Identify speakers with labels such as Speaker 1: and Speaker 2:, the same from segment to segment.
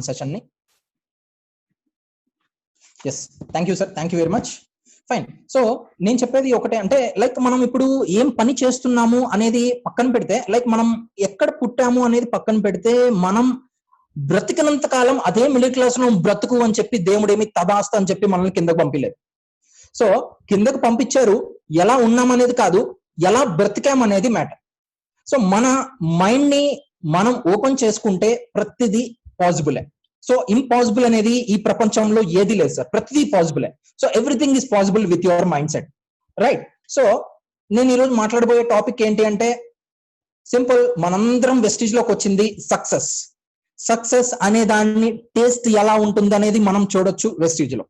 Speaker 1: Session ని. Yes, thank you sir, thank you very much. Fine. So నేను చెప్పేది ఒకటే, అంటే లైక్ మనం ఇప్పుడు ఏం పని చేస్తున్నాము అనేది పక్కన పెడితే, లైక్ మనం ఎక్కడ పుట్టాము అనేది పక్కన పెడితే, మనం బ్రతికినంత కాలం అదే మిడిల్ క్లాస్ లో బ్రతుకు అని చెప్పి దేవుడేమి తదాస్త అని చెప్పి మనల్ని కిందకు పంపిలేదు. సో కిందకు పంపించారు, ఎలా ఉన్నామనేది కాదు, ఎలా బ్రతికామనేది మ్యాటర్. సో మన మైండ్ ని మనం ఓపెన్ చేసుకుంటే ప్రతిదీ పాసిబులే. సో ఇంపాసిబుల్ అనేది ఈ ప్రపంచంలో ఏది లేదు సార్, ప్రతిదీ పాసిబులే. So everything is possible with your mind set, right? So నేను ఈరోజు మాట్లాడబోయే టాపిక్ ఏంటి అంటే సింపుల్, మనందరం వెస్టీజ్ లోకి వచ్చింది సక్సెస్. సక్సెస్ అనే దాన్ని టేస్ట్ ఎలా ఉంటుంది అనేది మనం చూడొచ్చు వెస్టీజ్ లో,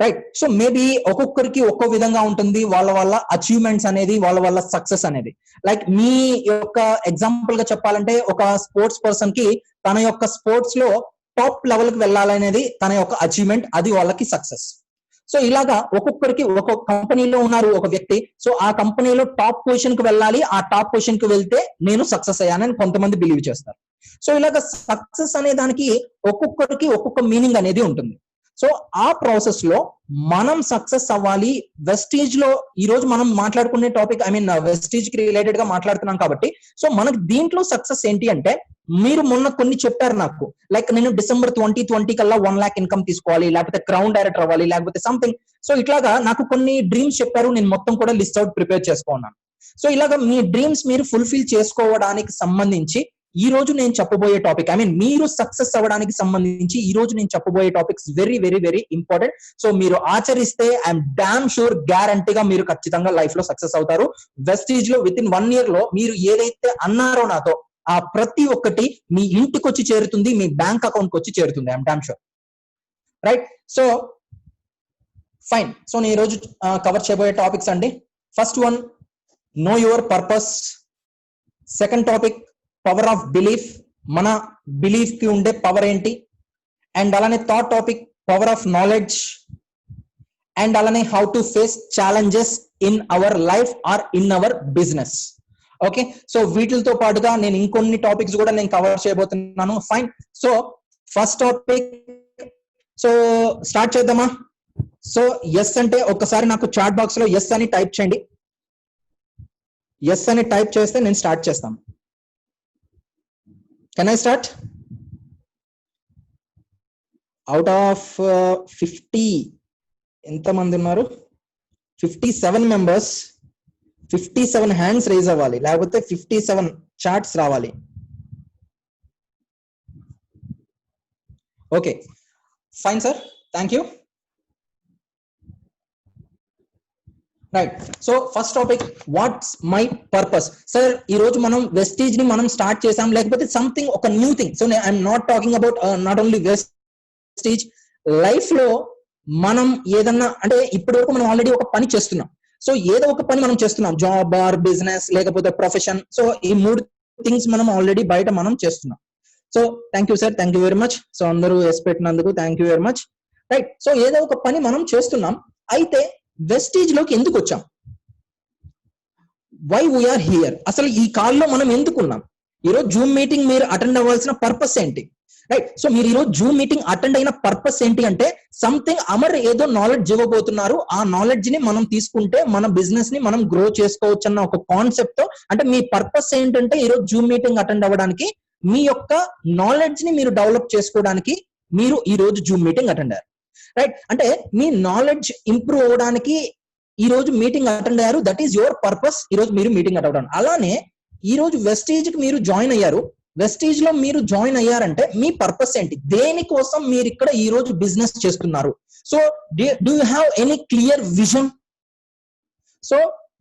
Speaker 1: రైట్? సో మేబీ ఒక్కొక్కరికి ఒక్కో విధంగా ఉంటుంది వాళ్ళ వాళ్ళ అచీవ్మెంట్స్ అనేది, వాళ్ళ వాళ్ళ సక్సెస్ అనేది. లైక్ మీ యొక్క ఎగ్జాంపుల్ గా చెప్పాలంటే, ఒక స్పోర్ట్స్ పర్సన్ కి తన యొక్క స్పోర్ట్స్ లో టాప్ లెవెల్ కి వెళ్ళాలనేది తన యొక్క అచీవ్మెంట్, అది వాళ్ళకి సక్సెస్. సో ఇలాగా ఒక్కొక్కరికి ఒక్కొక్క కంపెనీలో ఉన్నారు ఒక వ్యక్తి, సో ఆ కంపెనీలో టాప్ పొజిషన్ కి వెళ్ళాలి, ఆ టాప్ పొజిషన్ కి వెళ్తే నేను సక్సెస్ అయ్యానని కొంతమంది బిలీవ్ చేస్తారు. సో ఇలాగ సక్సెస్ అనే దానికి ఒక్కొక్కరికి ఒక్కొక్క మీనింగ్ అనేది ఉంటుంది. సో ఆ ప్రాసెస్ లో మనం సక్సెస్ అవ్వాలి. వెస్టీజ్ లో ఈ రోజు మనం మాట్లాడుకునే టాపిక్, ఐ మీన్ వెస్టీజ్ కి రిలేటెడ్ గా మాట్లాడుతున్నాం కాబట్టి, సో మనకు దీంట్లో సక్సెస్ ఏంటి అంటే, మీరు మొన్న కొన్ని చెప్పారు నాకు, లైక్ నేను డిసెంబర్ 2020 కల్లా 1 lakh ఇన్కమ్ తీసుకోవాలి, లేకపోతే క్రౌన్ డైరెక్టర్ అవ్వాలి, లేకపోతే సంథింగ్. సో ఇట్లాగా నాకు కొన్ని డ్రీమ్స్ చెప్పారు, నేను మొత్తం కూడా లిస్ట్ అవుట్ ప్రిపేర్ చేసుకున్నాను. సో ఇలాగా మీ డ్రీమ్స్ మీరు ఫుల్ఫిల్ చేసుకోవడానికి సంబంధించి ఈ రోజు నేను చెప్పబోయే టాపిక్, ఐ మీన్ మీరు సక్సెస్ అవ్వడానికి సంబంధించి ఈ రోజు నేను చెప్పబోయే topics very very very important. So మీరు ఆచరిస్తే ఐఎమ్ డామ్ షూర్, గ్యారంటీగా మీరు ఖచ్చితంగా లైఫ్ లో సక్సెస్ అవుతారు. వెస్టీజ్ లో విత్ ఇన్ 1 year లో మీరు ఏదైతే అన్నారో నాతో, ఆ ప్రతి ఒక్కటి మీ ఇంటికి వచ్చి చేరుతుంది, మీ బ్యాంక్ అకౌంట్ కి వచ్చి చేరుతుంది, I'm damn sure, right? So fine. So నేను ఈ రోజు కవర్ చేయబోయే టాపిక్స్ అండి. First one, know your purpose. Second topic, power of belief, మన బిలీఫ్ కి ఉండే పవర్ ఏంటి. అండ్ అలానే third topic, power of knowledge. And అలానే how to face challenges in our life or in our business. Okay, so వీటితో పాటుగా నేను ఇంకొన్ని టాపిక్స్ కూడా నేను కవర్ చేయబోతున్నాను. Fine. So first topic, so start చేద్దామా? సో ఎస్ అంటే ఒక్కసారి నాకు చాట్ బాక్స్ లో ఎస్ అని టైప్ చేయండి. ఎస్ అని టైప్ చేస్తే నేను స్టార్ట్ చేస్తాను. Can I start? Out of 50 ఎంతమంది ఉన్నారు? 57 మెంబర్స్. 57 హ్యాండ్స్ రేజ్ అవ్వాలి, లేకపోతే 57 చాట్స్ రావాలి. Okay, fine sir, thank you. Right. So first topic, what's my purpose. Sir ఈ రోజు మనం వెస్టీజ్ ని మనం స్టార్ట్ చేసాం, లేకపోతే సంథింగ్ ఒక new thing. So I'm not talking about not only Vestige. Life లో మనం ఏదన్నా, అంటే ఇప్పటి వరకు మనం ఆల్రెడీ ఒక పని చేస్తున్నాం. సో ఏదో ఒక పని మనం చేస్తున్నాం, జాబ్ ఆర్ బిజినెస్ లేకపోతే ప్రొఫెషన్. సో ఈ 3 థింగ్స్ మనం ఆల్రెడీ బయట మనం చేస్తున్నాం. So thank you sir, thank you very much. So అందరూ ఎస్ పెట్టినందుకు thank you very much. Right. So ఏదో ఒక పని మనం చేస్తున్నాం. అయితే వెస్టీజ్ లోకి ఎందుకు వచ్చాం? Why we are here? అసలు ఈ కాల్లో మనం ఎందుకున్నాం? ఈరోజు జూమ్ మీటింగ్ మీరు అటెండ్ అవ్వాల్సిన పర్పస్ ఏంటి? రైట్. సో మీరు ఈరోజు జూమ్ మీటింగ్ అటెండ్ అయిన పర్పస్ ఏంటి అంటే, సంథింగ్ అమర్ ఏదో నాలెడ్జ్ ఇవ్వబోతున్నారు, ఆ నాలెడ్జ్ ని మనం తీసుకుంటే మన బిజినెస్ ని మనం గ్రో చేసుకోవచ్చు అన్న ఒక కాన్సెప్ట్ తో. అంటే మీ పర్పస్ ఏంటంటే ఈరోజు జూమ్ మీటింగ్ అటెండ్ అవ్వడానికి, మీ యొక్క నాలెడ్జ్ ని మీరు డెవలప్ చేసుకోవడానికి మీరు ఈ రోజు జూమ్ మీటింగ్ అటెండ్ అయ్యారు, రైట్? అంటే మీ నాలెడ్జ్ ఇంప్రూవ్ అవ్వడానికి ఈ రోజు మీటింగ్ అటెండ్ అయ్యారు. That is your purpose. ఈ రోజు మీరు మీటింగ్ అటెండ్ అవ్వడం. అలానే ఈ రోజు వెస్టీజ్ కి మీరు జాయిన్ అయ్యారు. వెస్టీజ్ లో మీరు జాయిన్ అయ్యారంటే మీ పర్పస్ ఏంటి? దేనికోసం మీరు ఇక్కడ ఈ రోజు బిజినెస్ చేస్తున్నారు? So do you have any clear vision? So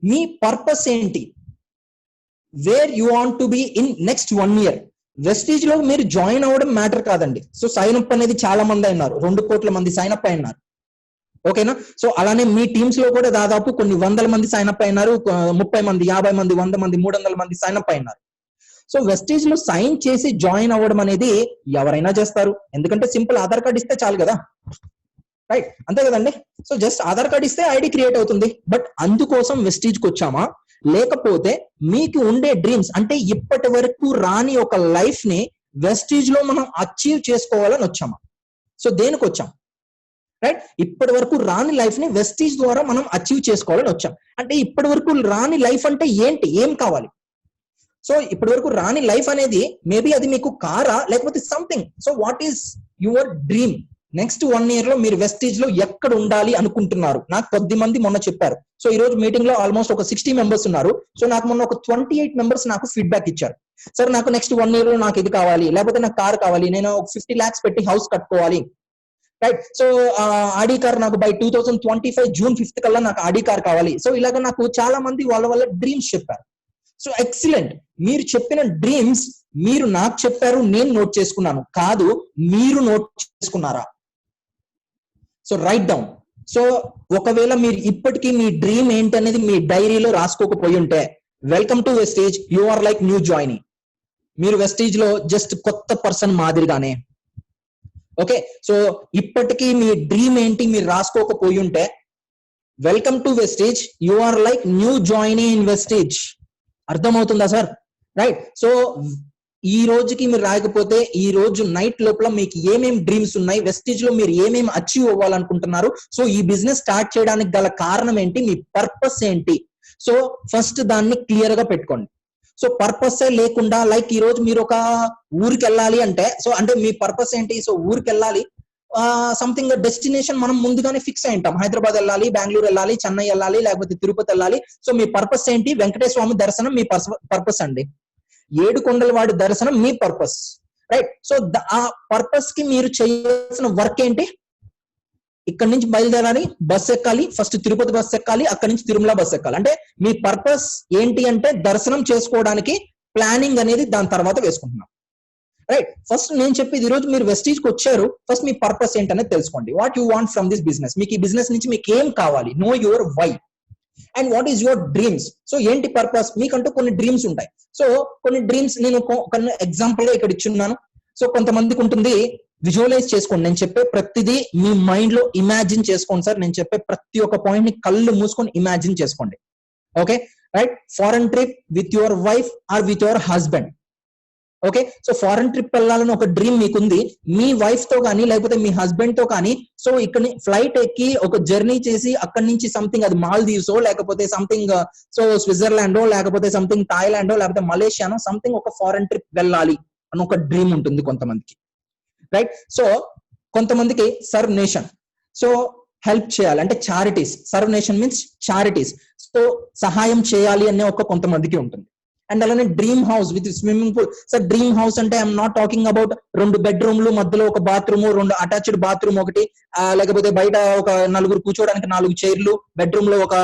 Speaker 1: మీ పర్పస్ ఏంటి? Where you want to be in next 1 year? Vestige లో మీరు జాయిన్ అవ్వడం మ్యాటర్ కాదండి. సో సైన్ అప్ అనేది చాలా మంది అయినారు, 2 కోట్ల మంది సైన్ అప్ అయినారు, ఓకేనా? సో అలానే మీ టీమ్స్ లో కూడా దాదాపు కొన్ని 100 మంది సైన్ అప్ అయినారు, 30 మంది, 50 మంది, 100 మంది, 300 మంది సైన్ అప్ అయినారు. సో వెస్టీజ్ లో సైన్ చేసి జాయిన్ అవ్వడం అనేది ఎవరైనా చేస్తారు, ఎందుకంటే సింపుల్ ఆధార్ కార్డ్ ఇస్తే చాలు కదా, రైట్? అంతే కదండి. సో జస్ట్ ఆధార్ కార్డ్ ఇస్తే ఐడి క్రియేట్ అవుతుంది. బట్ అందుకోసం వెస్టీజ్ కి వచ్చామా, లేకపోతే మీకు ఉండే డ్రీమ్స్, అంటే ఇప్పటి వరకు రాని ఒక లైఫ్ ని వెస్టీజ్ లో మనం అచీవ్ చేసుకోవాలని వచ్చామా? సో దేనికి వచ్చాం? రైట్, ఇప్పటి వరకు రాని లైఫ్ ని వెస్టీజ్ ద్వారా మనం అచీవ్ చేసుకోవాలని వచ్చాం. అంటే ఇప్పటి వరకు రాని లైఫ్ అంటే ఏంటి, ఏం కావాలి? సో ఇప్పటి వరకు రాని లైఫ్ అనేది మేబీ అది మీకు కారా లేకపోతే something. So what is your dream? Next 1 year లో మీరు వెస్టీజ్ లో ఎక్కడ ఉండాలి అనుకుంటున్నారు? నాకు 10 మంది మొన్న చెప్పారు. సో ఈ రోజు మీటింగ్ లో ఆల్మోస్ట్ ఒక 60 మెంబర్స్ ఉన్నారు. సో నాకు మొన్న ఒక 28 మెంబర్స్ నాకు ఫీడ్బ్యాక్ ఇచ్చారు. సార్ నాకు నెక్స్ట్ 1 year లో నాకు ఇది కావాలి, లేకపోతే నాకు కార్ కావాలి, నేను ఒక 50 lakhs పెట్టి హౌస్ కట్టుకోవాలి. రైట్, సో ఆడి కార్ నాకు బై 2025 June 5th కల్లా నాకు ఆడి కార్ కావాలి. సో ఇలాగ నాకు చాలా మంది వాళ్ళ డ్రీమ్స్ చెప్పారు. సో ఎక్సలెంట్, మీరు చెప్పిన డ్రీమ్స్ మీరు నాకు చెప్పారు, నేను నోట్ చేసుకున్నాను. కాదు, మీరు నోట్ చేసుకున్నారా? So right down. సో ఒకవేళ మీరు ఇప్పటికీ మీ డ్రీమ్ ఏంటనేది మీ డైరీలో రాసుకోకపోయి ఉంటే, welcome to Vestige, you are like new joining. మీరు వెస్టీజ్ లో జస్ట్ కొత్త పర్సన్ మాదిరిగానే. ఓకే, సో ఇప్పటికీ మీ డ్రీమ్ ఏంటి మీరు రాసుకోకపోయి ఉంటే, welcome to Vestige, you are like new joining in Vestige. అర్థమవుతుందా సార్? రైట్, సో ఈ రోజుకి మీరు రాయకపోతే ఈ రోజు నైట్ లోపల మీకు ఏమేమి డ్రీమ్స్ ఉన్నాయి, వెస్టీజ్ లో మీరు ఏమేమి అచీవ్ అవ్వాలనుకుంటున్నారు, సో ఈ బిజినెస్ స్టార్ట్ చేయడానికి గల కారణం ఏంటి, మీ పర్పస్ ఏంటి, సో ఫస్ట్ దాన్ని క్లియర్ గా పెట్టుకోండి. సో పర్పస్ లేకుండా లైక్ ఈ రోజు మీరు ఒక ఊరికి వెళ్ళాలి అంటే, సో అంటే మీ పర్పస్ ఏంటి? సో ఊరికి వెళ్ళాలి, సంథింగ్ డెస్టినేషన్ మనం ముందుగానే ఫిక్స్ అయి ఉంటాం. హైదరాబాద్ వెళ్ళాలి, బెంగళూరు వెళ్ళాలి, చెన్నై వెళ్ళాలి, లేకపోతే తిరుపతి వెళ్ళాలి. సో మీ పర్పస్ ఏంటి? వెంకటేశ్వర స్వామి దర్శనం మీ పర్పస్ అండి. 7 కొండల వాడి దర్శనం మీ పర్పస్. రైట్, సో ఆ పర్పస్ కి మీరు చేయాల్సిన వర్క్ ఏంటి? ఇక్కడ నుంచి బయలుదేరాలి, బస్ ఎక్కాలి, ఫస్ట్ తిరుపతి బస్ ఎక్కాలి, అక్కడి నుంచి తిరుమల బస్ ఎక్కాలి. అంటే మీ పర్పస్ ఏంటి అంటే దర్శనం చేసుకోవడానికి ప్లానింగ్ అనేది దాని తర్వాత వేసుకుంటున్నాం. రైట్, ఫస్ట్ నేను చెప్పేది, ఈ రోజు మీరు వెస్టీజ్ కి వచ్చారు, ఫస్ట్ మీ పర్పస్ ఏంటనేది తెలుసుకోండి. What you want from this business, మీకు ఈ బిజినెస్ నుంచి మీకు ఏం కావాలి? Know your why and what is your dreams. So ఏంటి పర్పస్? మీకంటూ కొన్ని డ్రీమ్స్ ఉంటాయి. సో కొన్ని డ్రీమ్స్ నేను కొన్ని ఎగ్జాంపుల్ గా ఇక్కడ ఇచ్చున్నాను. సో కొంతమందికి ఉంటుంది, విజువలైజ్ చేసుకోండి. నేను చెప్పే ప్రతిదీ మీ మైండ్ లో ఇమాజిన్ చేసుకోండి సార్. నేను చెప్పే ప్రతి ఒక్క పాయింట్ ని కళ్ళు మూసుకొని ఇమాజిన్ చేసుకోండి. Okay, right, foreign trip with your wife or with your husband. Okay, so foreign trip వెళ్ళాలని ఒక డ్రీమ్ మీకుంది, మీ వైఫ్ తో కానీ లేకపోతే మీ హస్బెండ్ తో కానీ. సో ఇక్కడ ఫ్లైట్ ఎక్కి ఒక జర్నీ చేసి అక్కడి నుంచి సంథింగ్ అది మాల్దీవ్స్ లేకపోతే సంథింగ్ సో స్విట్జర్లాండో లేకపోతే సంథింగ్ థాయిలాండో లేకపోతే మలేషియానో సంథింగ్ ఒక ఫారెన్ ట్రిప్ వెళ్ళాలి అని ఒక డ్రీమ్ ఉంటుంది కొంతమందికి. రైట్, సో కొంతమందికి సర్వ్ నేషన్, సో హెల్ప్ చేయాలి అంటే charities. Serve nation means charities, so సహాయం చేయాలి అనే ఒక కొంతమందికి ఉంటుంది. అండ్ అలానే dream house with swimming pool. Sir dream house అంటే ఐఎమ్ నాట్ టాకింగ్ అబౌట్ 2 బెడ్రూమ్లు, మధ్యలో ఒక బాత్రూమ్, 2 అటాచ్డ్ బాత్రూమ్ ఒకటి, లేకపోతే బయట ఒక 4 కూర్చోవడానికి 4 చైర్లు, బెడ్రూమ్ లో ఒక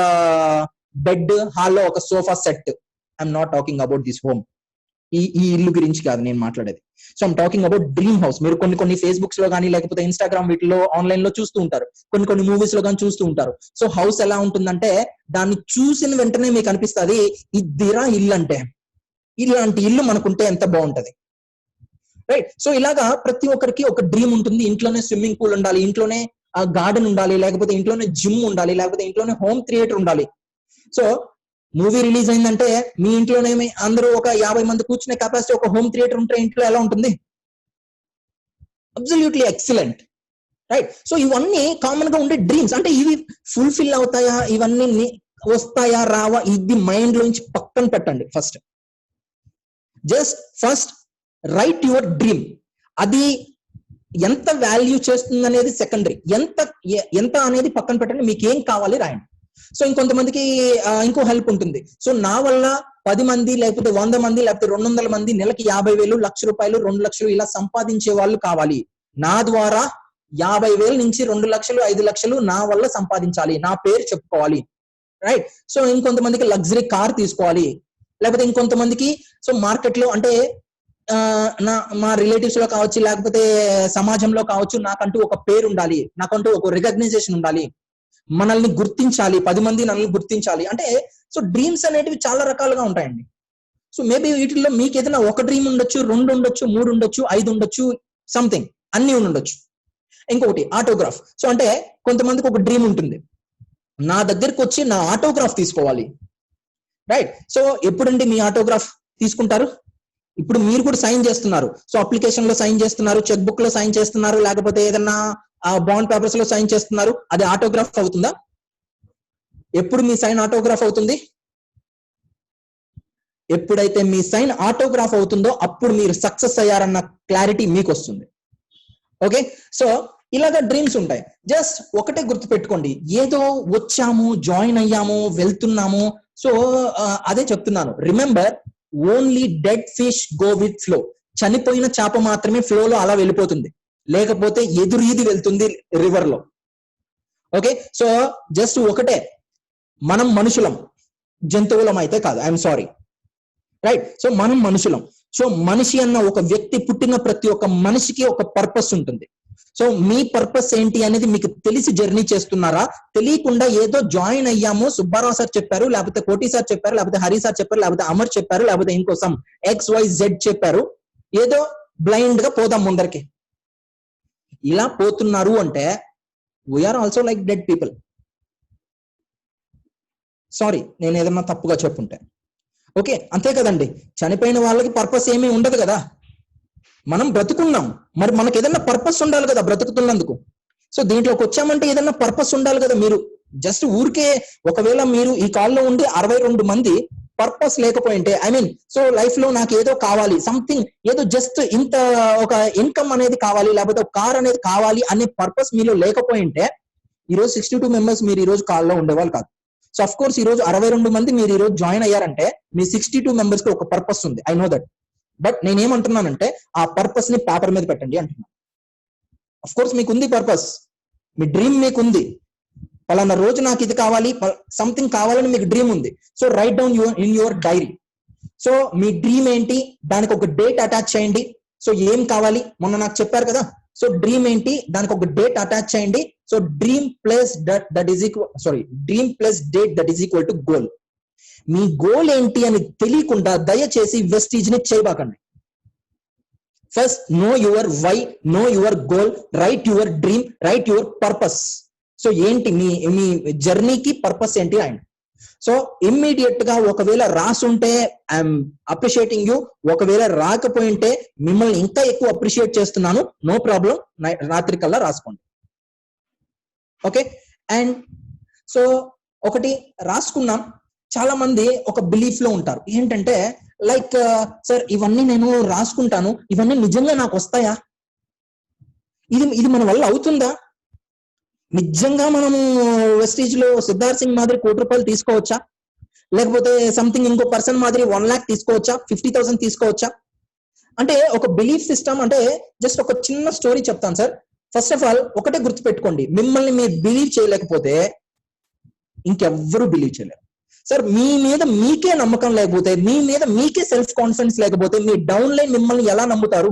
Speaker 1: బెడ్, హాల్లో ఒక sofa set. I'm not talking about this home. ఈ ఇల్లు గురించి కాదు నేను మాట్లాడేది. So I'm talking about dream house. మీరు కొన్ని ఫేస్బుక్స్ లో కానీ లేకపోతే ఇన్స్టాగ్రామ్ వీటిలో ఆన్లైన్ లో చూస్తూ ఉంటారు, కొన్ని మూవీస్ లో కానీ చూస్తూ ఉంటారు. సో హౌస్ ఎలా ఉంటుందంటే దాన్ని చూసిన వెంటనే మీకు అనిపిస్తుంది ఇదిరా ఇల్లు అంటే, ఇలాంటి ఇల్లు మనకుంటే ఎంత బాగుంటది. రైట్, సో ఇలాగా ప్రతి ఒక్కరికి ఒక డ్రీమ్ ఉంటుంది. ఇంట్లోనే స్విమ్మింగ్ పూల్ ఉండాలి, ఇంట్లోనే గార్డెన్ ఉండాలి, లేకపోతే ఇంట్లోనే జిమ్ ఉండాలి, లేకపోతే ఇంట్లోనే హోమ్ థియేటర్ ఉండాలి. సో మూవీ రిలీజ్ అయిందంటే మీ ఇంట్లోనే అందరూ ఒక 50 మంది కూర్చునే కెపాసిటీ ఒక హోమ్ థియేటర్ ఉంటే ఇంట్లో ఎలా ఉంటుంది? Absolutely excellent. రైట్, సో ఇవన్నీ కామన్ గా ఉండే డ్రీమ్స్. అంటే ఇవి ఫుల్ఫిల్ అవుతాయా, ఇవన్నీ వస్తాయా రావా, ఇది మైండ్ లోంచి పక్కన పెట్టండి. First right your dream. అది ఎంత వాల్యూ చేస్తుంది అనేది సెకండరీ. ఎంత అనేది పక్కన పెట్టండి, మీకు ఏం కావాలి రాయండి. సో ఇంకొంతమందికి ఇంకో హెల్ప్ ఉంటుంది. సో నా వల్ల 10 మంది లేకపోతే 100 మంది లేకపోతే 200 మంది నెలకి 50,000, 1,00,000 రూపాయలు, 2 లక్షలు ఇలా సంపాదించే వాళ్ళు కావాలి. నా ద్వారా 50,000 నుంచి 2 లక్షలు, 5 లక్షలు నా వల్ల సంపాదించాలి, నా పేరు చెప్పుకోవాలి. రైట్, సో ఇంకొంతమందికి లగ్జరీ కార్ తీసుకోవాలి, లేకపోతే ఇంకొంతమందికి సో మార్కెట్ లో అంటే మా రిలేటివ్స్ లో కావచ్చు, లేకపోతే సమాజంలో కావచ్చు, నాకంటూ ఒక పేరు ఉండాలి, నాకంటూ ఒక రికగ్నైజేషన్ ఉండాలి, మనల్ని గుర్తించాలి, 10 మంది నన్ను గుర్తించాలి. అంటే సో డ్రీమ్స్ అనేటివి చాలా రకాలుగా ఉంటాయండి. సో మేబీ వీటిల్లో మీకు ఏదైనా ఒక డ్రీమ్ ఉండొచ్చు, 2 ఉండొచ్చు, 3 ఉండొచ్చు, 5 ఉండొచ్చు, సంథింగ్ అన్ని ఉండొచ్చు. ఇంకొకటి ఆటోగ్రాఫ్. సో అంటే కొంతమందికి ఒక డ్రీమ్ ఉంటుంది, నా దగ్గరకు వచ్చి నా ఆటోగ్రాఫ్ తీసుకోవాలి. రైట్, సో ఎప్పుడండి మీ ఆటోగ్రాఫ్ తీసుకుంటారు? ఇప్పుడు మీరు కూడా సైన్ చేస్తున్నారు. సో అప్లికేషన్ లో సైన్ చేస్తున్నారు, చెక్ బుక్ లో సైన్ చేస్తున్నారు, లేకపోతే ఏదన్నా బాండ్ పేపర్స్ లో సైన్ చేస్తున్నారు. అది ఆటోగ్రాఫ్ అవుతుందా? ఎప్పుడు మీ సైన్ ఆటోగ్రాఫ్ అవుతుంది? ఎప్పుడైతే మీ సైన్ ఆటోగ్రాఫ్ అవుతుందో అప్పుడు మీరు సక్సెస్ అయ్యారన్న క్లారిటీ మీకు వస్తుంది. ఓకే, సో ఇలాగా డ్రీమ్స్ ఉంటాయి. జస్ట్ ఒకటే గుర్తు పెట్టుకోండి, ఏదో వచ్చాము, జాయిన్ అయ్యాము, వెళ్తున్నాము. సో అదే చెప్తున్నాను, remember, only dead fish go with flow. చనిపోయిన చేప మాత్రమే ఫ్లోలో అలా వెళ్ళిపోతుంది, లేకపోతే ఎదురీది వెళ్తుంది రివర్ లో. ఓకే, సో జస్ట్ ఒకటే, మనం మనుషులం, జంతువులం అయితే కాదు. I'm sorry, right? సో మనం మనుషులం. సో మనిషి అన్న ఒక వ్యక్తి, పుట్టిన ప్రతి ఒక్క మనిషికి ఒక పర్పస్ ఉంటుంది. సో మీ పర్పస్ ఏంటి అనేది మీకు తెలిసి జర్నీ చేస్తున్నారా? తెలియకుండా ఏదో జాయిన్ అయ్యాము, సుబ్బారావు సార్ చెప్పారు, లేకపోతే కోటి సార్ చెప్పారు, లేకపోతే హరి సార్ చెప్పారు, లేకపోతే అమర్ చెప్పారు, లేకపోతే ఇంకోసం XYZ చెప్పారు, ఏదో బ్లైండ్ గా పోదాం ముందరికి. ఇలా పోతున్నారు అంటే we are also like dead people. Sorry, నేను ఏదన్నా తప్పుగా చెప్పుంటే. ఓకే, అంతే కదండి. చనిపోయిన వాళ్ళకి పర్పస్ ఏమీ ఉండదు కదా. మనం బ్రతుకున్నాం, మరి మనకి ఏదన్నా పర్పస్ ఉండాలి కదా బ్రతుకుతున్నందుకు. సో దీంట్లోకి వచ్చామంటే ఏదన్నా పర్పస్ ఉండాలి కదా. మీరు జస్ట్ ఊరికే, ఒకవేళ మీరు ఈ కాల్లో ఉండి 62 మంది పర్పస్ లేకపోయింటే, ఐ మీన్, సో లైఫ్ లో నాకు ఏదో కావాలి, సంథింగ్, ఏదో జస్ట్ ఇంత ఒక ఇన్కమ్ అనేది కావాలి, లేకపోతే ఒక కార్ అనేది కావాలి అనే పర్పస్ మీలో లేకపోయింటే ఈరోజు 62 మెంబర్స్ మీరు ఈ రోజు కాల్లో ఉండేవాళ్ళు కాదు. సో అఫ్ కోర్స్ ఈ రోజు 62 మంది మీరు ఈ రోజు జాయిన్ అయ్యారంటే మీ 62 మెంబర్స్ కి ఒక పర్పస్ ఉంది. I know that. బట్ నేనేమంటున్నానంటే ఆ పర్పస్ ని పేపర్ మీద పెట్టండి అంటున్నాను. అఫ్ కోర్స్ మీకు ఉంది పర్పస్, మీ డ్రీమ్ మీకు ఉంది. పలానా రోజు నాకు ఇది కావాలి, సంథింగ్ కావాలని మీకు డ్రీమ్ ఉంది. So right down in your diary. So me dream ఏంటి, దానికి ఒక డేట్ అటాచ్ చేయండి. సో ఏం కావాలి, మొన్న నాకు చెప్పారు కదా. సో డ్రీమ్ ఏంటి, దానికి ఒక డేట్ అటాచ్ చేయండి. So dream plus that is equal, sorry, dream plus date that is equal to goal. మీ గోల్ ఏంటి అని తెలియకుండా దయచేసి వెస్టీజ్ ని చేయబాకండి. First know your why, know your goal, write your dream, write your purpose. So ఏంటి మీ జర్నీకి పర్పస్ ఏంటి అండ్ సో ఇమ్మీడియట్ గా ఒకవేళ రాసుంటే ఐఎమ్ అప్రిషియేటింగ్ యూ, ఒకవేళ రాకపోయింటే మిమ్మల్ని ఇంకా ఎక్కువ అప్రిషియేట్ చేస్తున్నాను. నో ప్రాబ్లం, రాత్రి కల్లా రాసుకోండి. ఓకే, అండ్ సో ఒకటి రాసుకున్నాం. చాలా మంది ఒక బిలీఫ్ లో ఉంటారు, ఏంటంటే లైక్ సార్ ఇవన్నీ నేను రాసుకుంటాను, ఇవన్నీ నిజంగా నాకు వస్తాయా, ఇది మన వల్ల అవుతుందా, నిజంగా మనము వెస్టీజ్ లో సిద్ధార్థ్ సింగ్ మాదిరి ₹1,00,00,000 తీసుకోవచ్చా, లేకపోతే సంథింగ్ ఇంకో పర్సన్ మాదిరి 1 lakh తీసుకోవచ్చా, 50,000 తీసుకోవచ్చా? అంటే ఒక బిలీఫ్ సిస్టమ్ అంటే జస్ట్ ఒక చిన్న స్టోరీ చెప్తాను సార్. ఫస్ట్ ఆఫ్ ఆల్ ఒకటే గుర్తుపెట్టుకోండి, మిమ్మల్ని మీరు బిలీవ్ చేయలేకపోతే ఇంకెవ్వరూ బిలీవ్ చేయలేరు సార్. మీ మీద మీకే నమ్మకం లేకపోతే, మీ మీద మీకే సెల్ఫ్ కాన్ఫిడెన్స్ లేకపోతే మీ డౌన్ లైన్ మిమ్మల్ని ఎలా నమ్ముతారు?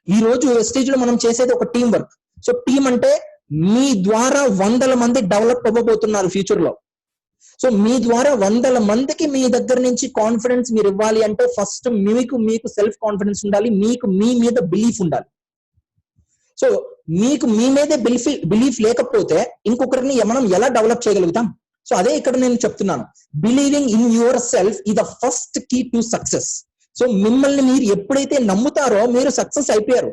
Speaker 1: ఈ రోజు వెస్టీజ్ లో మనం చేసేది ఒక టీం వర్క్. సో టీం అంటే మీ ద్వారా 100 మంది డెవలప్ అవ్వబోతున్నారు ఫ్యూచర్ లో. సో మీ ద్వారా 100 మందికి మీ దగ్గర నుంచి కాన్ఫిడెన్స్ మీరు ఇవ్వాలి అంటే ఫస్ట్ మీకు సెల్ఫ్ కాన్ఫిడెన్స్ ఉండాలి, మీకు మీ మీద బిలీఫ్ ఉండాలి. సో మీకు మీ మీదే బిలీఫ్ లేకపోతే ఇంకొకరిని మనం ఎలా డెవలప్ చేయగలుగుతాం? సో అదే ఇక్కడ నేను చెప్తున్నాను, believing in yourself is the first key to success. So మిమ్మల్ని మీరు ఎప్పుడైతే నమ్ముతారో మీరు సక్సెస్ అయిపోయారు.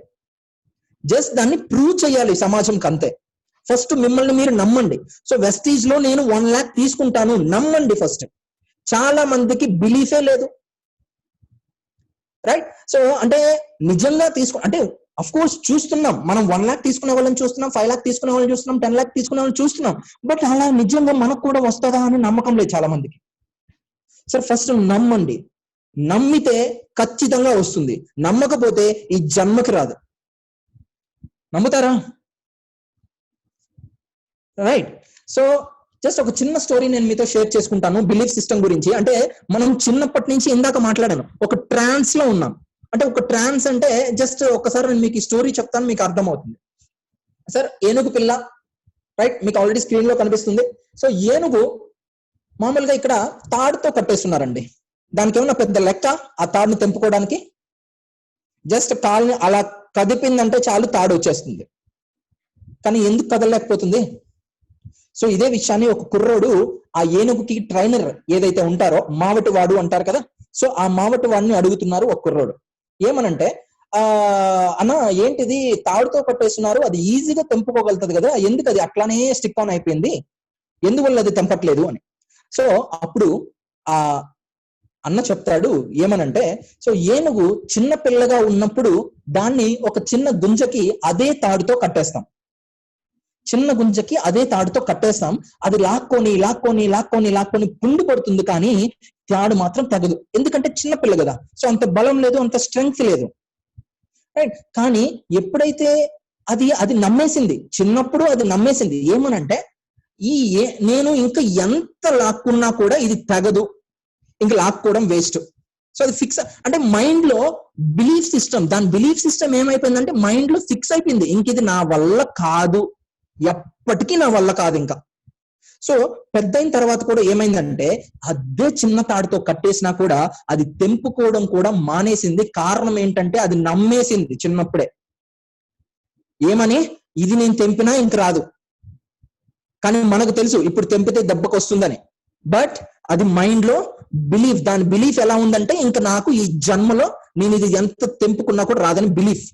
Speaker 1: జస్ట్ దాన్ని ప్రూవ్ చేయాలి సమాజంకి, అంతే. ఫస్ట్ మిమ్మల్ని మీరు నమ్మండి. సో వెస్టీజ్ లో నేను 1 lakh తీసుకుంటాను, నమ్మండి ఫస్ట్. చాలా మందికి బిలీఫే లేదు, రైట్? సో అంటే నిజంగా అంటే అఫ్ కోర్స్ చూస్తున్నాం, మనం 1 lakh తీసుకునే వాళ్ళని చూస్తున్నాం, 5 lakh తీసుకునే వాళ్ళని చూస్తున్నాం, 10 lakh తీసుకునే వాళ్ళని చూస్తున్నాం. బట్ అలా నిజంగా మనకు కూడా వస్తుందా అని నమ్మకం లేదు చాలా మందికి. సార్ ఫస్ట్ నమ్మండి, నమ్మితే ఖచ్చితంగా వస్తుంది, నమ్మకపోతే ఈ జన్మకి రాదు. నమ్ముతారా? రైట్. సో జస్ట్ ఒక చిన్న స్టోరీ నేను మీతో షేర్ చేసుకుంటాను బిలీఫ్ సిస్టమ్ గురించి. అంటే మనం చిన్నప్పటి నుంచి ఇందాక మాట్లాడాను, ఒక ట్రాన్స్ లో ఉన్నాం. అంటే ఒక ట్రాన్స్ అంటే జస్ట్ ఒకసారి నేను మీకు ఈ స్టోరీ చెప్తాను, మీకు అర్థమవుతుంది. సార్ ఏనుగు పిల్ల, రైట్, మీకు ఆల్రెడీ స్క్రీన్ లో కనిపిస్తుంది. సో ఏనుగు మామూలుగా ఇక్కడ తాడుతో కట్టేస్తున్నారండి. దానికి ఏమన్నా పెద్ద లెక్క ఆ తాడుని తెంపుకోవడానికి? జస్ట్ కాల్ని అలా కదిపిందంటే చాలు తాడు వచ్చేస్తుంది. కానీ ఎందుకు కదలలేకపోతుంది? సో ఇదే విషయాన్ని ఒక కుర్రోడు ఆ ఏనుగుకి ట్రైనర్ ఏదైతే ఉంటారో మావటి వాడు అంటారు కదా, సో ఆ మావటి వాడిని అడుగుతున్నారు ఒక కుర్రోడు ఏమనంటే, అన్న ఏంటిది తాడుతో కట్టేస్తున్నారు, అది ఈజీగా తెంపుకోగలుగుతుంది కదా, ఎందుకు అది అట్లానే స్టిక్ ఆన్ అయిపోయింది, ఎందువల్ల అది తెంపట్లేదు అని. సో అప్పుడు ఆ అన్న చెప్తాడు ఏమనంటే, సో ఏనుగు చిన్న పిల్లగా ఉన్నప్పుడు దాన్ని ఒక చిన్న గుంజకి అదే తాడుతో కట్టేస్తాం, చిన్న గుంజకి అదే తాడుతో కట్టేస్తాం, అది లాక్కొని లాక్కొని లాక్కొని లాక్కొని పుండు పడుతుంది, కానీ తాడు మాత్రం తగదు, ఎందుకంటే చిన్న పిల్ల కదా, సో అంత బలం లేదు, అంత స్ట్రెంగ్త్ లేదు, రైట్. కానీ ఎప్పుడైతే అది అది నమ్మేసింది, చిన్నప్పుడు అది నమ్మేసింది ఏమనంటే, నేను ఇంకా ఎంత లాక్కున్నా కూడా ఇది తగదు, ఇంకా లాక్కోవడం వేస్ట్, సో అది ఫిక్స్ అంటే మైండ్ లో బిలీఫ్ సిస్టమ్, దాని బిలీఫ్ సిస్టమ్ ఏమైపోయిందంటే మైండ్ లో ఫిక్స్ అయిపోయింది, ఇంక ఇది నా వల్ల కాదు, ఎప్పటికీ నా వల్ల కాదు ఇంకా. సో పెద్దయిన తర్వాత కూడా ఏమైందంటే అదే చిన్న తాడుతో కట్టేసినా కూడా అది తెంపుకోవడం కూడా మానేసింది. కారణం ఏంటంటే అది నమ్మేసింది చిన్నప్పుడే, ఏమని, ఇది నేను తెంపినా ఇంక రాదు, కానీ మనకు తెలుసు ఇప్పుడు తెంపితే దెబ్బకు వస్తుందని, బట్ అది మైండ్ లో బిలీఫ్, దాని బిలీఫ్ ఎలా ఉందంటే ఇంకా నాకు ఈ జన్మలో నేను ఇది ఎంత తెంపుకున్నా కూడా రాదని బిలీఫ్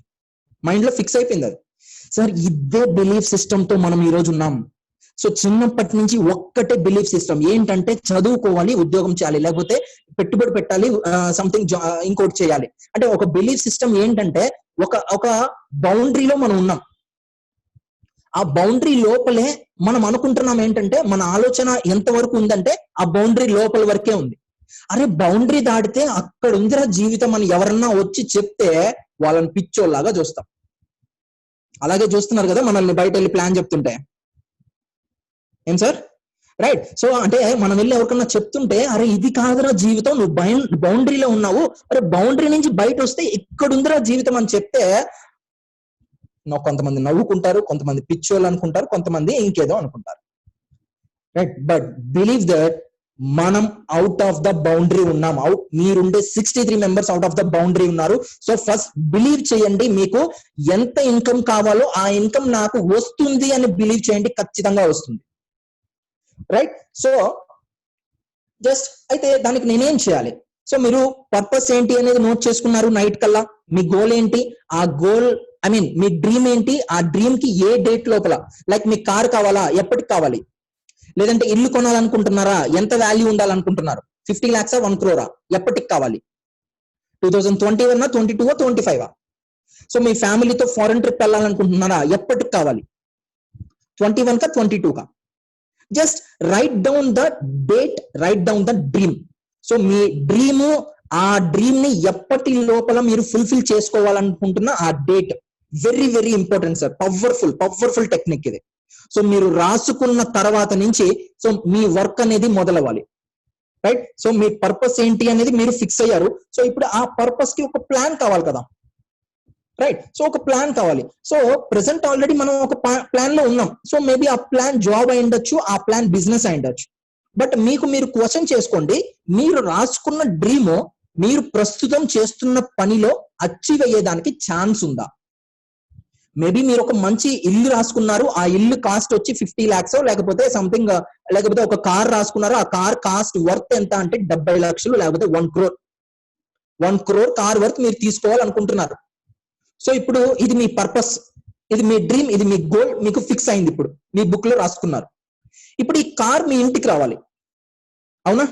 Speaker 1: మైండ్ లో ఫిక్స్ అయిపోయింది అది. సార్ ఇదే బిలీఫ్ సిస్టమ్ తో మనం ఈ రోజు ఉన్నాం. సో చిన్నప్పటి నుంచి ఒక్కటే బిలీఫ్ సిస్టమ్ ఏంటంటే చదువుకోవాలి, ఉద్యోగం చేయాలి, లేకపోతే పెట్టుబడి పెట్టాలి, సంథింగ్ ఇంకోటి చేయాలి, అంటే ఒక బిలీఫ్ సిస్టమ్ ఏంటంటే ఒక బౌండరీలో మనం ఉన్నాం, ఆ బౌండరీ లోపలే మనం అనుకుంటున్నాం ఏంటంటే మన ఆలోచన ఎంత వరకు ఉందంటే ఆ బౌండరీ లోపల వరకే ఉంది. అరే బౌండరీ దాటితే అక్కడ ఉందిరా జీవితం అని ఎవరన్నా వచ్చి చెప్తే వాళ్ళని పిచ్చోళ్ళలాగా చూస్తాం. అలాగే చూస్తున్నారు కదా మనల్ని బయట వెళ్ళి ప్లాన్ చెప్తుంటే, ఏం సార్, రైట్. సో అంటే మనం వెళ్ళి ఎవరికన్నా చెప్తుంటే, అరే ఇది కాదురా జీవితం, నువ్వు బౌండరీలో ఉన్నావు, అరే బౌండరీ నుంచి బయట వస్తే ఇక్కడ ఉందిరా జీవితం అని చెప్తే కొంతమంది నవ్వుకుంటారు, కొంతమంది పిచ్చోళ్ళు అనుకుంటారు, కొంతమంది ఇంకేదో అనుకుంటారు, రైట్. బట్ బిలీవ్ దట్ మనం అవుట్ ఆఫ్ ద బౌండరీ ఉన్నాం. మీరుండే 63 members out of the boundary ఉన్నారు. సో ఫస్ట్ బిలీవ్ చేయండి, మీకు ఎంత ఇన్కమ్ కావాలో ఆ ఇన్కమ్ నాకు వస్తుంది అని బిలీవ్ చేయండి, ఖచ్చితంగా వస్తుంది, రైట్. సో జస్ట్ అయితే దానికి నేనేం చేయాలి? సో మీరు పర్పస్ ఏంటి అనేది నోట్ చేసుకున్నారు నైట్ కల్లా, మీ గోల్ ఏంటి, ఆ గోల్ మీ డ్రీమ్ ఏంటి, ఆ డ్రీమ్ కి ఏ డేట్ లోపల, లైక్ మీకు కార్ కావాలా, ఎప్పటికి కావాలి, లేదంటే ఇల్లు కొనాలనుకుంటున్నారా, ఎంత వాల్యూ ఉండాలనుకుంటున్నారు, 50 lakhs 1 crore ఎప్పటికి కావాలి, 2021 22 25. సో మీ ఫ్యామిలీతో ఫారెన్ ట్రిప్ వెళ్ళాలనుకుంటున్నారా, ఎప్పటికి కావాలి, 21 22. Just right down the date, right down the dream. So me dream, ఆ డ్రీమ్ ని ఎప్పటి లోపల మీరు ఫుల్ఫిల్ చేసుకోవాలనుకుంటున్న ఆ date very very important sir. Powerful technique ఇది. సో మీరు రాసుకున్న తర్వాత నుంచి సో మీ వర్క్ అనేది మొదలవ్వాలి, రైట్. సో మీ పర్పస్ ఏంటి అనేది మీరు ఫిక్స్ అయ్యారు. సో ఇప్పుడు ఆ పర్పస్ కి ఒక ప్లాన్ కావాలి కదా, రైట్. సో ఒక ప్లాన్ కావాలి. సో ప్రెసెంట్ ఆల్రెడీ మనం ఒక ప్లాన్ లో ఉన్నాం. సో మేబీ ఆ ప్లాన్ జాబ్ అయి ఉండొచ్చు, ఆ ప్లాన్ బిజినెస్ అయి ఉండొచ్చు. బట్ మీరు క్వశ్చన్ చేసుకోండి, మీరు రాసుకున్న డ్రీమ్ మీరు ప్రస్తుతం చేస్తున్న పనిలో అచీవ్ అయ్యేదానికి ఛాన్స్ ఉందా? మేబీ మీరు ఒక మంచి ఇల్లు రాసుకున్నారు, ఆ ఇల్లు కాస్ట్ వచ్చి 50 lakhs, లేకపోతే సంథింగ్, లేకపోతే ఒక కార్ రాసుకున్నారు, ఆ కార్ కాస్ట్ వర్త్ ఎంత అంటే 70 lakhs, లేకపోతే 1 crore కార్ వర్త్ మీరు తీసుకోవాలనుకుంటున్నారు. సో ఇప్పుడు ఇది మీ పర్పస్, ఇది మీ డ్రీమ్, ఇది మీ గోల్ మీకు ఫిక్స్ అయింది, ఇప్పుడు మీ బుక్ లో రాసుకున్నారు. ఇప్పుడు ఈ కార్ మీ ఇంటికి రావాలి, అవునా,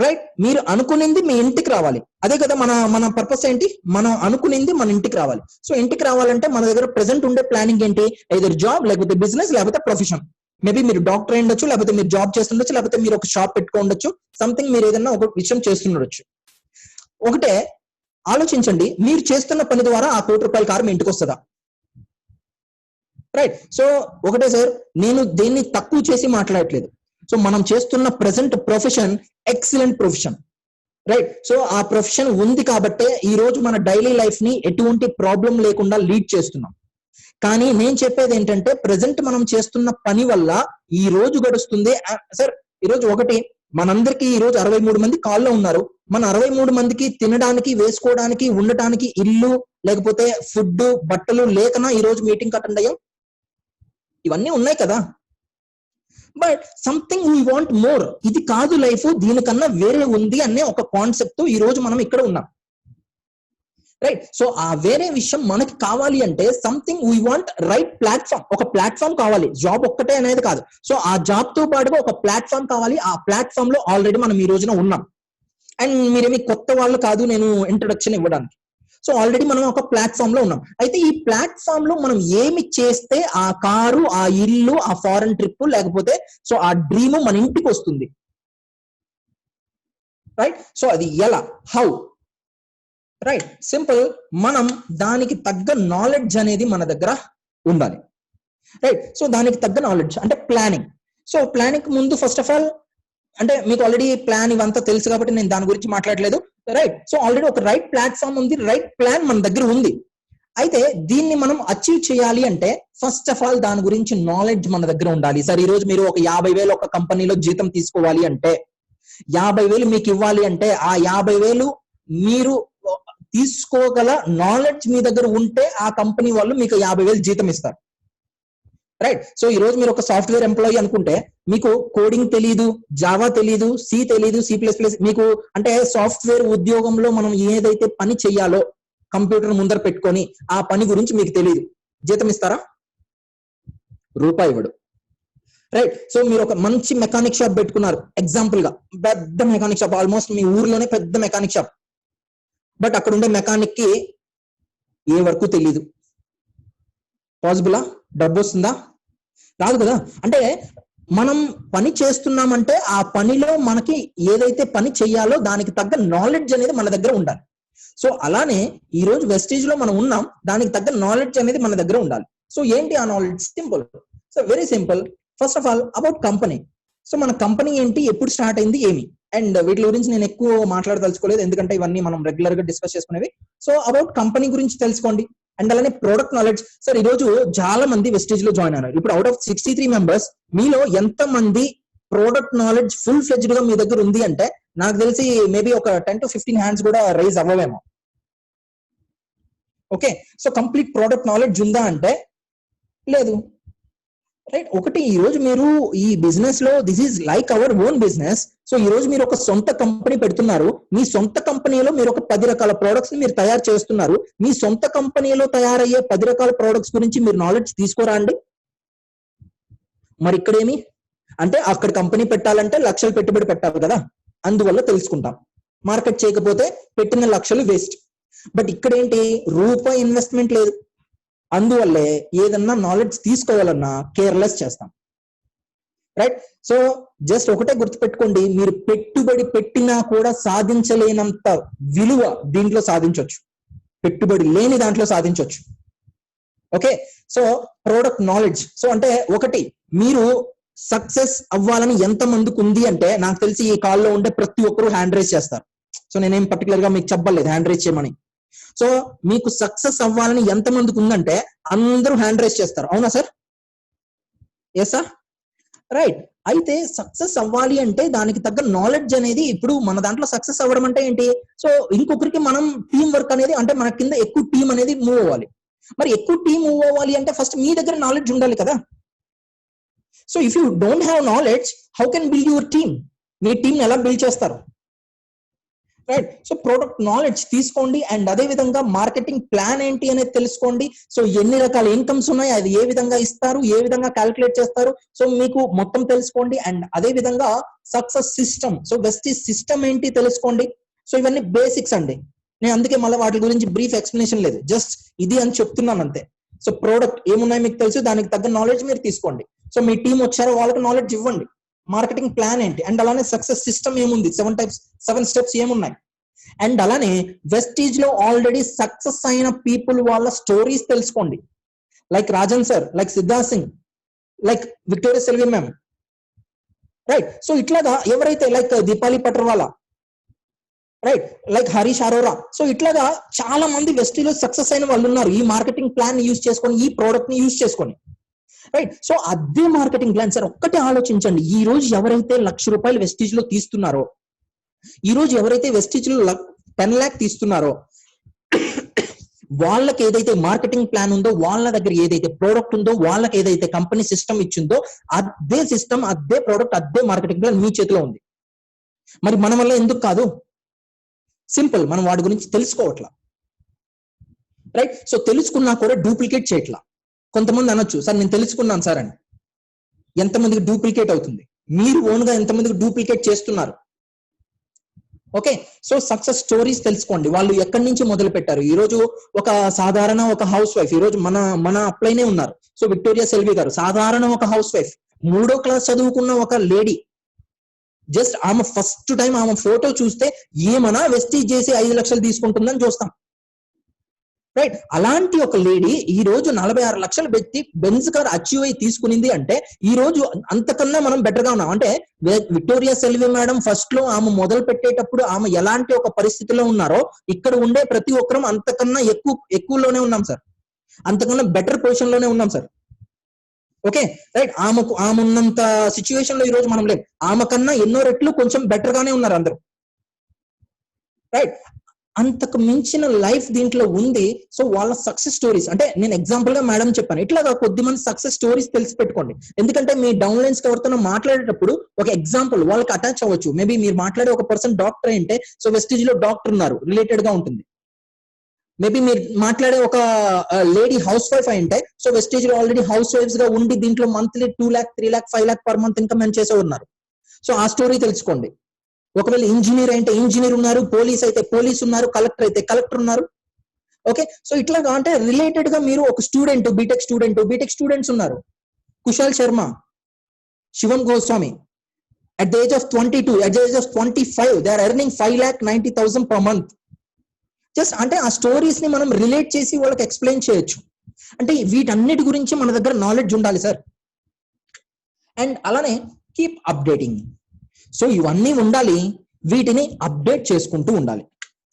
Speaker 1: రైట్. మీరు అనుకునింది మీ ఇంటికి రావాలి, అదే కదా మన పర్పస్ ఏంటి, మనం అనుకునింది మన ఇంటికి రావాలి. సో ఇంటికి రావాలంటే మన దగ్గర ప్రెసెంట్ ఉండే ప్లానింగ్ ఏంటి, ఐదర్ జాబ్, లేకపోతే బిజినెస్, లేకపోతే ప్రొఫెషన్. మేబీ మీరు డాక్టర్ అయి ఉండొచ్చు, లేకపోతే మీరు జాబ్ చేస్తుండొచ్చు, లేకపోతే మీరు ఒక షాప్ పెట్టుకోండొచ్చు, సంథింగ్ మీరు ఏదైనా ఒక విషయం చేస్తుండొచ్చు. ఒకటే ఆలోచించండి, మీరు చేస్తున్న పని ద్వారా ఆ 1 కోటి రూపాయల కారు మీ ఇంటికి వస్తుందా, రైట్. సో ఒకటే సార్, నేను దేన్ని తక్కువ చేసి మాట్లాడట్లేదు. సో మనం చేస్తున్న present profession excellent profession, right. So ఆ ప్రొఫెషన్ ఉంది కాబట్టే ఈ రోజు మన డైలీ లైఫ్ ని ఎటువంటి ప్రాబ్లం లేకుండా లీడ్ చేస్తున్నాం. కానీ నేను చెప్పేది ఏంటంటే ప్రెసెంట్ మనం చేస్తున్న పని వల్ల ఈ రోజు గడుస్తుంది సార్. ఈ రోజు ఒకటి, మనందరికీ ఈ రోజు 63 మంది కాల్లో ఉన్నారు. మన 63 మందికి తినడానికి, వేసుకోవడానికి, ఉండటానికి ఇల్లు, లేకపోతే ఫుడ్, బట్టలు లేకనా ఈ రోజు మీటింగ్ అటెండ్ అయ్యాం? ఇవన్నీ ఉన్నాయి కదా. But something we want more, ఇది కాదు లైఫ్, దీనికన్నా వేరే ఉంది అనే ఒక కాన్సెప్ట్ తో ఈ రోజు మనం ఇక్కడ ఉన్నాం, రైట్? సో ఆ వేరే విషయం మనకి కావాలి అంటే something we want right platform, ఒక ప్లాట్ఫామ్ కావాలి, జాబ్ ఒక్కటే అనేది కాదు. సో ఆ జాబ్ తో పాటుగా ఒక ప్లాట్ఫామ్ కావాలి, ఆ ప్లాట్ఫామ్ లో ఆల్రెడీ మనం ఈ రోజున ఉన్నాం. అండ్ మీరేమి కొత్త వాళ్ళు కాదు నేను ఇంట్రొడక్షన్ ఇవ్వడానికి. సో ఆల్రెడీ మనం ఒక ప్లాట్ఫామ్ లో ఉన్నాం. అయితే ఈ ప్లాట్ఫామ్ లో మనం ఏమి చేస్తే ఆ కారు, ఆ ఇల్లు, ఆ ఫారెన్ ట్రిప్, లేకపోతే సో ఆ డ్రీమ్ మన ఇంటికి వస్తుంది, రైట్? సో అది ఎలా, హౌ, రైట్? సింపుల్, మనం దానికి తగ్గ నాలెడ్జ్ అనేది మన దగ్గర ఉండాలి, రైట్? సో దానికి తగ్గ నాలెడ్జ్ అంటే ప్లానింగ్. సో ప్లానింగ్ ముందు ఫస్ట్ ఆఫ్ ఆల్ అంటే మీకు ఆల్రెడీ ప్లాన్ ఇవంతా తెలుసు కాబట్టి నేను దాని గురించి మాట్లాడలేదు, రైట్? సో ఆల్రెడీ ఒక రైట్ ప్లాట్ఫామ్ ఉంది, రైట్ ప్లాన్ మన దగ్గర ఉంది. అయితే దీన్ని మనం అచీవ్ చేయాలి అంటే ఫస్ట్ ఆఫ్ ఆల్ దాని గురించి నాలెడ్జ్ మన దగ్గర ఉండాలి. సార్ ఈ రోజు మీరు ఒక 50,000 ఒక కంపెనీలో జీతం తీసుకోవాలి అంటే, 50,000 మీకు ఇవ్వాలి అంటే, ఆ 50,000 మీరు తీసుకోగల నాలెడ్జ్ మీ దగ్గర ఉంటే ఆ కంపెనీ వాళ్ళు మీకు 50,000 జీతం ఇస్తారు, రైట్? సో ఈ రోజు మీరు ఒక సాఫ్ట్వేర్ ఎంప్లాయీ అనుకుంటే మీకు కోడింగ్ తెలియదు, జావా తెలియదు, సి తెలియదు, C++, మీకు అంటే సాఫ్ట్వేర్ ఉద్యోగంలో మనం ఏదైతే పని చెయ్యాలో కంప్యూటర్ ముందర పెట్టుకొని ఆ పని గురించి మీకు తెలియదు, జీతం ఇస్తారా? రూపాయి ఇవ్వడు, రైట్? సో మీరు ఒక మంచి మెకానిక్ షాప్ పెట్టుకున్నారు, ఎగ్జాంపుల్ గా పెద్ద మెకానిక్ షాప్, ఆల్మోస్ట్ మీ ఊర్లోనే పెద్ద మెకానిక్ షాప్, బట్ అక్కడ ఉండే మెకానిక్ కి ఏ వరకు తెలియదు, పాసిబులా? డబ్బు వస్తుందా? రాదు కదా. అంటే మనం పని చేస్తున్నామంటే ఆ పనిలో మనకి ఏదైతే పని చెయ్యాలో దానికి తగ్గ నాలెడ్జ్ అనేది మన దగ్గర ఉండాలి. సో అలానే ఈ రోజు వెస్టీజ్ లో మనం ఉన్నాం, దానికి తగ్గ నాలెడ్జ్ అనేది మన దగ్గర ఉండాలి. సో ఏంటి ఆ knowledge? Simple, so very simple. First of all about company. So మన కంపెనీ ఏంటి, ఎప్పుడు స్టార్ట్ అయింది, ఏమి, అండ్ వీటి గురించి నేను ఎక్కువ మాట్లాడదలుచుకోలేదు ఎందుకంటే ఇవన్నీ మనం రెగ్యులర్ గా డిస్కస్ చేసుకునేవి. సో అబౌట్ కంపెనీ గురించి తెలుసుకోండి. అండ్ అలానే ప్రోడక్ట్ నాలెడ్జ్. సార్ ఈ రోజు చాలా మంది వెస్టీజ్ లో జాయిన్ అయ్యారు. ఇప్పుడు అవుట్ ఆఫ్ 63 మెంబర్స్ మీలో ఎంత మంది ప్రోడక్ట్ నాలెడ్జ్ ఫుల్ ఫ్లెడ్జ్డ్ గా మీ దగ్గర ఉంది అంటే నాకు తెలిసి మేబీ ఒక 10 to 15 హ్యాండ్స్ కూడా రైజ్ అవ్వవేమో. Okay, so complete product knowledge ఉందా అంటే లేదు, రైట్? ఒకటి, ఈ రోజు మీరు ఈ బిజినెస్ లో this is like our own business. So ఈ రోజు మీరు ఒక సొంత కంపెనీ పెడుతున్నారు, మీ సొంత కంపెనీలో మీరు ఒక 10 రకాల ప్రోడక్ట్స్ మీరు తయారు చేస్తున్నారు. మీ సొంత కంపెనీలో తయారయ్యే 10 రకాల ప్రోడక్ట్స్ గురించి మీరు నాలెడ్జ్ తీసుకోరా అండి? మరి ఇక్కడేమి అంటే అక్కడ కంపెనీ పెట్టాలంటే లక్షలు పెట్టుబడి పెట్టాలి కదా, అందువల్ల తెలుసుకుంటాం. మార్కెట్ చేయకపోతే పెట్టిన లక్షలు వేస్ట్. బట్ ఇక్కడ ఏంటి, రూపాయి ఇన్వెస్ట్మెంట్ లేదు, అందువల్లే ఏదన్నా నాలెడ్జ్ తీసుకోవాలన్నా కేర్లెస్ చేస్తాం, రైట్? సో జస్ట్ ఒకటే గుర్తుపెట్టుకోండి, మీరు పెట్టుబడి పెట్టినా కూడా సాధించలేనంత విలువ దీంట్లో సాధించవచ్చు, పెట్టుబడి లేని దాంట్లో సాధించవచ్చు. Okay, so product knowledge. So అంటే ఒకటి, మీరు సక్సెస్ అవ్వాలని ఎంత మందికి ఉంది అంటే నాకు తెలిసి ఈ కాల్లో ఉండే ప్రతి ఒక్కరు హ్యాండ్ రైజ్ చేస్తారు. సో నేనేం పర్టికులర్ గా మీకు చెప్పలేదు హ్యాండ్ రైజ్ చేయమని. సో మీకు సక్సెస్ అవ్వాలని ఎంత మందికి ఉందంటే అందరూ హ్యాండ్ రైజ్ చేస్తారు, అవునా సార్? Yes sir, right? అయితే సక్సెస్ అవ్వాలి అంటే దానికి తగ్గ నాలెడ్జ్ అనేది, ఇప్పుడు మన దాంట్లో సక్సెస్ అవ్వడం అంటే ఏంటి, సో ఇంకొకరికి మనం టీం వర్క్ అనేది, అంటే మన కింద ఎక్కువ టీం అనేది మూవ్ అవ్వాలి. మరి ఎక్కువ టీం మూవ్ అవ్వాలి అంటే ఫస్ట్ మీ దగ్గర నాలెడ్జ్ ఉండాలి కదా. So if you don't have knowledge, how can build your team? Me team ఎలా బిల్డ్ చేస్తారు, రైట్? సో ప్రోడక్ట్ నాలెడ్జ్ తీసుకోండి. అండ్ అదే విధంగా మార్కెటింగ్ ప్లాన్ ఏంటి అనేది తెలుసుకోండి. సో ఎన్ని రకాల ఇన్కమ్స్ ఉన్నాయి, అది ఏ విధంగా ఇస్తారు, ఏ విధంగా క్యాలిక్యులేట్ చేస్తారు, సో మీకు మొత్తం తెలుసుకోండి. అండ్ అదే విధంగా success system, so Vestige system ఏంటి తెలుసుకోండి. సో ఇవన్నీ బేసిక్స్ అండి, నేను అందుకే మళ్ళీ వాటి గురించి బ్రీఫ్ ఎక్స్ప్లెనేషన్ లేదు, జస్ట్ ఇది అని చెప్తున్నాను అంతే. సో ప్రోడక్ట్ ఏమున్నాయి మీకు తెలుసు, దానికి తగ్గ నాలెడ్జ్ మీరు తీసుకోండి. సో మీ టీం వచ్చారో వాళ్ళకి నాలెడ్జ్ ఇవ్వండి. మార్కెటింగ్ ప్లాన్ ఏంటి, అండ్ అలానే సక్సెస్ సిస్టమ్ ఏముంది, 7 స్టెప్స్ ఏమున్నాయి. అండ్ అలానే వెస్టీజ్ లో ఆల్రెడీ సక్సెస్ అయిన పీపుల్ వాళ్ళ స్టోరీస్ తెలుసుకోండి. Like Rajan sir, like Siddharth Singh, like Victoria Selvi ma'am, right? So ఇట్లాగా ఎవరైతే like Deepali Patrawala, right, like Harish Arora, so ఇట్లాగా చాలా మంది వెస్టీలో సక్సెస్ అయిన వాళ్ళు ఉన్నారు. ఈ మార్కెటింగ్ ప్లాన్ యూజ్ చేసుకొని, ఈ ప్రోడక్ట్ ని యూజ్ చేసుకొని, రైట్? సో అదే మార్కెటింగ్ ప్లాన్. సార్ ఒక్కటే ఆలోచించండి, ఈ రోజు ఎవరైతే ₹1,00,000 వెస్టీజ్ లో తీస్తున్నారో, ఈ రోజు ఎవరైతే వెస్టీజ్ లో 10 lakh తీస్తున్నారో, వాళ్ళకి ఏదైతే మార్కెటింగ్ ప్లాన్ ఉందో, వాళ్ళ దగ్గర ఏదైతే ప్రోడక్ట్ ఉందో, వాళ్ళకి ఏదైతే కంపెనీ సిస్టమ్ ఇచ్చిందో, అదే సిస్టమ్, అదే ప్రోడక్ట్, అదే మార్కెటింగ్ ప్లాన్ మీ చేతిలో ఉంది. మరి మన వల్ల ఎందుకు కాదు? సింపుల్, మనం వాడి గురించి తెలుసుకోవట్లా. రైట్? సో తెలుసుకున్నా కూడా డూప్లికేట్ చేయట్లా. కొంతమంది అనొచ్చు, సార్ నేను తెలుసుకున్నాను సార్ అని. ఎంతమందికి డూప్లికేట్ అవుతుంది? మీరు ఓన్ గా ఎంతమందికి డూప్లికేట్ చేస్తున్నారు? ఓకే, సో సక్సెస్ స్టోరీస్ తెలుసుకోండి. వాళ్ళు ఎక్కడి నుంచి మొదలు పెట్టారు. ఈ రోజు ఒక సాధారణ ఒక హౌస్ వైఫ్, ఈ రోజు మన అప్లైనే ఉన్నారు. సో విక్టోరియా సెల్వి గారు సాధారణ ఒక హౌస్ వైఫ్, 3వ క్లాస్ చదువుకున్న ఒక లేడీ. జస్ట్ ఆమె ఫస్ట్ టైం ఆమె ఫోటో చూస్తే ఏమన్నా వెస్టీజ్ చేసి 5 లక్షలు తీసుకుంటుందని చూస్తాం. రైట్? అలాంటి ఒక లేడీ ఈ రోజు 46 లక్షలు పెట్టి బెంజ్ కార్ అచీవ్ అయి తీసుకునింది అంటే, ఈ రోజు అంతకన్నా మనం బెటర్ గా ఉన్నాం. అంటే విక్టోరియా సెల్వి మేడం ఫస్ట్ లో ఆమె మొదలు పెట్టేటప్పుడు ఆమె ఎలాంటి ఒక పరిస్థితిలో ఉన్నారో, ఇక్కడ ఉండే ప్రతి ఒక్కరం అంతకన్నా ఎక్కువలోనే ఉన్నాం సార్. అంతకన్నా బెటర్ పొజిషన్ లోనే ఉన్నాం సార్. Okay, right? ఆమె ఉన్నంత సిచ్యువేషన్ లో ఈ రోజు మనం లేం. ఆమె కన్నా ఎన్నో రెట్లు కొంచెం బెటర్ గానే ఉన్నారు అందరూ. రైట్? అంతకు మించిన లైఫ్ దీంట్లో ఉంది. సో వాళ్ళ సక్సెస్ స్టోరీస్ అంటే, నేను ఎగ్జాంపుల్ గా మేడం చెప్పాను, ఇట్లాగా కొద్ది మంది సక్సెస్ స్టోరీస్ తెలిసి పెట్టుకోండి. ఎందుకంటే మీ డౌన్ లైన్స్ ఎవరితో మాట్లాడేటప్పుడు ఒక ఎగ్జాంపుల్ వాళ్ళకి అటాచ్ అవ్వచ్చు. మేబీ మీరు మాట్లాడే ఒక పర్సన్ డాక్టర్ అంటే, సో వెస్టీజ్ లో డాక్టర్ ఉన్నారు, రిలేటెడ్ గా ఉంటుంది. మేబీ మీరు మాట్లాడే ఒక లేడీ హౌస్ వైఫ్ అయింటే, సో వెస్టీజ్ లో ఆల్రెడీ హౌస్ వైఫ్స్ గా ఉండి దీంట్లో monthly 2 lakh 3 lakh 5 lakh per month income అని చేసే ఉన్నారు. సో ఆ స్టోరీ తెలుసుకోండి. ఒకవేళ ఇంజనీర్ అయితే ఇంజనీర్ ఉన్నారు, పోలీస్ అయితే పోలీస్ ఉన్నారు, కలెక్టర్ అయితే కలెక్టర్ ఉన్నారు. ఓకే, సో ఇట్లాగా అంటే రిలేటెడ్ గా మీరు ఒక స్టూడెంట్, బీటెక్ స్టూడెంట్స్ ఉన్నారు. కుశాల్ శర్మ, శివం Goswami, at the age of 22, at the age of 25, they are earning 5,90,000 per month. Just అంటే ఆ స్టోరీస్ ని మనం రిలేట్ చేసి వాళ్ళకి ఎక్స్ప్లెయిన్ చేయొచ్చు. అంటే వీటన్నిటి గురించి మన దగ్గర నాలెడ్జ్ ఉండాలి సార్. అండ్ అలానే కీప్ అప్డేటింగ్. సో ఇవన్నీ ఉండాలి, వీటిని అప్డేట్ చేసుకుంటూ ఉండాలి.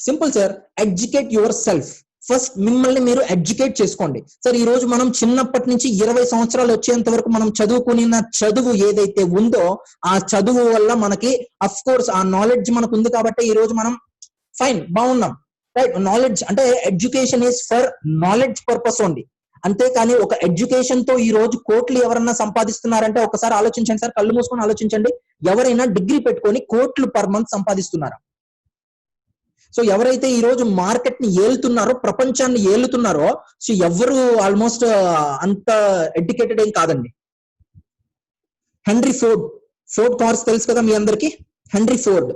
Speaker 1: Simple sir, educate your self. First మిమ్మల్ని మీరు ఎడ్యుకేట్ చేసుకోండి. సార్ ఈ రోజు మనం చిన్నప్పటి నుంచి 20 సంవత్సరాలు వచ్చేంత వరకు మనం చదువుకున్న చదువు ఏదైతే ఉందో, ఆ చదువు వల్ల మనకి అఫ్ కోర్స్ ఆ నాలెడ్జ్ మనకు ఉంది కాబట్టి ఈ రోజు మనం ఫైన్ బాగున్నాం. రైట్? నాలెడ్జ్ అంటే education is for knowledge purpose only. అంతేకాని ఒక ఎడ్యుకేషన్ తో ఈ రోజు కోట్లు ఎవరన్నా సంపాదిస్తున్నారంటే ఒకసారి ఆలోచించండి సార్, కళ్ళు మూసుకొని ఆలోచించండి. ఎవరైనా డిగ్రీ పెట్టుకొని కోట్లు పర్ మంత్ సంపాదిస్తున్నారా? సో ఎవరైతే ఈ రోజు మార్కెట్ ని ఏలుతున్నారో, ప్రపంచాన్ని ఏలుతున్నారో, సో ఎవరు ఆల్మోస్ట్ అంత ఎడ్యుకేటెడ్ ఏం కాదండి. హెన్రీ ఫోర్డ్ కార్స్ తెలుసు కదా మీ అందరికి. హెన్రీ ఫోర్డ్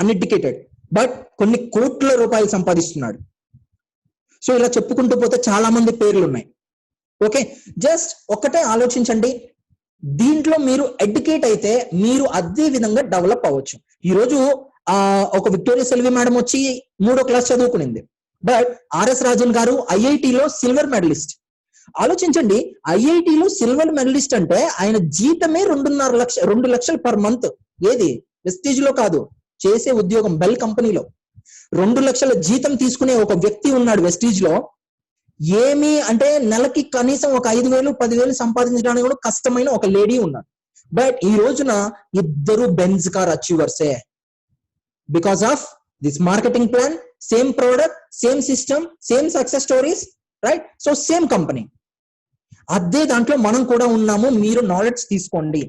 Speaker 1: అన్ఎడ్యుకేటెడ్, బట్ కొన్ని కోట్ల రూపాయలు సంపాదిస్తున్నాడు. సో ఇలా చెప్పుకుంటూ పోతే చాలా మంది పేర్లు ఉన్నాయి. ఓకే, జస్ట్ ఒకటే ఆలోచించండి, దీంట్లో మీరు ఎడ్యుకేట్ అయితే మీరు అదే విధంగా డెవలప్ అవ్వచ్చు. ఈ రోజు ఒక విక్టోరియా సెల్వి మేడం వచ్చి 3వ క్లాస్ చదువుకునింది, బట్ ఆర్ఎస్ రాజన్ గారు ఐఐటిలో సిల్వర్ మెడలిస్ట్. ఆలోచించండి, ఐఐటిలో సిల్వర్ మెడలిస్ట్ అంటే ఆయన జీతమే 2 లక్షలు పర్ మంత్. ఏది? వెస్టీజ్ లో కాదు, చేసే ఉద్యోగం బెల్ కంపెనీలో 2 లక్షల జీతం తీసుకునే ఒక వ్యక్తి ఉన్నాడు వెస్టీజ్ లో. ఏమి అంటే నెలకి కనీసం ఒక 5,000 10,000 సంపాదించడానికి కూడా కష్టమైన ఒక లేడీ ఉన్నారు. బట్ ఈ రోజున ఇద్దరు బెంజ్ కార్ అచీవర్సే. Because of this marketing plan, same product, same system, same success stories. Right? So same company, అదే దాంట్లో మనం కూడా ఉన్నాము. మీరు నాలెడ్జ్ తీసుకోండి.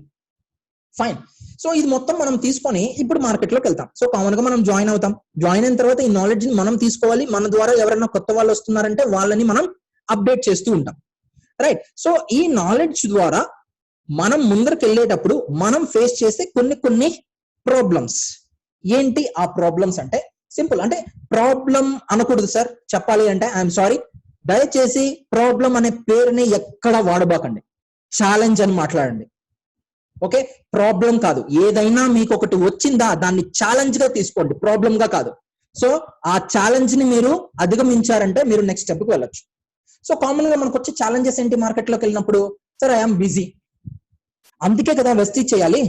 Speaker 1: ఫైన్. సో ఇది మొత్తం మనం తీసుకొని ఇప్పుడు మార్కెట్ లోకి వెళ్తాం. సో కామన్ గా మనం జాయిన్ అవుతాం. జాయిన్ అయిన తర్వాత ఈ నాలెడ్జ్ ని మనం తీసుకోవాలి. మన ద్వారా ఎవరైనా కొత్త వాళ్ళు వస్తున్నారంటే వాళ్ళని మనం అప్డేట్ చేస్తూ ఉంటాం. రైట్? సో ఈ నాలెడ్జ్ ద్వారా మనం ముందరికి వెళ్ళేటప్పుడు మనం ఫేస్ చేసే కొన్ని ప్రాబ్లమ్స్. ఏంటి ఆ ప్రాబ్లమ్స్ అంటే, సింపుల్, అంటే ప్రాబ్లం అనకూడదు సార్ చెప్పాలి అంటే. ఐఎమ్ సారీ, దయచేసి ప్రాబ్లం అనే పేరుని ఎక్కడ వాడబాకండి. ఛాలెంజ్ అని మాట్లాడండి. ఓకే, ప్రాబ్లం కాదు. ఏదైనా మీకు ఒకటి వచ్చిందా దాన్ని ఛాలెంజ్ గా తీసుకోండి, ప్రాబ్లం గా కాదు. సో ఆ ఛాలెంజ్ ని మీరు అధిగమించారంటే మీరు నెక్స్ట్ స్టెప్ కి వెళ్ళొచ్చు. సో కామన్ గా మనకు వచ్చే ఛాలెంజెస్ ఏంటి మార్కెట్ లోకి వెళ్ళినప్పుడు? సార్ ఐఎమ్ బిజీ, అందుకే కదా వెస్టీజ్ చేయాలి.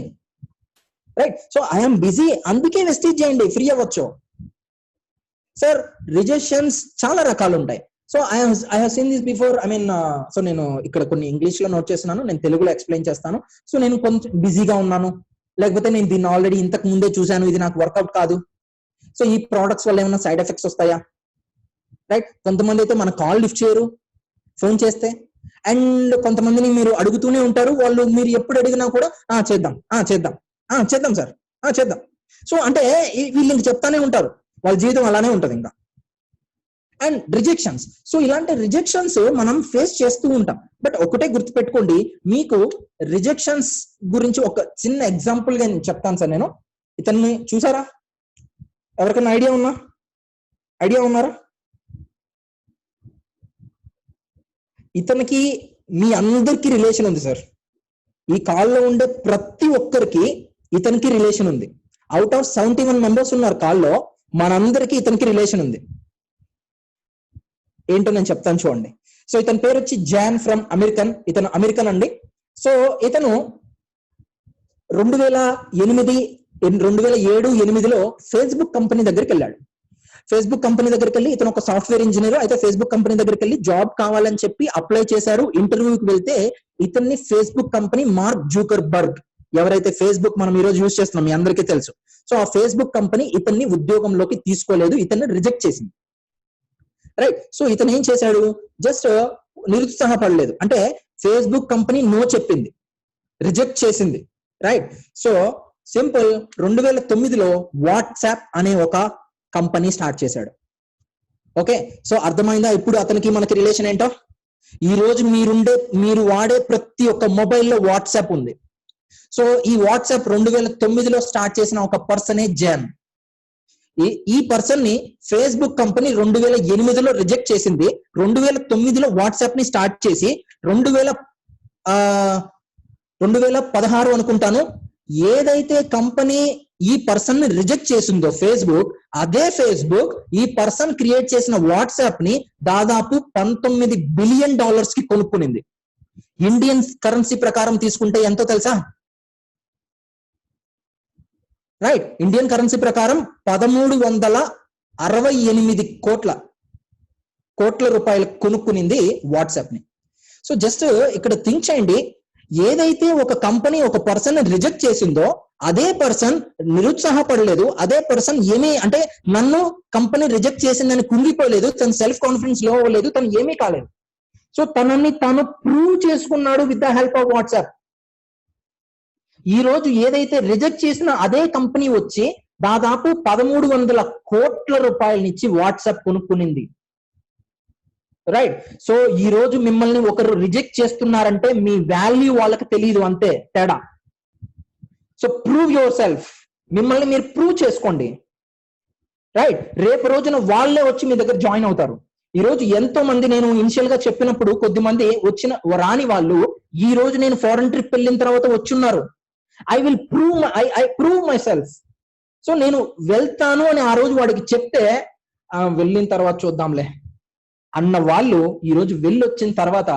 Speaker 1: రైట్? సో ఐఎమ్ బిజీ, అందుకే వెస్టీజ్ చేయండి, ఫ్రీ అవ్వచ్చు. సార్ రిజెక్షన్స్ చాలా రకాలు ఉంటాయి. So I have seen this before. I mean, so నేను ఇక్కడ కొన్ని ఇంగ్లీష్ లో నోట్ చేస్తున్నాను, నేను తెలుగులో ఎక్స్ప్లెయిన్ చేస్తాను. సో నేను కొంచెం బిజీగా ఉన్నాను, లేకపోతే నేను దీన్ని ఆల్రెడీ ఇంతకు ముందే చూశాను, ఇది నాకు వర్కౌట్ కాదు. సో ఈ ప్రోడక్ట్స్ వల్ల ఏమైనా సైడ్ ఎఫెక్ట్స్ వస్తాయా? రైట్. కొంతమంది అయితే మన కాల్ లిఫ్ట్ చేయరు ఫోన్ చేస్తే, అండ్ కొంతమందిని మీరు అడుగుతూనే ఉంటారు, వాళ్ళు మీరు ఎప్పుడు అడిగినా కూడా చేద్దాం చేద్దాం చేద్దాం సార్ చేద్దాం. సో అంటే వీళ్ళు చెప్తానే ఉంటారు, వాళ్ళ జీవితం అలానే ఉంటది ఇంకా. అండ్ రిజెక్షన్స్, సో ఇలాంటి రిజెక్షన్స్ మనం ఫేస్ చేస్తూ ఉంటాం. బట్ ఒకటే గుర్తుపెట్టుకోండి, మీకు రిజెక్షన్స్ గురించి ఒక చిన్న ఎగ్జాంపుల్ గా నేను చెప్తాను సార్. నేను ఇతన్ని చూసారా? ఎవరికైనా ఐడియా ఉన్నారా? ఇతనికి మీ అందరికి రిలేషన్ ఉంది సార్. ఈ కాల్లో ఉండే ప్రతి ఒక్కరికి ఇతనికి రిలేషన్ ఉంది. అవుట్ ఆఫ్ 71 మెంబర్స్ ఉన్నారు కాల్లో, మనందరికి ఇతనికి రిలేషన్ ఉంది. ఏంటో నేను చెప్తాను చూడండి. సో ఇతని పేరు వచ్చి జాన్ ఫ్రమ్ ఇతను అమెరికన్ అండి. సో ఇతను 2007-8లో ఫేస్బుక్ కంపెనీ దగ్గరికి వెళ్ళాడు. ఫేస్బుక్ కంపెనీ దగ్గరికి వెళ్ళి, ఇతను ఒక సాఫ్ట్వేర్ ఇంజనీర్ అయితే ఫేస్బుక్ కంపెనీ దగ్గరికి వెళ్ళి జాబ్ కావాలని చెప్పి అప్లై చేశారు. ఇంటర్వ్యూకి వెళ్తే ఇతన్ని ఫేస్బుక్ కంపెనీ మార్క్ జూకర్బర్గ్, ఎవరైతే ఫేస్బుక్ మనం ఈ రోజు యూజ్ చేస్తున్నాం మీ అందరికీ తెలుసు. సో ఆ ఫేస్బుక్ కంపెనీ ఇతన్ని ఉద్యోగంలోకి తీసుకోలేదు, ఇతన్ని రిజెక్ట్ చేసింది. రైట్. సో ఇతను ఏం చేశాడు, జస్ట్ నిరుత్సాహపడలేదు. అంటే ఫేస్బుక్ కంపెనీ నో చెప్పింది, రిజెక్ట్ చేసింది. రైట్. సో సింపుల్, 2009లో వాట్సాప్ అనే ఒక కంపెనీ స్టార్ట్ చేశాడు. ఓకే. సో అర్థమైందా ఇప్పుడు అతనికి మనకి రిలేషన్ ఏంటో? ఈ రోజు మీరు వాడే ప్రతి ఒక్క మొబైల్లో వాట్సాప్ ఉంది. సో ఈ వాట్సాప్ 2009లో స్టార్ట్ చేసిన ఒక పర్సనే జాన్. ఈ పర్సన్ ని ఫేస్బుక్ కంపెనీ 2008లో రిజెక్ట్ చేసింది. 2009లో వాట్సాప్ ని స్టార్ట్ చేసి 2016 అనుకుంటాను, ఏదైతే కంపెనీ ఈ పర్సన్ ని రిజెక్ట్ చేసిందో ఫేస్బుక్, అదే ఫేస్బుక్ ఈ పర్సన్ క్రియేట్ చేసిన వాట్సాప్ ని దాదాపు $19 బిలియన్ కి కొనుక్కునింది. ఇండియన్ కరెన్సీ ప్రకారం తీసుకుంటే ఎంతో తెలుసా? రైట్. ఇండియన్ కరెన్సీ ప్రకారం 1368 కోట్ల రూపాయలు కొనుక్కునింది వాట్సాప్ ని. సో జస్ట్ ఇక్కడ థింక్ చేయండి, ఏదైతే ఒక కంపెనీ ఒక పర్సన్ రిజెక్ట్ చేసిందో అదే పర్సన్ నిరుత్సాహపడలేదు, అదే పర్సన్ ఏమీ అంటే నన్ను కంపెనీ రిజెక్ట్ చేసిందని కుంగిపోలేదు, తన సెల్ఫ్ కాన్ఫిడెన్స్ లో అవ్వలేదు, తను ఏమీ కాలేదు. సో తనని తాను ప్రూవ్ చేసుకున్నాడు with the help of WhatsApp. ఈ రోజు ఏదైతే రిజెక్ట్ చేసిన అదే కంపెనీ వచ్చి దాదాపు 1300 కోట్ల రూపాయలనిచ్చి వాట్సాప్ కొనుక్కునింది. రైట్. సో ఈ రోజు మిమ్మల్ని ఒకరు రిజెక్ట్ చేస్తున్నారంటే మీ వాల్యూ వాళ్ళకి తెలియదు, అంతే తేడా. సో ప్రూవ్ యువర్ సెల్ఫ్, మిమ్మల్ని మీరు ప్రూవ్ చేసుకోండి. రైట్. రేపు రోజున వాళ్ళే వచ్చి మీ దగ్గర జాయిన్ అవుతారు. ఈ రోజు ఎంతో మంది, నేను ఇనిషియల్ గా చెప్పినప్పుడు కొద్దిమంది రాని వాళ్ళు ఈ రోజు నేను ఫారెన్ ట్రిప్ వెళ్ళిన తర్వాత వచ్చున్నారు. I prove myself. So నేను వెళ్తాను అని ఆ రోజు వాడికి చెప్తే వెళ్ళిన తర్వాత చూద్దాంలే అన్న వాళ్ళు ఈ రోజు వెళ్ళొచ్చిన తర్వాత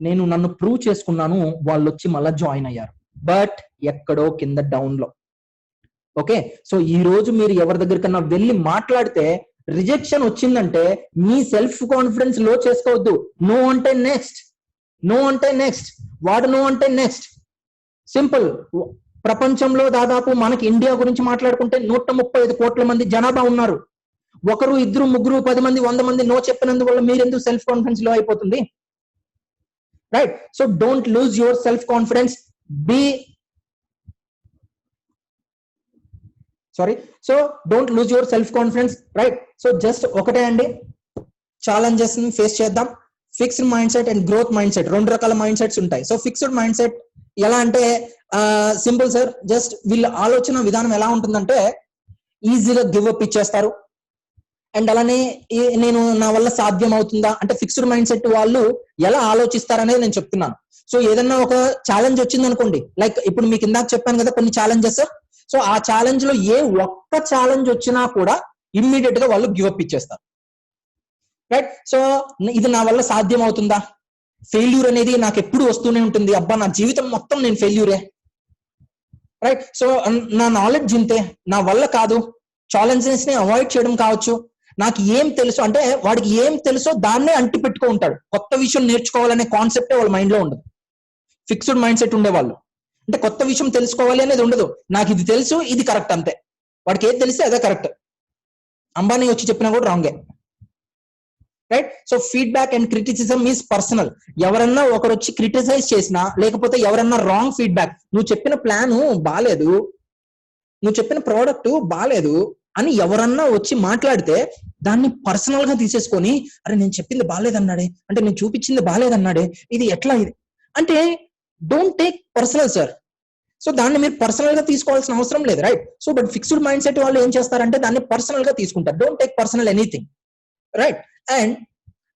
Speaker 1: నన్ను ప్రూవ్ చేసుకున్నాను, వాళ్ళు వచ్చి మళ్ళీ జాయిన్ అయ్యారు. బట్ ఎక్కడో కింద డౌన్ లో. ఓకే. సో ఈ రోజు మీరు ఎవరి దగ్గరికన్నా వెళ్ళి మాట్లాడితే రిజెక్షన్ వచ్చిందంటే మీ సెల్ఫ్ కాన్ఫిడెన్స్ లో చేసుకోవద్దు. నో అంటే నెక్స్ట్, వాడు నో అంటే నెక్స్ట్. సింపుల్. ప్రపంచంలో దాదాపు మనకి ఇండియా గురించి మాట్లాడుకుంటే 135 కోట్ల మంది జనాభా ఉన్నారు. ఒకరు, ఇద్దరు, ముగ్గురు, 10 మంది, 100 మంది నో చెప్పినందువల్ల మీరెందుకు సెల్ఫ్ కాన్ఫిడెన్స్ లో అయిపోతుంది? Right. So don't lose your self confidence. Don't lose your self confidence. Right. So just ఒకటే అండి, ఛాలెంజెస్ ని ఫేస్ చేద్దాం. Fixed mind set and growth mind set, 2 రకాల మైండ్ సెట్స్ ఉంటాయి. సో ఫిక్స్డ్ మైండ్ సెట్ ఎలా అంటే సింపుల్ సార్, జస్ట్ వీళ్ళ ఆలోచన విధానం ఎలా ఉంటుందంటే ఈజీగా గివ్ అప్ ఇచ్చేస్తారు. అండ్ అలానే నేను నా వల్ల సాధ్యం అవుతుందా అంటే ఫిక్స్డ్ మైండ్ సెట్ వాళ్ళు ఎలా ఆలోచిస్తారనేది నేను చెప్తున్నాను. సో ఏదన్నా ఒక ఛాలెంజ్ వచ్చింది అనుకోండి, లైక్ ఇప్పుడు మీకు ఇందాక చెప్పాను కదా కొన్ని ఛాలెంజెస్. సో ఆ ఛాలెంజ్ లో ఏ ఒక్క ఛాలెంజ్ వచ్చినా కూడా ఇమ్మీడియట్ గా వాళ్ళు గివ్ అప్ ఇచ్చేస్తారు. రైట్. సో ఇది నా వల్ల సాధ్యం అవుతుందా? ఫెయిల్యూర్ అనేది నాకు ఎప్పుడు వస్తూనే ఉంటుంది, అబ్బా నా జీవితం మొత్తం నేను ఫెయిల్యూరే. రైట్. సో నా నాలెడ్జ్ ఇంతే, నా వల్ల కాదు. ఛాలెంజెస్ ని అవాయిడ్ చేయడం కావచ్చు. నాకు ఏం తెలుసు అంటే వాడికి ఏం తెలుసో దాన్నే అంటి పెట్టుకో ఉంటాడు. కొత్త విషయం నేర్చుకోవాలనే కాన్సెప్టే వాళ్ళ మైండ్ లో ఉండదు. ఫిక్స్డ్ మైండ్ సెట్ ఉండేవాళ్ళు అంటే కొత్త విషయం తెలుసుకోవాలి అనేది ఉండదు. నాకు ఇది తెలుసు, ఇది కరెక్ట్, అంతే. వాడికి ఏది తెలిస్తే అదే కరెక్ట్. అంబానీ వచ్చి చెప్పినా కూడా రాంగే. Right. So feedback and criticism is personal. ఎవరన్నా ఒకరు వచ్చి క్రిటిసైజ్ చేసినా, లేకపోతే ఎవరన్నా రాంగ్ ఫీడ్బ్యాక్, నువ్వు చెప్పిన ప్లాన్ బాలేదు, నువ్వు చెప్పిన ప్రోడక్ట్ బాలేదు అని ఎవరన్నా వచ్చి మాట్లాడితే దాన్ని పర్సనల్ గా తీసేసుకొని, అరే నేను చెప్పింది బాలేదన్నాడే, అంటే నేను చూపించింది బాలేదన్నాడే, ఇది ఎట్లా ఇది అంటే, don't take personal sir. So దాన్ని మీరు పర్సనల్ గా తీసుకోవాల్సిన అవసరం లేదు, right. So but fixed mindset వాళ్ళు ఏం చేస్తారంటే దాన్ని పర్సనల్ గా తీసుకుంటారు. Don't take personal anything, right. And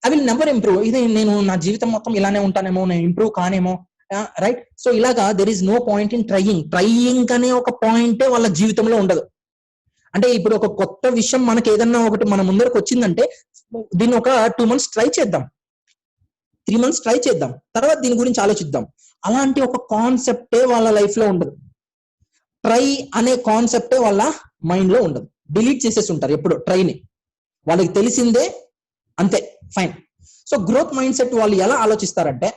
Speaker 1: I will never improve, ఇది నేను నా జీవితం మొత్తం ఇలానే ఉంటానేమో, నేను ఇంప్రూవ్ కానేమో, రైట్. సో ఇలాగా there is no point in trying అనే ఒక పాయింటే వాళ్ళ జీవితంలో ఉండదు. అంటే ఇప్పుడు ఒక కొత్త విషయం మనకి ఏదన్నా ఒకటి మన ముందరకు వచ్చిందంటే దీన్ని ఒక 2 months ట్రై చేద్దాం, 3 months ట్రై చేద్దాం, తర్వాత దీని గురించి ఆలోచిద్దాం. అలాంటి ఒక కాన్సెప్టే వాళ్ళ లైఫ్ లో ఉండదు. ట్రై అనే కాన్సెప్టే వాళ్ళ మైండ్ లో ఉండదు. డిలీట్ చేసేసి ఉంటారు ఎప్పుడు ట్రైని. వాళ్ళకి తెలిసిందే అంతే, fine. So growth mindset వాళ్ళు ఎలా ఆలోచిస్తారంటే,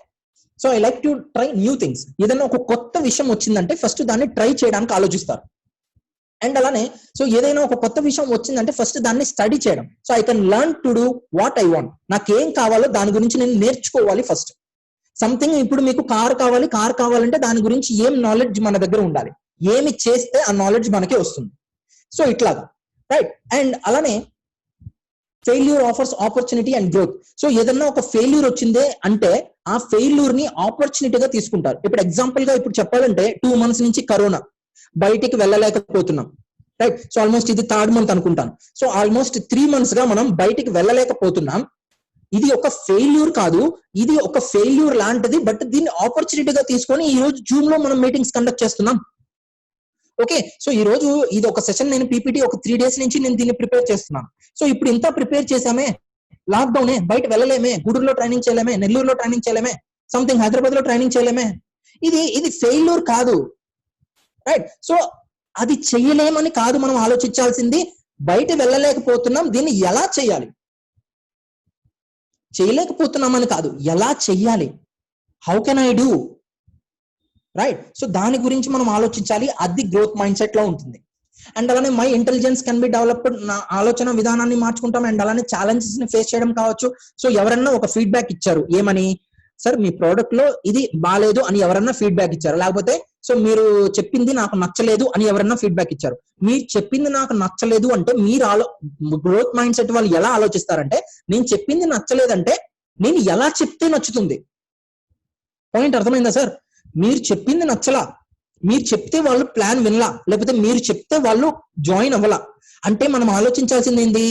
Speaker 1: so I like to try new things. ఏదైనా ఒక కొత్త విషయం వచ్చిందంటే ఫస్ట్ దాన్ని ట్రై చేయడానికి ఆలోచిస్తారు. అండ్ అలానే సో ఏదైనా ఒక కొత్త విషయం వచ్చిందంటే ఫస్ట్ దాన్ని స్టడీ చేయడం. So I can learn to do what I want. నాకేం కావాలో దాని గురించి నేను నేర్చుకోవాలి ఫస్ట్. సంథింగ్ ఇప్పుడు మీకు కార్ కావాలంటే దాని గురించి ఏం నాలెడ్జ్ మన దగ్గర ఉండాలి, ఏమి చేస్తే ఆ నాలెడ్జ్ మనకి వస్తుంది. సో ఇట్లాగా, రైట్. అండ్ అలానే failure offers opportunity and growth. So ఏదన్నా ఒక ఫెయిల్యూర్ వచ్చిందే అంటే ఆ ఫెయిల్యూర్ ని ఆపర్చునిటీగా తీసుకుంటారు. ఇప్పుడు ఎగ్జాంపుల్ గా ఇప్పుడు చెప్పాలంటే 2 months నుంచి కరోనా, బయటికి వెళ్ళలేకపోతున్నాం, రైట్. సో ఆల్మోస్ట్ ఇది 3rd month అనుకుంటాను. సో ఆల్మోస్ట్ 3 months గా మనం బయటికి వెళ్ళలేకపోతున్నాం. ఇది ఒక ఫెయిల్యూర్ కాదు, ఇది ఒక ఫెయిల్యూర్ లాంటిది, బట్ దీన్ని ఆపర్చునిటీగా తీసుకొని ఈ రోజు జూమ్ లో మనం మీటింగ్స్ కండక్ట్ చేస్తున్నాం. ఓకే. సో ఈ రోజు ఇది ఒక సెషన్, నేను పీపీటీ ఒక 3 days నుంచి నేను దీన్ని ప్రిపేర్ చేస్తున్నాను. సో ఇప్పుడు ఇంత ప్రిపేర్ చేసామే, లాక్డౌనే, బయట వెళ్ళలేమే, గూడూరులో ట్రైనింగ్ చేయలేమే, నెల్లూరులో ట్రైనింగ్ చేయలేమే, సంథింగ్ హైదరాబాద్ లో ట్రైనింగ్ చేయలేమే. ఇది ఫెయిల్యూర్ కాదు, రైట్. సో అది చెయ్యలేమని కాదు మనం ఆలోచించాల్సింది, బయట వెళ్ళలేకపోతున్నాం, దీన్ని ఎలా చేయాలి, చేయలేకపోతున్నామని కాదు, ఎలా చెయ్యాలి, how can I do, right. So దాని గురించి మనం ఆలోచించాలి. అది గ్రోత్ మైండ్ సెట్ లో ఉంటుంది. అండ్ అలానే my intelligence can be developed, నా ఆలోచన విధానాన్ని మార్చుకుంటాం. అండ్ అలానే ఛాలెంజెస్ ని ఫేస్ చేయడం కావచ్చు. సో ఎవరన్నా ఒక ఫీడ్బ్యాక్ ఇచ్చారు, ఏమని, సార్ మీ ప్రోడక్ట్ లో ఇది బాలేదు అని ఎవరన్నా ఫీడ్బ్యాక్ ఇచ్చారు, లేకపోతే సో మీరు చెప్పింది నాకు నచ్చలేదు అని ఎవరన్నా ఫీడ్బ్యాక్ ఇచ్చారు. మీరు చెప్పింది నాకు నచ్చలేదు అంటే మీరు గ్రోత్ మైండ్ సెట్ వాళ్ళు ఎలా ఆలోచిస్తారంటే, నేను చెప్పింది నచ్చలేదంటే నేను ఎలా చెప్తే నచ్చుతుంది. పాయింట్ అర్థమైందా సార్? మీరు చెప్పింది నచ్చలా, మీరు చెప్తే వాళ్ళు ప్లాన్ వినలా, లేకపోతే మీరు చెప్తే వాళ్ళు జాయిన్ అవ్వలా అంటే మనం ఆలోచించాల్సింది ఏంది?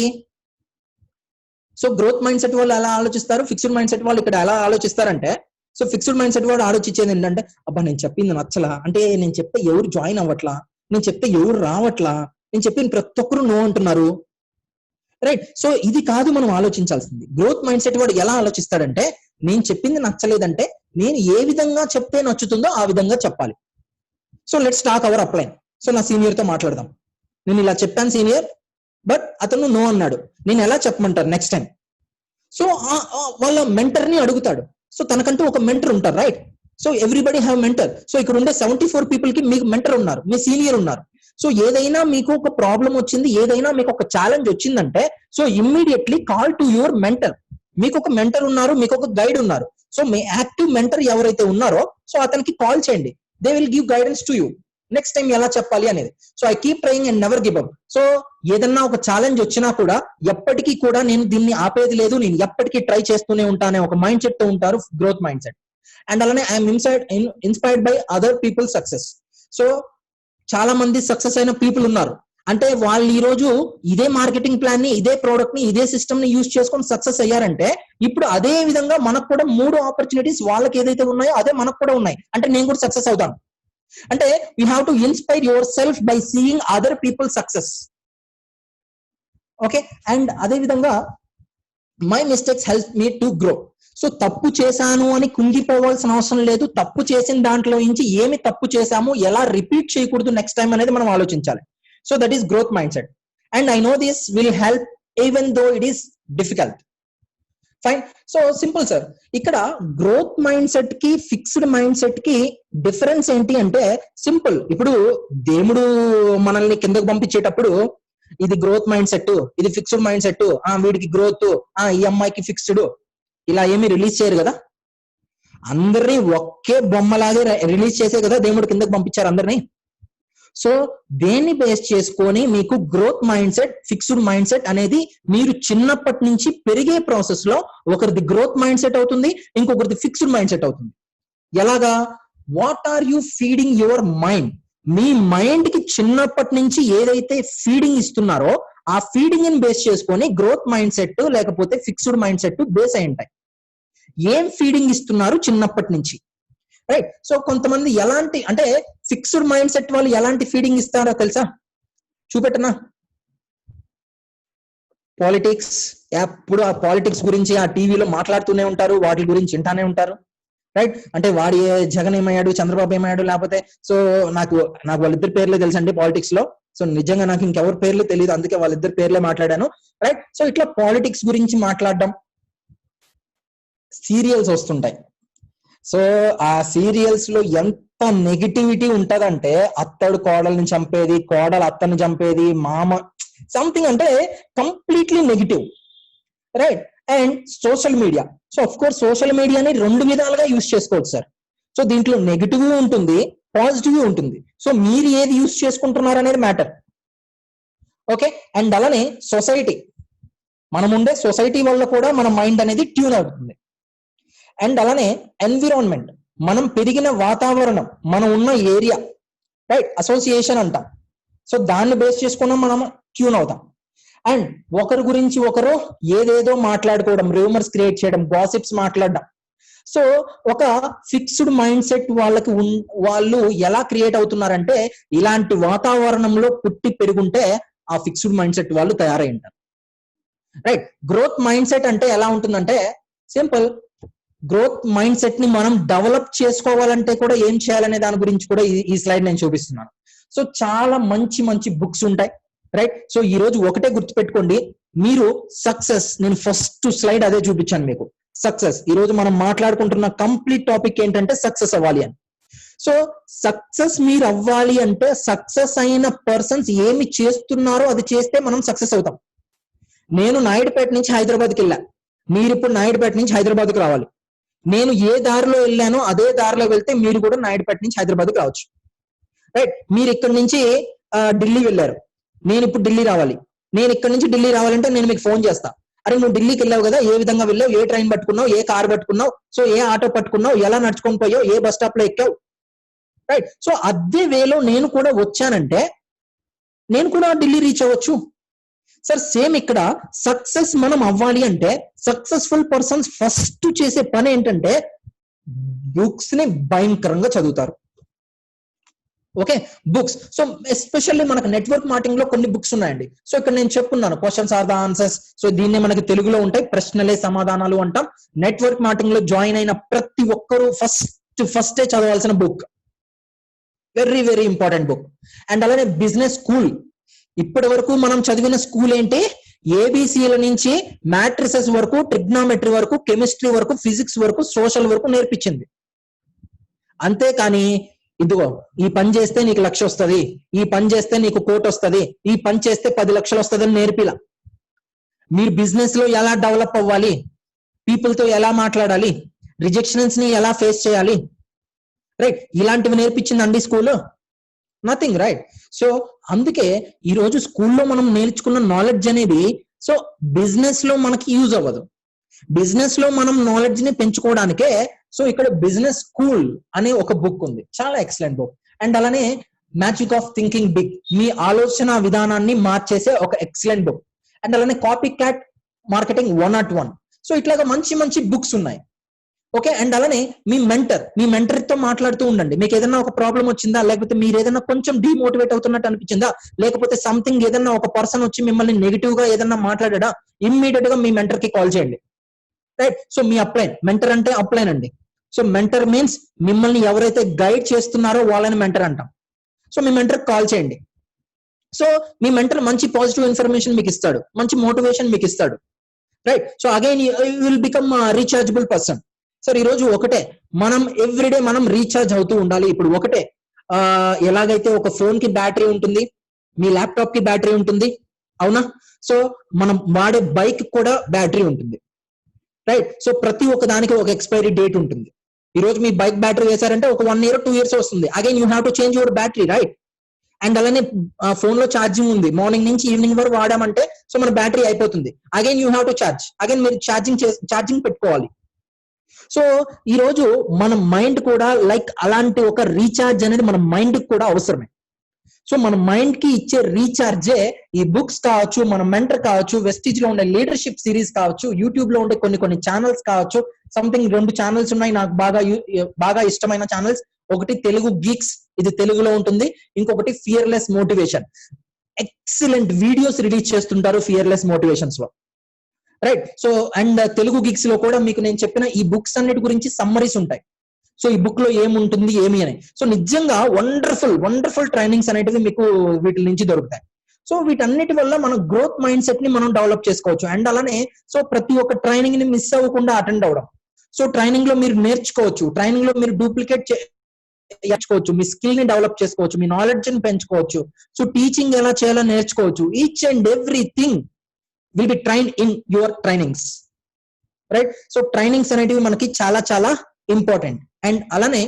Speaker 1: సో గ్రోత్ మైండ్ సెట్ వాళ్ళు ఎలా ఆలోచిస్తారు, ఫిక్స్డ్ మైండ్ సెట్ వాళ్ళు ఇక్కడ ఎలా ఆలోచిస్తారంటే, సో ఫిక్స్డ్ మైండ్ సెట్ వాడు ఆలోచించేది ఏంటంటే, అబ్బా నేను చెప్పింది నచ్చలా అంటే నేను చెప్తే ఎవరు జాయిన్ అవ్వట్లా, నేను చెప్తే ఎవరు రావట్లా, నేను చెప్పిన ప్రతి ఒక్కరు నో అంటున్నారు, రైట్. సో ఇది కాదు మనం ఆలోచించాల్సింది. గ్రోత్ మైండ్ సెట్ వాడు ఎలా ఆలోచిస్తాడంటే, నేను చెప్పింది నచ్చలేదంటే నేను ఏ విధంగా చెప్తే నచ్చుతుందో ఆ విధంగా చెప్పాలి. So let's talk our upline. So నా సీనియర్ తో మాట్లాడదాం. నేను ఇలా చెప్పాను సీనియర్, బట్ అతను నో అన్నాడు, నేను ఎలా చెప్పమంటారు నెక్స్ట్ టైం? సో వాళ్ళ మెంటర్ ని అడుగుతాడు. సో తనకంటూ ఒక మెంటర్ ఉంటారు, right. So everybody have mentor. So ఇక్కడ ఉండే 74 people కి మీకు మెంటర్ ఉన్నారు, మీ సీనియర్ ఉన్నారు. సో ఏదైనా మీకు ఒక ప్రాబ్లం వచ్చింది, ఏదైనా మీకు ఒక ఛాలెంజ్ వచ్చిందంటే so immediately call to your mentor. మీకు ఒక మెంటర్ ఉన్నారు, మీకు ఒక గైడ్ ఉన్నారు. సో మీ యాక్టివ్ మెంటర్ ఎవరైతే ఉన్నారో సో అతనికి కాల్ చేయండి. They will give guidance to you next time ఎలా చెప్పాలి అనేది. So I keep trying and never give up. So ఏదన్నా ఒక ఛాలెంజ్ వచ్చినా కూడా ఎప్పటికీ కూడా నేను దీన్ని ఆపేది లేదు, నేను ఎప్పటికీ ట్రై చేస్తూనే ఉంటానే ఒక మైండ్ సెట్ తో ఉంటారు గ్రోత్ మైండ్ సెట్. అండ్ అలానే I'm inspired by other people success. So చాలా మంది సక్సెస్ అయిన పీపుల్ ఉన్నారు అంటే వాళ్ళు ఈ రోజు ఇదే మార్కెటింగ్ ప్లాన్ ని, ఇదే ప్రోడక్ట్ ని, ఇదే సిస్టమ్ ని యూజ్ చేసుకొని సక్సెస్ అయ్యారంటే ఇప్పుడు అదే విధంగా మనకు కూడా 3 ఆపర్చునిటీస్ వాళ్ళకి ఏదైతే ఉన్నాయో అదే మనకు కూడా ఉన్నాయి అంటే నేను కూడా సక్సెస్ అవుతాను. అంటే you have to inspire your self by seeing other people success. Okay. And అదే విధంగా my mistakes help me to grow. So తప్పు చేశాను అని కుంగిపోవాల్సిన అవసరం లేదు. తప్పు చేసిన దాంట్లో నుంచి ఏమి తప్పు చేశాము, ఎలా రిపీట్ చేయకూడదు నెక్స్ట్ టైం అనేది మనం ఆలోచించాలి. So that is growth mind set. And I know this will help even though it is difficult. Fine. So simple sir. ఇక్కడ గ్రోత్ మైండ్ సెట్ కి ఫిక్స్డ్ మైండ్ సెట్ కి డిఫరెన్స్ ఏంటి అంటే simple. ఇప్పుడు దేవుడు మనల్ని కిందకు పంపించేటప్పుడు ఇది గ్రోత్ మైండ్ సెట్, ఇది ఫిక్స్డ్ మైండ్ సెట్, వీడికి గ్రోత్, ఈ అమ్మాయికి ఫిక్స్డ్, ఇలా ఏమి రిలీజ్ చేయరు కదా. అందరినీ ఒకే బొమ్మలాగే రిలీజ్ చేసే కదా దేవుడు కిందకి పంపించారు అందరినీ. సో దేన్ని బేస్ చేసుకొని మీకు growth mind set, fixed mind set అనేది మీరు చిన్నప్పటి నుంచి పెరిగే ప్రాసెస్ లో ఒకరిది గ్రోత్ మైండ్ సెట్ అవుతుంది, ఇంకొకరిది ఫిక్స్డ్ మైండ్ సెట్ అవుతుంది. ఎలాగా? What are you feeding your mind? మీ మైండ్ కి చిన్నప్పటి నుంచి ఏదైతే ఫీడింగ్ ఇస్తున్నారో ఆ ఫీడింగ్ ని బేస్ చేసుకొని గ్రోత్ మైండ్ సెట్ లేకపోతే ఫిక్స్డ్ మైండ్ సెట్ బేస్ అయి ఉంటాయి. ఏం ఫీడింగ్ ఇస్తున్నారు చిన్నప్పటి నుంచి, రైట్? సో కొంతమంది ఎలాంటి అంటే ఫిక్స్డ్ మైండ్ సెట్ వాళ్ళు ఎలాంటి ఫీడింగ్ ఇస్తారో తెలుసా? చూపెట్టనా? పాలిటిక్స్, ఎప్పుడు ఆ పాలిటిక్స్ గురించి ఆ టీవీలో మాట్లాడుతూనే ఉంటారు, వాటి గురించి వింటానే ఉంటారు, రైట్? అంటే వాడి జగన్ ఏమయ్యాడు, చంద్రబాబు ఏమయ్యాడు, లేకపోతే సో నాకు వాళ్ళిద్దరి పేర్లే తెలుసు అండి పాలిటిక్స్ లో. సో నిజంగా నాకు ఇంకెవరి పేర్లు తెలియదు, అందుకే వాళ్ళిద్దరి పేర్లే మాట్లాడాను, రైట్? సో ఇట్లా పాలిటిక్స్ గురించి మాట్లాడడం. సీరియల్స్ వస్తుంటాయి. సో ఆ సీరియల్స్ లో ఎంత నెగిటివిటీ ఉంటదంటే అత్తడు కోడల్ని చంపేది, కోడలు అత్తని చంపేది, మామ సంథింగ్ అంటే completely negative, right? And social media. So of course social మీడియాని రెండు విధాలుగా యూజ్ చేసుకోవచ్చు సార్. సో దీంట్లో నెగిటివ్ ఉంటుంది, పాజిటివ్ ఉంటుంది. సో మీరు ఏది యూజ్ చేసుకుంటున్నారు అనేది మ్యాటర్, ఓకే? అండ్ అలానే సొసైటీ, మనం ఉండే సొసైటీ వల్ల కూడా మన మైండ్ అనేది ట్యూన్ అవుతుంది. అండ్ అలానే ఎన్విరాన్మెంట్, మనం పెరిగిన వాతావరణం, మనం ఉన్న ఏరియా, రైట్? అసోసియేషన్ అంటాం. సో దాన్ని బేస్ చేసుకున్నాం మనం ట్యూన్ అవుతాం. అండ్ ఒకరి గురించి ఒకరు ఏదేదో మాట్లాడుకోవడం, రూమర్స్ క్రియేట్ చేయడం, గాసిప్స్ మాట్లాడడం. సో ఒక ఫిక్స్డ్ మైండ్ సెట్ వాళ్ళకి వాళ్ళు ఎలా క్రియేట్ అవుతున్నారంటే ఇలాంటి వాతావరణంలో పుట్టి పెరుగుంటే ఆ ఫిక్స్డ్ మైండ్ సెట్ వాళ్ళు తయారై ఉంటారు, రైట్? గ్రోత్ మైండ్ సెట్ అంటే ఎలా ఉంటుందంటే సింపుల్. గ్రోత్ మైండ్ సెట్ ని మనం డెవలప్ చేసుకోవాలంటే కూడా ఏం చేయాలనే దాని గురించి కూడా ఈ స్లైడ్ నేను చూపిస్తున్నాను. సో చాలా మంచి మంచి బుక్స్ ఉంటాయి, రైట్? సో ఈ రోజు ఒకటే గుర్తుపెట్టుకోండి, మీరు సక్సెస్, నేను ఫస్ట్ స్లైడ్ అదే చూపించాను మీకు, సక్సెస్. ఈ రోజు మనం మాట్లాడుకుంటున్న కంప్లీట్ టాపిక్ ఏంటంటే సక్సెస్ అవ్వాలి అని. సో సక్సెస్ మీరు అవ్వాలి అంటే సక్సెస్ అయిన పర్సన్స్ ఏమి చేస్తున్నారో అది చేస్తే మనం సక్సెస్ అవుతాం. నేను నాయుడుపేట నుంచి హైదరాబాద్కి వెళ్ళా, మీరు ఇప్పుడు నాయుడుపేట నుంచి హైదరాబాద్కి రావాలి. నేను ఏ దారిలో వెళ్ళానో అదే దారిలో వెళ్తే మీరు కూడా నాయుడుపేట నుంచి హైదరాబాద్కి రావచ్చు, రైట్? మీరు ఇక్కడ నుంచి ఢిల్లీ వెళ్ళారు, నేను ఇప్పుడు ఢిల్లీ రావాలి. నేను ఇక్కడ నుంచి ఢిల్లీ రావాలంటే నేను మీకు ఫోన్ చేస్తా, అరే నువ్వు ఢిల్లీకి వెళ్ళావు కదా, ఏ విధంగా వెళ్ళావు, ఏ ట్రైన్ పట్టుకున్నావు, ఏ కార్ పట్టుకున్నావు, సో ఏ ఆటో పట్టుకున్నావు, ఎలా నడుచుకొని పోయావు, ఏ బస్ స్టాప్ లో ఎక్కావు, రైట్? సో అదే వేలో నేను కూడా వచ్చానంటే నేను కూడా ఢిల్లీ రీచ్ అవ్వచ్చు. సార్ సేమ్ ఇక్కడ సక్సెస్ మనం అవ్వాలి అంటే సక్సెస్ఫుల్ పర్సన్స్ ఫస్ట్ చేసే పని ఏంటంటే బుక్స్ ని భయంకరంగా చదువుతారు, ఓకే? బుక్స్. సో ఎస్పెషల్లీ మనకు నెట్వర్క్ మార్కెటింగ్ లో కొన్ని బుక్స్ ఉన్నాయండి. సో ఇక్కడ నేను చెప్పుకున్నాను questions are the answers. So దీన్ని మనకి తెలుగులో ఉంటాయి, ప్రశ్నలే సమాధానాలు అంటాం. నెట్వర్క్ మార్కెటింగ్ లో జాయిన్ అయిన ప్రతి ఒక్కరూ ఫస్టే చదవాల్సిన book, very very important book. And అలానే బిజినెస్ స్కూల్, ఇప్పటి వరకు మనం చదివిన స్కూల్ ఏంటి? ఏబిసిల నుంచి మ్యాట్రిసెస్ వరకు, ట్రిగ్నామెట్రీ వరకు, కెమిస్ట్రీ వరకు, ఫిజిక్స్ వరకు, సోషల్ వరకు నేర్పించింది. అంతేకాని ఇదిగో ఈ పని చేస్తే నీకు 1,00,000 వస్తుంది, ఈ పని చేస్తే నీకు 1,00,00,000 వస్తుంది, ఈ పని చేస్తే 10 లక్షలు వస్తుంది అని నేర్పిలా. మీరు బిజినెస్ లో ఎలా డెవలప్ అవ్వాలి, పీపుల్ తో ఎలా మాట్లాడాలి, రిజెక్షన్స్ ని ఎలా ఫేస్ చేయాలి, రైట్? ఇలాంటివి నేర్పించిందండి స్కూల్లో? Nothing, right? సో అందుకే ఈ రోజు స్కూల్లో మనం నేర్చుకున్న నాలెడ్జ్ అనేది సో బిజినెస్ లో మనకి యూజ్ అవ్వదు. బిజినెస్ లో మనం నాలెడ్జ్ ని పెంచుకోవడానికే సో ఇక్కడ బిజినెస్ స్కూల్ అనే ఒక బుక్ ఉంది, చాలా ఎక్సలెంట్ బుక్. అండ్ అలానే మ్యాజిక్ ఆఫ్ థింకింగ్ బిగ్, మీ ఆలోచన విధానాన్ని మార్చేసే ఒక ఎక్సలెంట్ బుక్. అండ్ అలానే కాపీ క్యాట్ మార్కెటింగ్ 101. సో ఇట్లాగా మంచి మంచి బుక్స్ ఉన్నాయి, ఓకే? అండ్ అలానే మీ మెంటర్ తో మాట్లాడుతూ ఉండండి. మీకు ఏదైనా ఒక ప్రాబ్లం వచ్చిందా, లేకపోతే మీరు ఏదైనా కొంచెం డిమోటివేట్ అవుతున్నట్టు అనిపించిందా, లేకపోతే సంథింగ్ ఏదైనా ఒక పర్సన్ వచ్చి మిమ్మల్ని నెగిటివ్ గా ఏదైనా మాట్లాడా, ఇమ్మీడియట్ గా మీ మెంటర్ కి కాల్ చేయండి, రైట్? సో మీ అప్లైన్, మెంటర్ అంటే అప్లైన్ అండి. సో మెంటర్ మీన్స్ మిమ్మల్ని ఎవరైతే గైడ్ చేస్తున్నారో వాళ్ళని మెంటర్ అంటాం. సో మీ మెంటర్ కాల్ చేయండి. సో మీ మెంటర్ మంచి పాజిటివ్ ఇన్ఫర్మేషన్ మీకు ఇస్తాడు, మంచి మోటివేషన్ మీకు ఇస్తాడు, right? So again you will become rechargeable person. Sir ఈ రోజు ఒకటే, మనం ఎవ్రీడే మనం రీఛార్జ్ అవుతూ ఉండాలి. ఇప్పుడు ఒకటే, ఎలాగైతే ఒక ఫోన్ కి బ్యాటరీ ఉంటుంది, మీ ల్యాప్టాప్ కి బ్యాటరీ ఉంటుంది, అవునా? సో మనం వాడే బైక్ కూడా బ్యాటరీ ఉంటుంది, రైట్? సో ప్రతి ఒక్క దానికి ఒక ఎక్స్పైరీ డేట్ ఉంటుంది. ఈ రోజు మీ బైక్ బ్యాటరీ వేసారంటే ఒక 1 year 2 years వస్తుంది. Again you have to change your battery, right? And అలానే ఫోన్ లో ఛార్జింగ్ ఉంది, మార్నింగ్ నుంచి ఈవినింగ్ వరకు వాడామంటే సో మన బ్యాటరీ అయిపోతుంది. Again you have to charge, again మీరు ఛార్జింగ్ పెట్టుకోవాలి. సో ఈ రోజు మన మైండ్ కూడా లైక్ అలాంటి ఒక రీఛార్జ్ అనేది మన మైండ్ కూడా అవసరమే. సో మన మైండ్ కి ఇచ్చే రీఛార్జే ఈ బుక్స్ కావచ్చు, మన మెంటర్ కావచ్చు, వెస్టిజ్ లో ఉండే లీడర్షిప్ సిరీస్ కావచ్చు, యూట్యూబ్ లో ఉండే కొన్ని ఛానల్స్ కావచ్చు. సంథింగ్ 2 ఛానల్స్ ఉన్నాయి నాకు బాగా ఇష్టమైన ఛానల్స్. ఒకటి తెలుగు గీక్స్, ఇది తెలుగులో ఉంటుంది. ఇంకొకటి fearless motivation. Excellent videos release చేస్తుంటారు ఫియర్లెస్ మోటివేషన్స్ లో, right? So and Telugu gigs లో కూడా మీకు నేను చెప్పిన ఈ బుక్స్ అన్నిటి గురించి సమ్మరీస్ ఉంటాయి. సో ఈ బుక్ లో ఏముంటుంది ఏమి అని. సో నిజంగా వండర్ఫుల్ ట్రైనింగ్స్ అనేటివి మీకు వీటి నుంచి దొరుకుతాయి. సో వీటన్నిటి వల్ల మనం గ్రోత్ మైండ్ సెట్ ని మనం డెవలప్ చేసుకోవచ్చు. అండ్ అలానే సో ప్రతి ఒక్క ట్రైనింగ్ ని మిస్ అవ్వకుండా అటెండ్ అవ్వడం. సో ట్రైనింగ్ లో మీరు నేర్చుకోవచ్చు, ట్రైనింగ్ లో మీరు డూప్లికేట్ నేర్చుకోవచ్చు, మీ స్కిల్ ని డెవలప్ చేసుకోవచ్చు, మీ నాలెడ్జ్ ని పెంచుకోవచ్చు. సో టీచింగ్ ఎలా చేయాలో నేర్చుకోవచ్చు. Each and everything will be train in your trainings, right? So trainings అనేటివి మనకి చాలా ఇంపార్టెంట్. అండ్ అలానే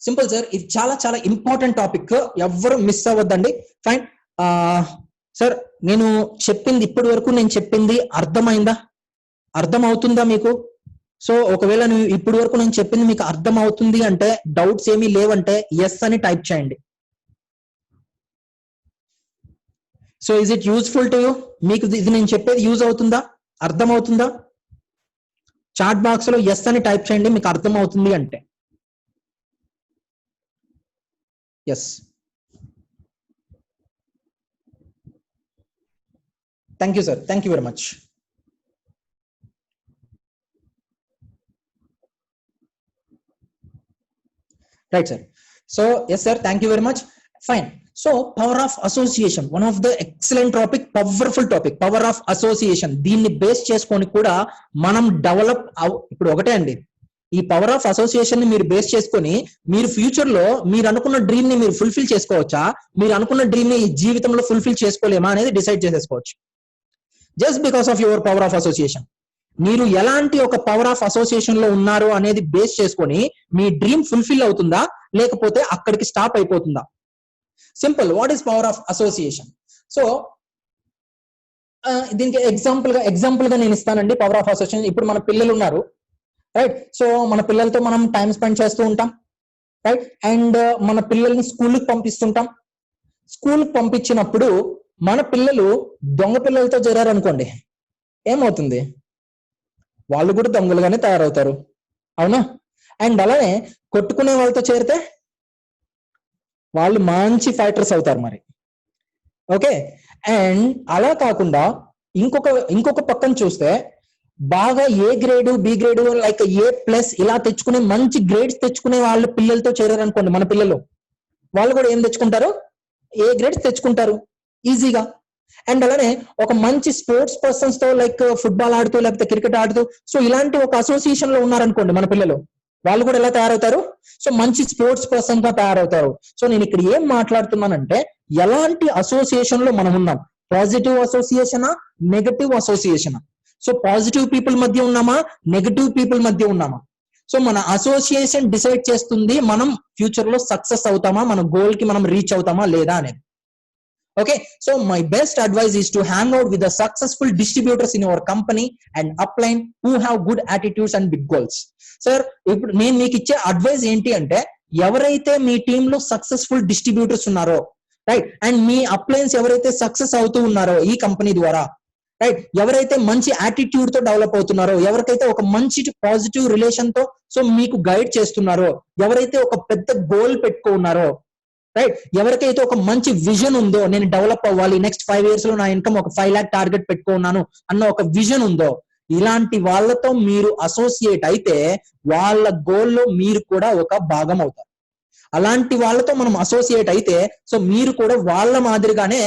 Speaker 1: సింపుల్ సార్, ఇది చాలా ఇంపార్టెంట్ టాపిక్, ఎవ్వరు మిస్ అవ్వద్దండి. ఫైన్ సార్, నేను చెప్పింది ఇప్పటి వరకు నేను చెప్పింది అర్థమైందా? అర్థం అవుతుందా మీకు? సో ఒకవేళ ఇప్పటి వరకు నేను చెప్పింది మీకు అర్థం అవుతుంది అంటే, డౌట్స్ ఏమీ లేవంటే ఎస్ అని టైప్ చేయండి. So is it useful to you? మీకు ఇది నేను చెప్పేది యూజ్ అవుతుందా, అర్థం అవుతుందా? చాట్ బాక్స్ లో ఎస్ అని టైప్ చేయండి మీకు అర్థం అవుతుంది అంటే. Yes, thank you sir, thank you very much. Right sir. So yes sir, thank you very much. Fine. So power of association, one of the excellent topic, powerful topic, power of association. దీన్ని base చేసుకొని కూడా మనం develop ఇప్పుడు ఒకటే అండి, ఈ power of association ని మీరు బేస్ చేసుకొని మీరు ఫ్యూచర్ లో మీరు అనుకున్న డ్రీమ్ ని మీరు ఫుల్ఫిల్ చేసుకోవచ్చా, మీరు అనుకున్న డ్రీమ్ ని ఈ జీవితంలో ఫుల్ఫిల్ చేసుకోలేమా అనేది డిసైడ్ చేసేసుకోవచ్చు. Just because of your power of association. మీరు ఎలాంటి ఒక పవర్ ఆఫ్ అసోసియేషన్ లో ఉన్నారు అనేది బేస్ చేసుకొని మీ డ్రీమ్ ఫుల్ఫిల్ అవుతుందా లేకపోతే అక్కడికి స్టాప్ అయిపోతుందా? Simple. What is power of association? So దీనికి ఎగ్జాంపుల్ గా నేను ఇస్తానండి పవర్ ఆఫ్ అసోసియేషన్. ఇప్పుడు మన పిల్లలు ఉన్నారు, రైట్? సో మన పిల్లలతో మనం టైం స్పెండ్ చేస్తూ ఉంటాం, రైట్? అండ్ మన పిల్లల్ని స్కూల్కి పంపిస్తుంటాం. స్కూల్కి పంపించినప్పుడు మన పిల్లలు దొంగ పిల్లలతో చేరారు అనుకోండి, ఏమవుతుంది? వాళ్ళు కూడా దొంగలుగానే తయారవుతారు, అవునా? అండ్ అలానే కొట్టుకునే వాళ్ళతో చేరితే వాళ్ళు మంచి ఫైటర్స్ అవుతారు మరి, ఓకే? అండ్ అలా కాకుండా ఇంకొక పక్కన చూస్తే బాగా A grade, B grade, like A+ ఇలా తెచ్చుకునే మంచి గ్రేడ్స్ తెచ్చుకునే వాళ్ళ పిల్లలతో చేరారు అనుకోండి మన పిల్లలు, వాళ్ళు కూడా ఏం తెచ్చుకుంటారు? A గ్రేడ్స్ తెచ్చుకుంటారు ఈజీగా. అండ్ అలానే ఒక మంచి స్పోర్ట్స్ పర్సన్స్ తో లైక్ ఫుట్బాల్ ఆడుతూ లేకపోతే క్రికెట్ ఆడుతూ సో ఇలాంటి ఒక అసోసియేషన్ లో ఉన్నారనుకోండి మన పిల్లలు, వాళ్ళు కూడా ఎలా తయారవుతారు? సో మంచి స్పోర్ట్స్ పర్సన్ గా తయారవుతారు. సో నేను ఇక్కడ ఏం మాట్లాడుతున్నానంటే ఎలాంటి అసోసియేషన్ లో మనం ఉన్నాం, పాజిటివ్ అసోసియేషనా, నెగటివ్ అసోసియేషనా? సో పాజిటివ్ పీపుల్ మధ్య ఉన్నామా, నెగటివ్ పీపుల్ మధ్య ఉన్నామా? సో మన అసోసియేషన్ డిసైడ్ చేస్తుంది మనం ఫ్యూచర్ లో సక్సెస్ అవుతామా, మన గోల్ కి మనం రీచ్ అవుతామా లేదా అనేది. Okay, so my best advice is to hang out with the successful distributors in your company and upline who have good attitudes and big goals. Sir, ఇప్పుడు నేను మీకు ఇచ్చే అడ్వైస్ ఏంటి అంటే, ఎవరైతే మీ టీమ్ లో సక్సెస్ఫుల్ డిస్ట్రిబ్యూటర్స్ ఉన్నారో, రైట్? అండ్ మీ అప్లైన్స్ ఎవరైతే సక్సెస్ అవుతూ ఉన్నారో ఈ కంపెనీ ద్వారా, రైట్? ఎవరైతే మంచి యాటిట్యూడ్ తో డెవలప్ అవుతున్నారో, ఎవరికైతే ఒక మంచి పాజిటివ్ రిలేషన్ తో సో మీకు గైడ్ చేస్తున్నారో, ఎవరైతే ఒక పెద్ద గోల్ పెట్టుకున్నారో, రైట్? ఎవరికైతే ఒక మంచి విజన్ ఉందో, నేను డెవలప్ అవ్వాలి, నెక్స్ట్ 5 years లో నా ఇన్కమ్ ఒక 5 lakh టార్గెట్ పెట్టుకున్నాను అన్న ఒక విజన్ ఉందో, ఇలాంటి వాళ్ళతో మీరు అసోసియేట్ అయితే వాళ్ళ గోల్లో మీరు కూడా ఒక భాగం అవుతారు. అలాంటి వాళ్ళతో మనం అసోసియేట్ అయితే సో మీరు కూడా వాళ్ళ మాదిరిగానే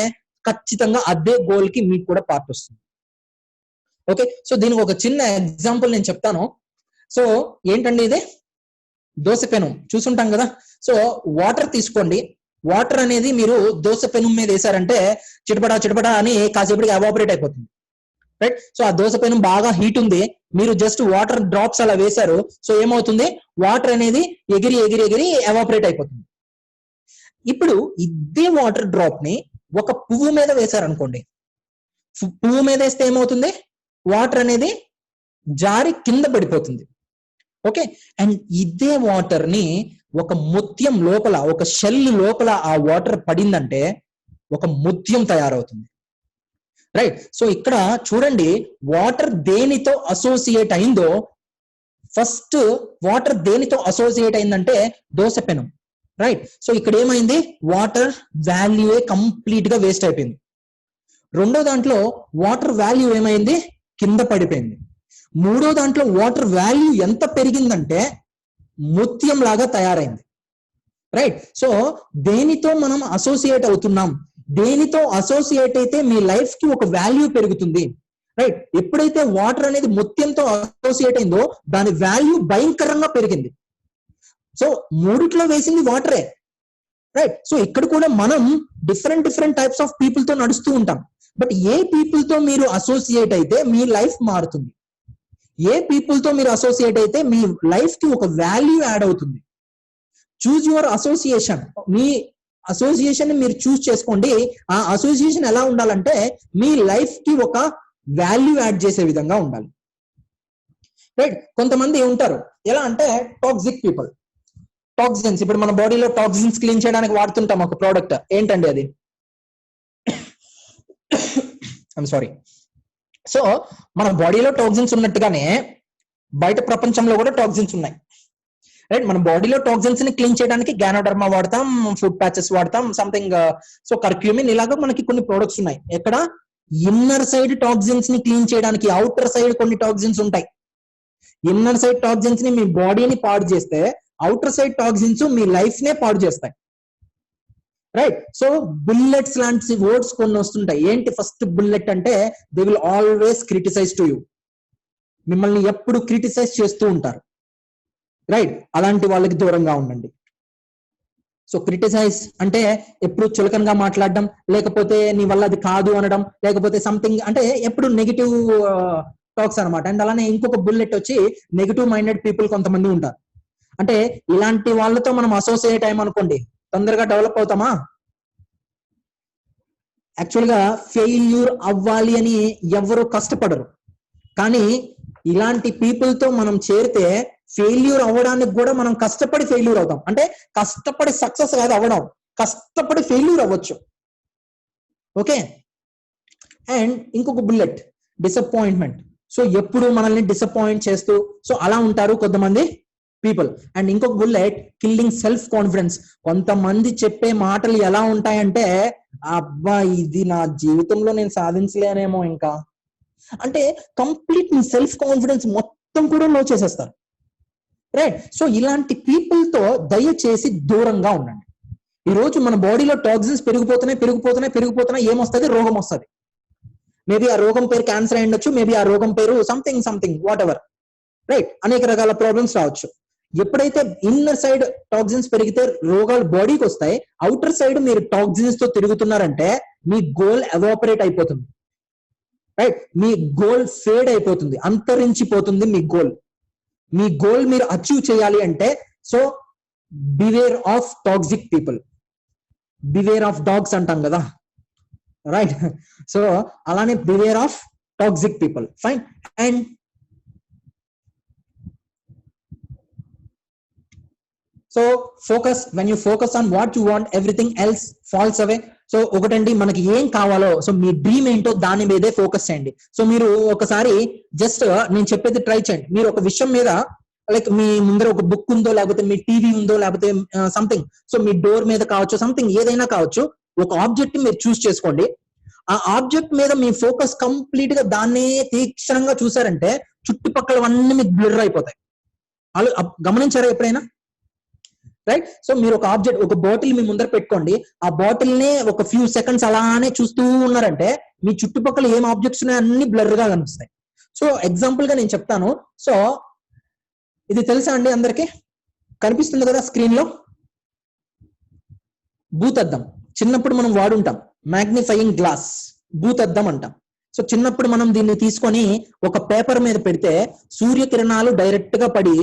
Speaker 1: ఖచ్చితంగా అదే గోల్ కి మీకు కూడా పార్ట్ వస్తుంది. ఓకే, సో దీనికి ఒక చిన్న ఎగ్జాంపుల్ నేను చెప్తాను. సో ఏంటండి ఇది, దోస పెనం చూసుంటాం కదా. సో వాటర్ తీసుకోండి, వాటర్ అనేది మీరు దోశ పెనం మీద వేసారంటే చిటపడా చిటపడా అని కాసేపటికి ఎవాపరేట్ అయిపోతుంది, రైట్? సో ఆ దోశ పెనం బాగా హీట్ ఉంది, మీరు జస్ట్ వాటర్ డ్రాప్స్ అలా వేశారు, సో ఏమవుతుంది, వాటర్ అనేది ఎగిరి ఎగిరి ఎగిరి ఎవాపరేట్ అయిపోతుంది. ఇప్పుడు ఇదే వాటర్ డ్రాప్ ని ఒక పువ్వు మీద వేశారనుకోండి, పువ్వు మీద వేస్తే ఏమవుతుంది, వాటర్ అనేది జారి కింద పడిపోతుంది. ఓకే, అండ్ ఇదే వాటర్ ని ఒక ముత్యం లోపల, ఒక షెల్ లోపల ఆ వాటర్ పడిందంటే ఒక ముత్యం తయారవుతుంది, రైట్? సో ఇక్కడ చూడండి, వాటర్ దేనితో అసోసియేట్ అయిందో, ఫస్ట్ వాటర్ దేనితో అసోసియేట్ అయిందంటే దోశ పెనం, రైట్? సో ఇక్కడ ఏమైంది, వాటర్ వాల్యూయే కంప్లీట్ గా వేస్ట్ అయిపోయింది. రెండో దాంట్లో వాటర్ వాల్యూ ఏమైంది, కింద పడిపోయింది. మూడో దాంట్లో వాటర్ వాల్యూ ఎంత పెరిగిందంటే ముత్యం లాగా తయారైంది, రైట్? సో దేనితో మనం అసోసియేట్ అవుతున్నాం, దేనితో అసోసియేట్ అయితే మీ లైఫ్ కి ఒక వాల్యూ పెరుగుతుంది, రైట్? ఎప్పుడైతే వాటర్ అనేది ముత్యంతో అసోసియేట్ అయిందో దాని వాల్యూ భయంకరంగా పెరిగింది. సో మూడిట్లో వేసింది వాటరే, రైట్? సో ఇక్కడ కూడా మనం different different types of people తో నడుస్తూ ఉంటాం. బట్ ఏ పీపుల్ తో మీరు అసోసియేట్ అయితే మీ లైఫ్ మారుతుంది, ఏ పీపుల్ తో మీరు అసోసియేట్ అయితే మీ లైఫ్ కి ఒక వాల్యూ యాడ్ అవుతుంది. Choose your association. Me association ని మీరు చూస్ చేసుకోండి. ఆ అసోసియేషన్ ఎలా ఉండాలంటే మీ లైఫ్ కి ఒక వాల్యూ యాడ్ చేసే విధంగా ఉండాలి, రైట్? కొంతమంది ఉంటారు ఎలా అంటే టాక్సిక్ పీపుల్. టాక్సిన్స్, ఇప్పుడు మన బాడీలో టాక్సిన్స్ క్లీన్ చేయడానికి వాడుతుంటాం ఒక ప్రోడక్ట్, ఏంటండి అది? I'm sorry. సో మన బాడీలో టాక్సిన్స్ ఉన్నట్టుగానే బయట ప్రపంచంలో కూడా టాక్సిన్స్ ఉన్నాయి, రైట్? మన బాడీలో టాక్సిన్స్ ని క్లీన్ చేయడానికి గ్యానోడర్మా వాడతాం, ఫుడ్ ప్యాచెస్ వాడతాం, సంథింగ్, సో కర్క్యూమిన్, ఇలాగా మనకి కొన్ని ప్రొడక్ట్స్ ఉన్నాయి. ఎక్కడ ఇన్నర్ సైడ్ టాక్సిన్స్ ని క్లీన్ చేయడానికి, అవుటర్ సైడ్ కొన్ని టాక్సిన్స్ ఉంటాయి. ఇన్నర్ సైడ్ టాక్సిన్స్ ని మీ బాడీని పాడు చేస్తే, అవుటర్ సైడ్ టాక్సిన్స్ మీ లైఫ్ నే పాడు చేస్తాయి, రైట్? సో బుల్లెట్స్ లాంటి వర్డ్స్ కొన్ని వస్తుంటాయి. ఏంటి ఫస్ట్ బుల్లెట్ అంటే, they will always criticise to you. మిమ్మల్ని ఎప్పుడు క్రిటిసైజ్ చేస్తూ ఉంటారు, రైట్? అలాంటి వాళ్ళకి దూరంగా ఉండండి. సో క్రిటిసైజ్ అంటే ఎప్పుడు చులకనగా మాట్లాడడం, లేకపోతే నీ వల్ల అది కాదు అనడం, లేకపోతే సంథింగ్, అంటే ఎప్పుడు నెగిటివ్ టాక్స్ అనమాట. అండ్ అలానే ఇంకొక బుల్లెట్ వచ్చి నెగిటివ్ మైండెడ్ పీపుల్ కొంతమంది ఉంటారు. అంటే ఇలాంటి వాళ్ళతో మనం అసోసియేట్ అయ్యామనుకోండి, తొందరగా డెవలప్ అవుతామా? యాక్చువల్ గా ఫెయిల్యూర్ అవ్వాలి అని ఎవరు కష్టపడరు, కానీ ఇలాంటి పీపుల్ తో మనం చేరితే ఫెయిల్యూర్ అవ్వడానికి కూడా మనం కష్టపడి ఫెయిల్యూర్ అవుతాం. అంటే కష్టపడి సక్సెస్ కాదు అవ్వడం, కష్టపడి ఫెయిల్యూర్ అవ్వచ్చు, ఓకే? అండ్ ఇంకొక బుల్లెట్ డిసప్పాయింట్మెంట్. సో ఎప్పుడు మనల్ని డిసప్పాయింట్ చేస్తూ, సో అలా ఉంటారు కొంతమంది పీపుల్. అండ్ ఇంకొక బుల్లెట్ కిల్లింగ్ సెల్ఫ్ కాన్ఫిడెన్స్. కొంతమంది చెప్పే మాటలు ఎలా ఉంటాయంటే, అబ్బా ఇది నా జీవితంలో నేను సాధించలేనేమో ఇంకా, అంటే కంప్లీట్ మీ సెల్ఫ్ కాన్ఫిడెన్స్ మొత్తం కూడా లో చేసేస్తారు, రైట్? సో ఇలాంటి పీపుల్ తో దయచేసి దూరంగా ఉండండి. ఈ రోజు మన బాడీలో టాక్సిన్స్ పెరిగిపోతున్నాయి పెరిగిపోతున్నాయి పెరిగిపోతున్నాయి, ఏమొస్తుంది? రోగం వస్తుంది. మేబీ ఆ రోగం పేరు క్యాన్సర్ అయి ఉండొచ్చు, మేబీ ఆ రోగం పేరు something something what ever, right? అనేక రకాల ప్రాబ్లమ్స్ రావచ్చు. ఎప్పుడైతే ఇన్నర్ సైడ్ టాక్సిన్స్ పెరిగితే రోగాలు బాడీకి వస్తాయి, అవుటర్ సైడ్ మీరు టాక్సిన్స్ తో తిరుగుతున్నారంటే మీ గోల్ ఎవాపరేట్ అయిపోతుంది, రైట్? మీ గోల్ ఫేడ్ అయిపోతుంది, అంతరించిపోతుంది మీ గోల్. మీ గోల్ మీరు అచీవ్ చేయాలి అంటే, so beware of toxic people, beware of dogs అంటాం కదా, రైట్? సో అలానే beware of toxic people, fine. And so focus, when you focus on what you want, everything else falls away. So ఒకటండి, మనకి ఏం కావాలో, so మీ dream ఏంటో దాని మీదే ఫోకస్ చేయండి. సో మీరు ఒకసారి జస్ట్ నేను చెప్పేది ట్రై చేయండి. మీరు ఒక విషయం మీద, లైక్ మీ ముందర ఒక బుక్ ఉందో, లేకపోతే మీ టీవీ ఉందో, లేకపోతే సంథింగ్, సో మీ డోర్ మీద కావచ్చు, సంథింగ్ ఏదైనా కావచ్చు, ఒక ఆబ్జెక్ట్ మీరు చూస్ చేసుకోండి. ఆ ఆబ్జెక్ట్ మీద మీ ఫోకస్ కంప్లీట్ గా దాన్నే తీక్షణంగా చూసారంటే చుట్టుపక్కలవన్నీ మీకు బ్లర్ అయిపోతాయి. వాళ్ళు గమనించారా ఎప్పుడైనా, రైట్? సో మీరు ఒక ఆబ్జెక్ట్, ఒక బాటిల్ మీ ముందర పెట్టుకోండి, ఆ బాటిల్ నే ఒక ఫ్యూ సెకండ్స్ అలానే చూస్తూ ఉన్నారంటే మీ చుట్టుపక్కల ఏం ఆబ్జెక్ట్స్ ఉన్నాయో అన్ని బ్లర్ గా కనిపిస్తాయి. సో ఎగ్జాంపుల్ గా నేను చెప్తాను. సో ఇది తెలుసా అండి అందరికి? కనిపిస్తుంది కదా స్క్రీన్ లో? భూతద్దం చిన్నప్పుడు మనం వాడుంటాం, మ్యాగ్నిఫైయింగ్ గ్లాస్, భూతద్దం అంటాం. సో చిన్నప్పుడు మనం దీన్ని తీసుకొని ఒక పేపర్ మీద పెడితే సూర్యకిరణాలు డైరెక్ట్ గా పడి,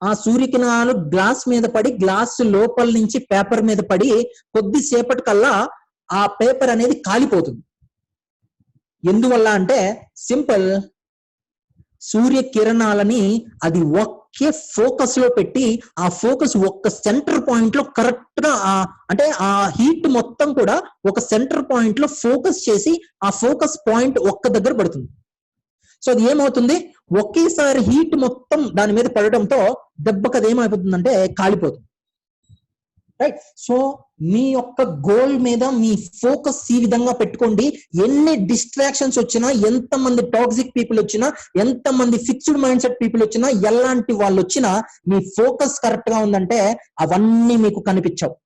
Speaker 1: ఆ సూర్యకిరణాలు గ్లాస్ మీద పడి, గ్లాస్ లోపల నుంచి పేపర్ మీద పడి కొద్దిసేపటి కల్లా ఆ పేపర్ అనేది కాలిపోతుంది. ఎందువల్ల అంటే సింపుల్, సూర్యకిరణాలని అది ఒకే ఫోకస్ లో పెట్టి, ఆ ఫోకస్ ఒక్క సెంటర్ పాయింట్ లో కరెక్ట్ గా అంటే ఆ హీట్ మొత్తం కూడా ఒక సెంటర్ పాయింట్ లో ఫోకస్ చేసి ఆ ఫోకస్ పాయింట్ ఒక్క దగ్గర పడుతుంది. సో అది ఏమవుతుంది, ఒకేసారి హీట్ మొత్తం దాని మీద పడటంతో దెబ్బకి అది ఏమైపోతుందంటే కాలిపోతుంది. రైట్. సో మీ యొక్క గోల్ మీద మీ ఫోకస్ ఈ విధంగా పెట్టుకోండి. ఎన్ని డిస్ట్రాక్షన్స్ వచ్చినా, ఎంతమంది టాక్సిక్ పీపుల్ వచ్చినా, ఎంతమంది ఫిక్స్డ్ మైండ్ సెట్ పీపుల్ వచ్చినా, ఎలాంటి వాళ్ళు వచ్చినా, మీ ఫోకస్ కరెక్ట్ గా ఉందంటే అవన్నీ మీకు కనిపించవు.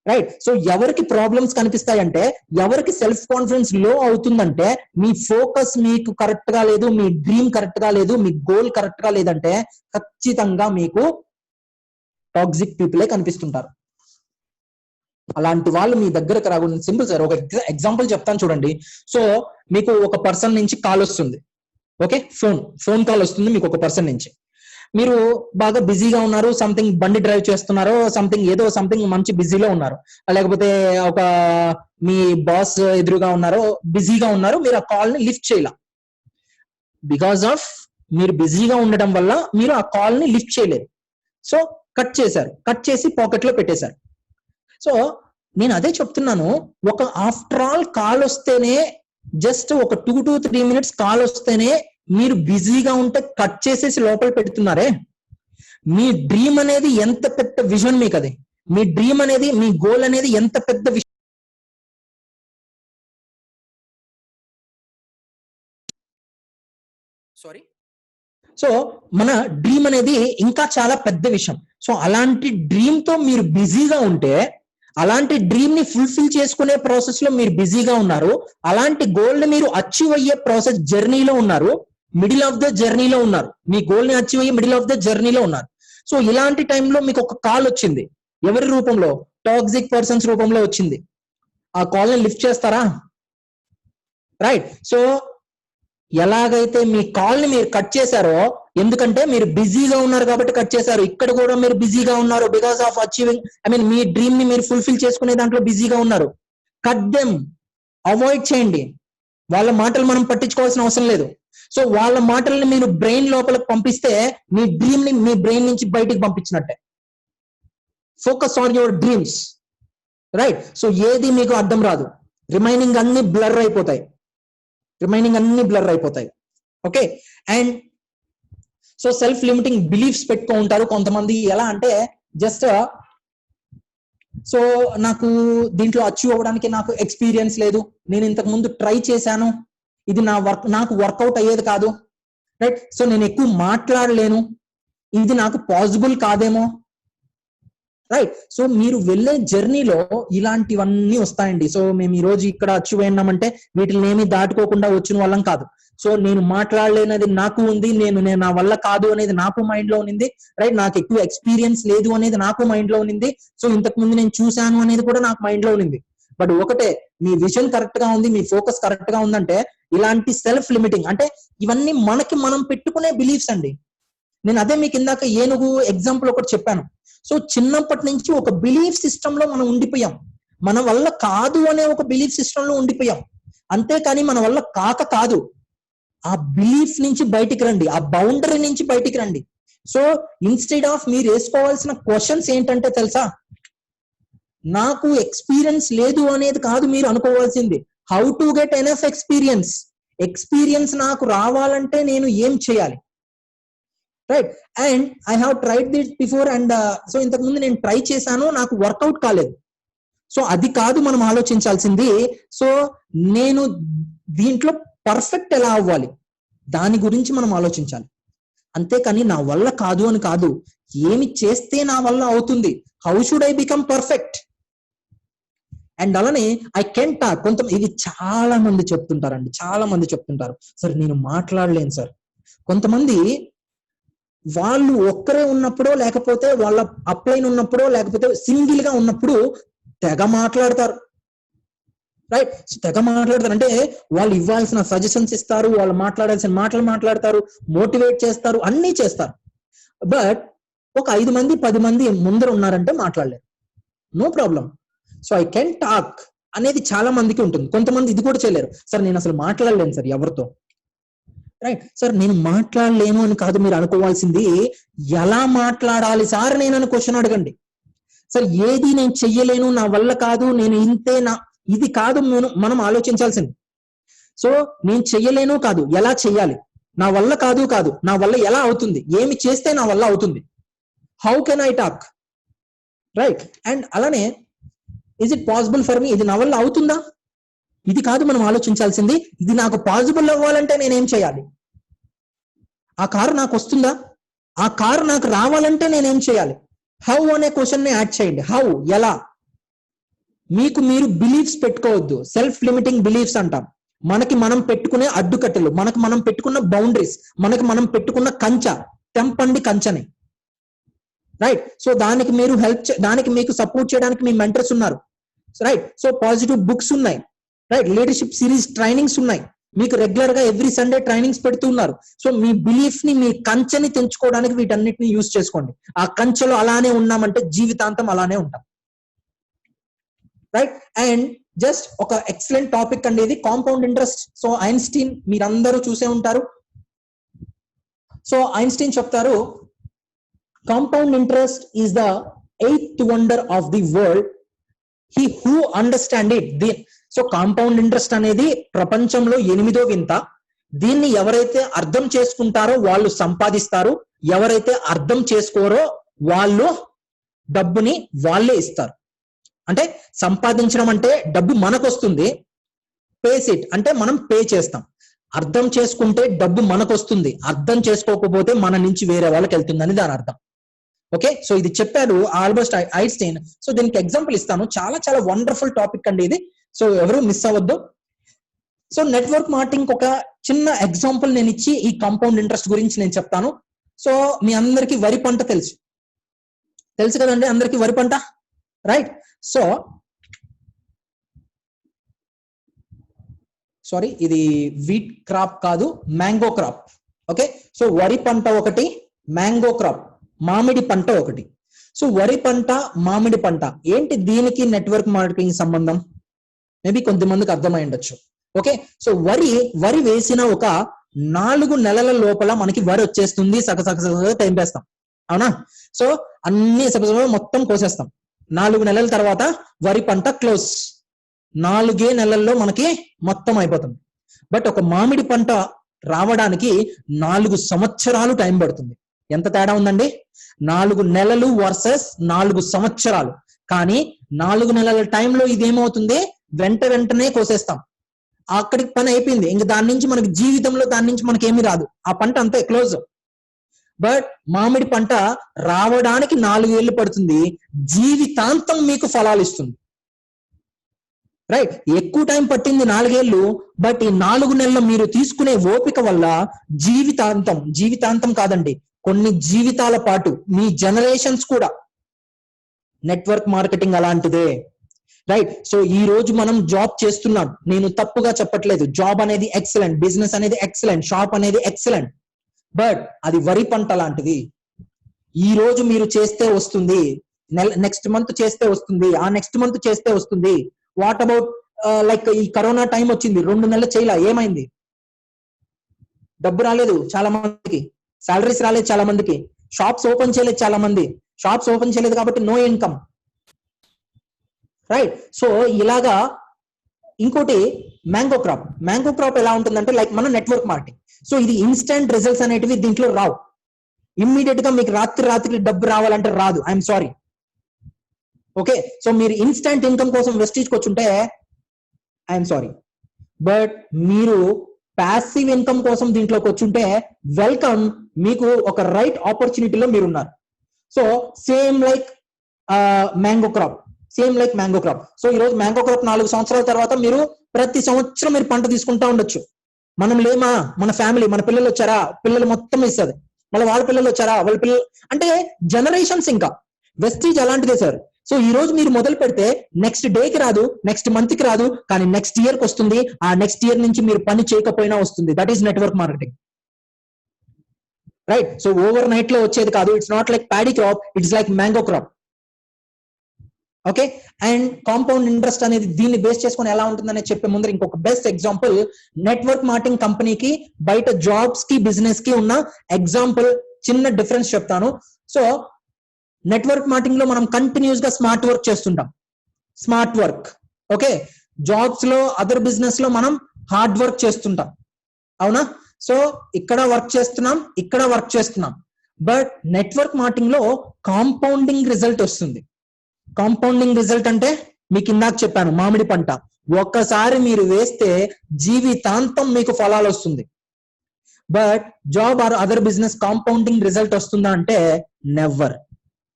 Speaker 1: రైట్. సో ఎవరికి ప్రాబ్లమ్స్ కనిపిస్తాయంటే, ఎవరికి సెల్ఫ్ కాన్ఫిడెన్స్ లో అవుతుందంటే, మీ ఫోకస్ మీకు కరెక్ట్ గా లేదు, మీ డ్రీమ్ కరెక్ట్ గా లేదు, మీ గోల్ కరెక్ట్ గా లేదంటే ఖచ్చితంగా మీకు టాక్సిక్ పీపులే కనిపిస్తుంటారు. అలాంటి వాళ్ళు మీ దగ్గరకు రాకుండా, సింపుల్ సార్, ఒక ఎగ్జాంపుల్ చెప్తాను చూడండి. సో మీకు ఒక పర్సన్ నుంచి కాల్ వస్తుంది, ఓకే, ఫోన్ కాల్ వస్తుంది మీకు ఒక పర్సన్ నుంచి. మీరు బాగా బిజీగా ఉన్నారు, సంథింగ్ బండి డ్రైవ్ చేస్తున్నారు, సంథింగ్ మంచి బిజీలో ఉన్నారు, లేకపోతే ఒక మీ బాస్ ఎదురుగా ఉన్నారు, బిజీగా ఉన్నారు, మీరు ఆ కాల్ ని లిఫ్ట్ చేయాల. బికాస్ ఆఫ్ మీరు బిజీగా ఉండడం వల్ల మీరు ఆ కాల్ ని లిఫ్ట్ చేయలేదు. సో కట్ చేశారు, కట్ చేసి పాకెట్ లో పెట్టేశారు. సో నేను అదే చెప్తున్నాను, ఒక ఆఫ్టర్ ఆల్ కాల్ వస్తేనే, జస్ట్ ఒక 2 to 3 minutes కాల్ వస్తేనే మీరు బిజీగా ఉంటే కట్ చేసేసి లోపల పెడుతున్నారే. మీ డ్రీమ్ అనేది ఎంత పెద్ద విజన్ మీకు, అది మీ డ్రీమ్ అనేది, మీ గోల్ అనేది ఎంత పెద్ద విషయం. సారీ. సో మన డ్రీమ్ అనేది ఇంకా చాలా పెద్ద విషయం. సో అలాంటి డ్రీమ్ తో మీరు బిజీగా ఉంటే, అలాంటి డ్రీమ్ ని ఫుల్ఫిల్ చేసుకునే ప్రాసెస్ లో మీరు బిజీగా ఉన్నారు, అలాంటి గోల్ ని మీరు అచీవ్ అయ్యే ప్రాసెస్ జర్నీలో ఉన్నారు, మిడిల్ ఆఫ్ ద జర్నీలో ఉన్నారు, మీ గోల్ ని అచీవ్ అయ్యే మిడిల్ ఆఫ్ ద జర్నీలో ఉన్నారు. సో ఇలాంటి టైంలో మీకు ఒక కాల్ వచ్చింది, ఎవరి రూపంలో, టాక్సిక్ పర్సన్స్ రూపంలో వచ్చింది. ఆ కాల్ ని లిఫ్ట్ చేస్తారా? రైట్. సో ఎలాగైతే మీ కాల్ ని మీరు కట్ చేశారో, ఎందుకంటే మీరు బిజీగా ఉన్నారు కాబట్టి కట్ చేశారు, ఇక్కడ కూడా మీరు బిజీగా ఉన్నారు because of achieving, me dream ని మీరు ఫుల్ఫిల్ చేసుకునే దాంట్లో బిజీగా ఉన్నారు. కట్ దెమ్, అవాయిడ్ చేయండి. వాళ్ళ మాటలు మనం పట్టించుకోవాల్సిన అవసరం లేదు. సో వాళ్ళ మాటల్ని మీరు బ్రెయిన్ లోపలికి పంపిస్తే మీ డ్రీమ్ ని మీ బ్రెయిన్ నుంచి బయటికి పంపించినట్టే. Focus on your dreams. Right. So ఏది మీకు అర్థం రాదు, రిమైనింగ్ అన్ని బ్లర్ అయిపోతాయి. Okay. And so self limiting beliefs పెట్టుకో ఉంటారు కొంతమంది. ఎలా అంటే జస్ట్ సో నాకు దీంట్లో అచీవ్ అవ్వడానికి నాకు ఎక్స్పీరియన్స్ లేదు, నేను ఇంతకు ముందు ట్రై చేశాను, ఇది నాకు వర్కౌట్ అయ్యేది కాదు. రైట్. సో నేను ఎక్కువ మాట్లాడలేను, ఇది నాకు పాసిబుల్ కాదేమో. రైట్. సో మీరు వెళ్ళే జర్నీలో ఇలాంటివన్నీ వస్తాయండి. సో మేము ఈ రోజు ఇక్కడ అచీవ్ అయినామంటే వీటిని ఏమీ దాటుకోకుండా వచ్చిన వాళ్ళం కాదు. సో నేను మాట్లాడలేనది నాకు ఉంది, నేను నా వల్ల కాదు అనేది నాకు మైండ్ లో ఉంది. రైట్. నాకు ఎక్కువ ఎక్స్పీరియన్స్ లేదు అనేది నాకు మైండ్ లో ఉంది. సో ఇంతకు ముందు నేను చూశాను అనేది కూడా నాకు మైండ్ లో ఉంది. బట్ ఒకటే, మీ విజన్ కరెక్ట్ గా ఉంది, మీ ఫోకస్ కరెక్ట్ గా ఉందంటే ఇలాంటి సెల్ఫ్ లిమిటింగ్ అంటే ఇవన్నీ మనకి మనం పెట్టుకునే బిలీఫ్స్ అండి. నేను అదే మీకు ఇందాక ఏనుగు ఎగ్జాంపుల్ ఒకటి చెప్పాను. సో చిన్నప్పటి నుంచి ఒక బిలీఫ్ సిస్టమ్ లో మనం ఉండిపోయాం, మన వల్ల కాదు అనే ఒక బిలీఫ్ సిస్టమ్ లో ఉండిపోయాం. అంతేకాని మన వల్ల కాదు, ఆ బిలీఫ్ నుంచి బయటికి రండి, ఆ బౌండరీ నుంచి బయటికి రండి. సో ఇన్స్టెడ్ ఆఫ్ మీరు వేసుకోవాల్సిన క్వశ్చన్స్ ఏంటంటే తెలుసా, నాకు ఎక్స్పీరియన్స్ లేదు అనేది కాదు మీరు అనుకోవాల్సింది, how to get enough experience నాకు రావాలంటే నేను ఏం చేయాలి. Right. And I have tried this before and so ఇంతకు ముందు నేను ట్రై చేశాను, నాకు వర్కౌట్ కాలేదు. సో అది కాదు మనం ఆలోచించాల్సింది. సో నేను దీంట్లో పర్ఫెక్ట్ ఎలా అవ్వాలి, దాని గురించి మనం ఆలోచించాలి. అంతేకాని నా వల్ల కాదు అని కాదు, ఏమి చేస్తే నా వల్ల అవుతుంది, how should I become perfect. And అలానే ఐ కెన్ టాక్. ఇది చాలా మంది చెప్తుంటారు, సార్ నేను మాట్లాడలేను సార్. కొంతమంది వాళ్ళు ఒక్కరే ఉన్నప్పుడో, లేకపోతే వాళ్ళ అప్లైన్ ఉన్నప్పుడో, లేకపోతే సింగిల్ గా ఉన్నప్పుడు తెగ మాట్లాడతారు, రైట్? తెగ మాట్లాడతారు అంటే వాళ్ళు ఇవ్వాల్సిన సజెషన్స్ ఇస్తారు, వాళ్ళు మాట్లాడాల్సిన మాటలు మాట్లాడతారు, మోటివేట్ చేస్తారు, అన్నీ చేస్తారు. బట్ ఒక 5 మంది 10 మంది ముందర ఉన్నారంటే మాట్లాడలేరు, no problem. So I can talk అనేది చాలా మందికి ఉంటుంది. కొంతమంది ఇది కూడా చేయలేరు, సార్ నేను అసలు మాట్లాడలేను సార్ ఎవరితో, రైట్? సార్ నేను మాట్లాడలేను అని కాదు మీరు అనుకోవాల్సింది, ఎలా మాట్లాడాలి సార్ నేను అని క్వశ్చన్ అడగండి. సార్ ఏది నేను చెయ్యలేను, నా వల్ల కాదు, నేను ఇంతే, నా ఇది కాదు మనం ఆలోచించాల్సింది. సో నేను చెయ్యలేను కాదు, ఎలా చెయ్యాలి, నా వల్ల కాదు కాదు, నా వల్ల ఎలా అవుతుంది, ఏమి చేస్తే నా వల్ల అవుతుంది, how can I talk, right? And అలానే is it possible for me, ఇది నా వల్ల అవుతుందా, ఇది కాదు మనం ఆలోచించాల్సింది, ఇది నాకు పాసిబుల్ అవ్వాలంటే నేనేం చేయాలి, ఆ కారు నాకు వస్తుందా, ఆ కారు నాకు రావాలంటే నేనేం చేయాలి, హౌ అనే క్వశ్చన్ ని యాడ్ చేయండి. హౌ, ఎలా. మీకు మీరు బిలీఫ్స్ పెట్టుకోవద్దు, సెల్ఫ్ లిమిటింగ్ బిలీఫ్స్ అంటాం. మనకి మనం పెట్టుకునే అడ్డుకట్టలు, మనకి మనం పెట్టుకున్న బౌండరీస్, మనకి మనం పెట్టుకున్న కంచె, తెంపండి కంచెని, రైట్? సో దానికి మీరు దానికి మీకు సపోర్ట్ చేయడానికి మీ మెంటర్స్ ఉన్నారు, రైట్? సో పాజిటివ్ బుక్స్ ఉన్నాయి, రైట్? లీడర్షిప్ సిరీస్ ట్రైనింగ్స్ ఉన్నాయి, మీకు రెగ్యులర్ గా ఎవ్రీ సండే ట్రైనింగ్స్ పెడుతూ ఉన్నారు. సో మీ బిలీఫ్ ని, మీ కంచెని తెంచుకోవడానికి వీటన్నిటిని యూజ్ చేసుకోండి. ఆ కంచెలో అలానే ఉన్నామంటే జీవితాంతం అలానే ఉంటాం, రైట్? అండ్ జస్ట్ ఒక ఎక్సలెంట్ టాపిక్ అండి ఇది, కాంపౌండ్ ఇంట్రెస్ట్. సో ఐన్స్టీన్ మీరందరూ చూసే ఉంటారు. సో ఐన్స్టీన్ చెప్తారు, compound interest is the 8th wonder of the world, he who understand it. So compound interest అనేది ప్రపంచంలో 8వ వింత. దీన్ని ఎవరైతే అర్థం చేసుకుంటారో వాళ్ళు సంపాదిస్తారు, ఎవరైతే అర్థం చేసుకోరో వాళ్ళు డబ్బుని వాళ్ళే ఇస్తారు. అంటే సంపాదించడం అంటే డబ్బు మనకు వస్తుంది, పేసిట్ అంటే మనం పే చేస్తాం. అర్థం చేసుకుంటే డబ్బు మనకు వస్తుంది, అర్థం చేసుకోకపోతే మన నుంచి వేరే వాళ్ళకి వెళ్తుందని దాని అర్థం. ఓకే, సో ఇది చెప్పాడు ఆల్బర్ట్ ఐన్స్టైన్. సో దీనికి ఎగ్జాంపుల్ ఇస్తాను, చాలా చాలా వండర్ఫుల్ టాపిక్ అండి ఇది, సో ఎవరు మిస్ అవ్వద్దు. సో నెట్వర్క్ మార్కెటింగ్ ఒక చిన్న ఎగ్జాంపుల్ నేను ఇచ్చి ఈ కాంపౌండ్ ఇంట్రెస్ట్ గురించి నేను చెప్తాను. సో మీ అందరికి వరి పంట తెలుసు కదండి, అందరికి వరి పంట, రైట్? సో సారీ, ఇది వీట్ క్రాప్ కాదు, మ్యాంగో క్రాప్. ఓకే, సో వరి పంట ఒకటి, మ్యాంగో క్రాప్ మామిడి పంట ఒకటి. సో వరి పంట, మామిడి పంట ఏంటి, దీనికి నెట్వర్క్ మార్కెటింగ్ సంబంధం మేబీ కొంతమందికి అర్థమై ఉండొచ్చు. ఓకే, సో వరి వేసిన ఒక 4 నెలల లోపల మనకి వరి వచ్చేస్తుంది, సగసగ తెంపేస్తాం, అవునా? సో అన్ని సగసగ మొత్తం కోసేస్తాం. 4 నెలల తర్వాత వరి పంట క్లోజ్, 4 నెలల్లో మనకి మొత్తం అయిపోతుంది. బట్ ఒక మామిడి పంట రావడానికి 4 సంవత్సరాలు టైం పడుతుంది. ఎంత తేడా ఉందండి, 4 నెలలు వర్సెస్ 4 సంవత్సరాలు. కానీ 4 నెలల టైంలో ఇదేమవుతుంది, వెంటనే కోసేస్తాం, అక్కడికి పని అయిపోయింది. ఇంక దాని నుంచి మనకి జీవితంలో దాని నుంచి మనకి ఏమీ రాదు, ఆ పంట అంతే క్లోజ్. బట్ మామిడి పంట రావడానికి 4 ఏళ్ళు పడుతుంది, జీవితాంతం మీకు ఫలాలు ఇస్తుంది, రైట్? ఎక్కువ టైం పట్టింది 4 ఏళ్ళు, బట్ ఈ 4 నెలలు మీరు తీసుకునే ఓపిక వల్ల జీవితాంతం కాదండి, కొన్ని జీవితాల పాటు, మీ జనరేషన్స్ కూడా. నెట్వర్క్ మార్కెటింగ్ అలాంటిదే, రైట్? సో ఈ రోజు మనం జాబ్ చేస్తున్నాం, నేను తప్పుగా చెప్పట్లేదు, జాబ్ అనేది ఎక్సలెంట్, బిజినెస్ అనేది ఎక్సలెంట్, షాప్ అనేది ఎక్సలెంట్, బట్ అది వరి పంట లాంటిది. ఈ రోజు మీరు చేస్తే వస్తుంది, నెక్స్ట్ మంత్ చేస్తే వస్తుంది, ఆ నెక్స్ట్ మంత్ చేస్తే వస్తుంది. వాట్ అబౌట్ లైక్ ఈ కరోనా టైం వచ్చింది, 2 నెలలు చేయలా, ఏమైంది? డబ్బు రాలేదు చాలా మందికి, సాలరీస్ రాలేదు చాలా మందికి, షాప్స్ ఓపెన్ చేయలేదు చాలా మంది, షాప్స్ ఓపెన్ చేయలేదు కాబట్టి నో ఇన్కమ్, రైట్? సో ఇలాగా. ఇంకోటి మ్యాంగో క్రాప్ ఎలా ఉంటుందంటే లైక్ మన నెట్వర్క్ మార్కెటింగ్. సో ఇది ఇన్స్టెంట్ రిజల్ట్స్ అనేటివి దీంట్లో రావు, ఇమ్మీడియట్ గా మీకు రాత్రి డబ్బు రావాలంటే రాదు, ఐఎమ్ సారీ. ఓకే, సో మీరు ఇన్స్టెంట్ ఇన్కమ్ కోసం వెస్టీజ్కి వచ్చుంటే ఐఎమ్ సారీ, బట్ మీరు ప్యాసివ్ ఇన్కమ్ కోసం దీంట్లోకి వచ్చుంటే వెల్కమ్, మీకు ఒక రైట్ ఆపర్చునిటీలో మీరు ఉన్నారు. So same like mango crop. So ఈ రోజు మ్యాంగో క్రాప్ 4 సంవత్సరాల తర్వాత మీరు ప్రతి సంవత్సరం మీరు పంట తీసుకుంటా ఉండొచ్చు. మనం లేమా, మన ఫ్యామిలీ, మన పిల్లలు వచ్చారా, పిల్లలు మొత్తం ఇస్తుంది, మళ్ళీ వాళ్ళ పిల్లలు వచ్చారా, వాళ్ళ పిల్లలు, అంటే జనరేషన్స్. ఇంకా వెస్టీజ్ అలాంటిదే సార్. సో ఈ రోజు మీరు మొదలు పెడితే నెక్స్ట్ డేకి రాదు, నెక్స్ట్ మంత్ కి రాదు, కానీ నెక్స్ట్ ఇయర్ కి వస్తుంది. ఆ నెక్స్ట్ ఇయర్ నుంచి మీరు పని చేయకపోయినా వస్తుంది. That is network marketing, right? So over night లో వచ్చేది కాదు. It's not like paddy crop, it's like mango crop. Okay, and compound interest అనేది దీన్ని బేస్ చేసుకొని ఎలా ఉంటుందనే చెప్పే ముందు ఇంకొక బెస్ట్ ఎగ్జాంపుల్, నెట్వర్క్ మార్కెటింగ్ కంపెనీకి బయట జాబ్స్ కి బిజినెస్ కి ఉన్న ఎగ్జాంపుల్, చిన్న డిఫరెన్స్ చెప్తాను. సో నెట్వర్క్ మార్కెటింగ్ లో మనం కంటిన్యూస్ గా స్మార్ట్ వర్క్ చేస్తుంటాం, స్మార్ట్ వర్క్. ఓకే, జాబ్స్ లో అదర్ బిజినెస్ లో మనం హార్డ్ వర్క్ చేస్తుంటాం, అవునా? సో ఇక్కడ వర్క్ చేస్తున్నాం, ఇక్కడ వర్క్ చేస్తున్నాం. బట్ నెట్వర్క్ మార్కెటింగ్ లో కాంపౌండింగ్ రిజల్ట్ వస్తుంది. కాంపౌండింగ్ రిజల్ట్ అంటే మీకు ఇందాక చెప్పాను, మామిడి పంట ఒక్కసారి మీరు వేస్తే జీవితాంతం మీకు ఫలాలు వస్తుంది. But job or other business compounding result వస్తుందా అంటే నెవర్,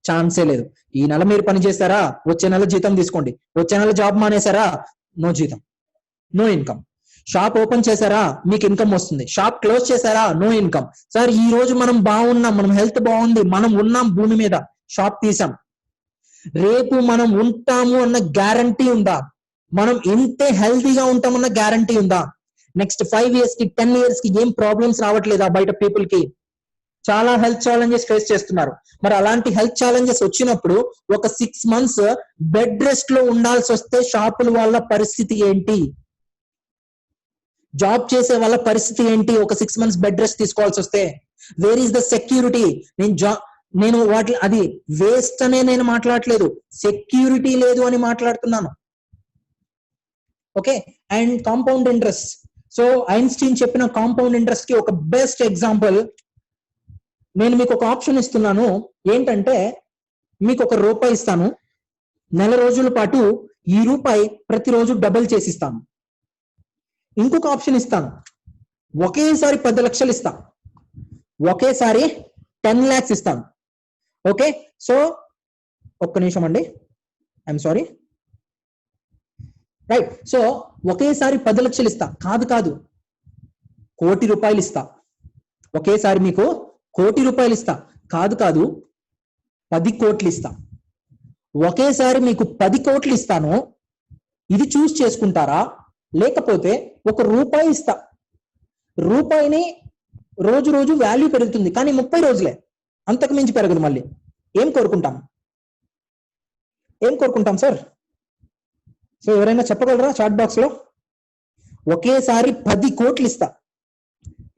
Speaker 1: ఛాన్సే లేదు. ఈ నెల మీరు పని చేస్తారా, వచ్చే నెల జీతం తీసుకోండి. వచ్చే నెల జాబ్ మానేశారా, నో జీతం, నో ఇన్కమ్. షాప్ ఓపెన్ చేశారా, మీకు ఇన్కమ్ వస్తుంది. షాప్ క్లోజ్ చేశారా, నో ఇన్కమ్. సార్ ఈ రోజు మనం బాగున్నాం, మనం హెల్త్ బాగుంది, మనం ఉన్నాం భూమి మీద, షాప్ తీసాం. రేపు మనం ఉంటాము అన్న గ్యారంటీ ఉందా? మనం ఇంతే హెల్తీగా ఉంటామన్న గ్యారంటీ ఉందా? నెక్స్ట్ 5 years కి 10 years కి ఏం ప్రాబ్లమ్స్ రావట్లేదా? బయట పీపుల్ కి చాలా హెల్త్ ఛాలెంజెస్ ఫేస్ చేస్తున్నారు. మరి అలాంటి హెల్త్ ఛాలెంజెస్ వచ్చినప్పుడు ఒక 6 months బెడ్ రెస్ట్ లో ఉండాల్సి వస్తే షాపుల వాళ్ళ పరిస్థితి ఏంటి? జాబ్ చేసే వాళ్ళ పరిస్థితి ఏంటి? ఒక 6 months బెడ్ రెస్ట్ తీసుకోవాల్సి వస్తే వేర్ ఈస్ ద సెక్యూరిటీ? నేను వాటి అది వేస్ట్ అనే నేను మాట్లాడట్లేదు, సెక్యూరిటీ లేదు అని మాట్లాడుతున్నాను. Okay, and compound interest. So Einstein చెప్పిన కాంపౌండ్ ఇంట్రెస్ట్ కి ఒక బెస్ట్ ఎగ్జాంపుల్, నేను మీకు ఒక ఆప్షన్ ఇస్తున్నాను. ఏంటంటే మీకు ₹1 ఇస్తాను, నెల రోజుల పాటు ఈ రూపాయి ప్రతిరోజు డబుల్ చేసి ఇస్తాను. ఇంకొక ఆప్షన్ ఇస్తాను, ఒకేసారి 10 లక్షలు ఇస్తాను, ఒకేసారి 10 lakhs ఇస్తాను. ఓకే, సో ఒక్క నిమిషం అండి, ఐఎమ్ సారీ, రైట్. సో ఒకేసారి 10 లక్షలు ఇస్తా, కాదు ₹1,00,00,000 ఇస్తా. ఒకేసారి మీకు ₹1,00,00,000 ఇస్తా, కాదు 10 కోట్లు ఇస్తా. ఒకేసారి మీకు 10 కోట్లు ఇస్తాను. ఇది చూస్ చేసుకుంటారా? లేకపోతే ₹1 ఇస్తా, రూపాయిని రోజు రోజు వాల్యూ పెరుగుతుంది, కానీ 30 రోజులే, అంతకు మించి పెరగదు. మళ్ళీ ఏం కోరుకుంటాం? ఏం కోరుకుంటాం సార్? సో ఎవరైనా చెప్పగలరా చాట్ బాక్స్ లో? ఒకేసారి 10 కోట్లు ఇస్తా,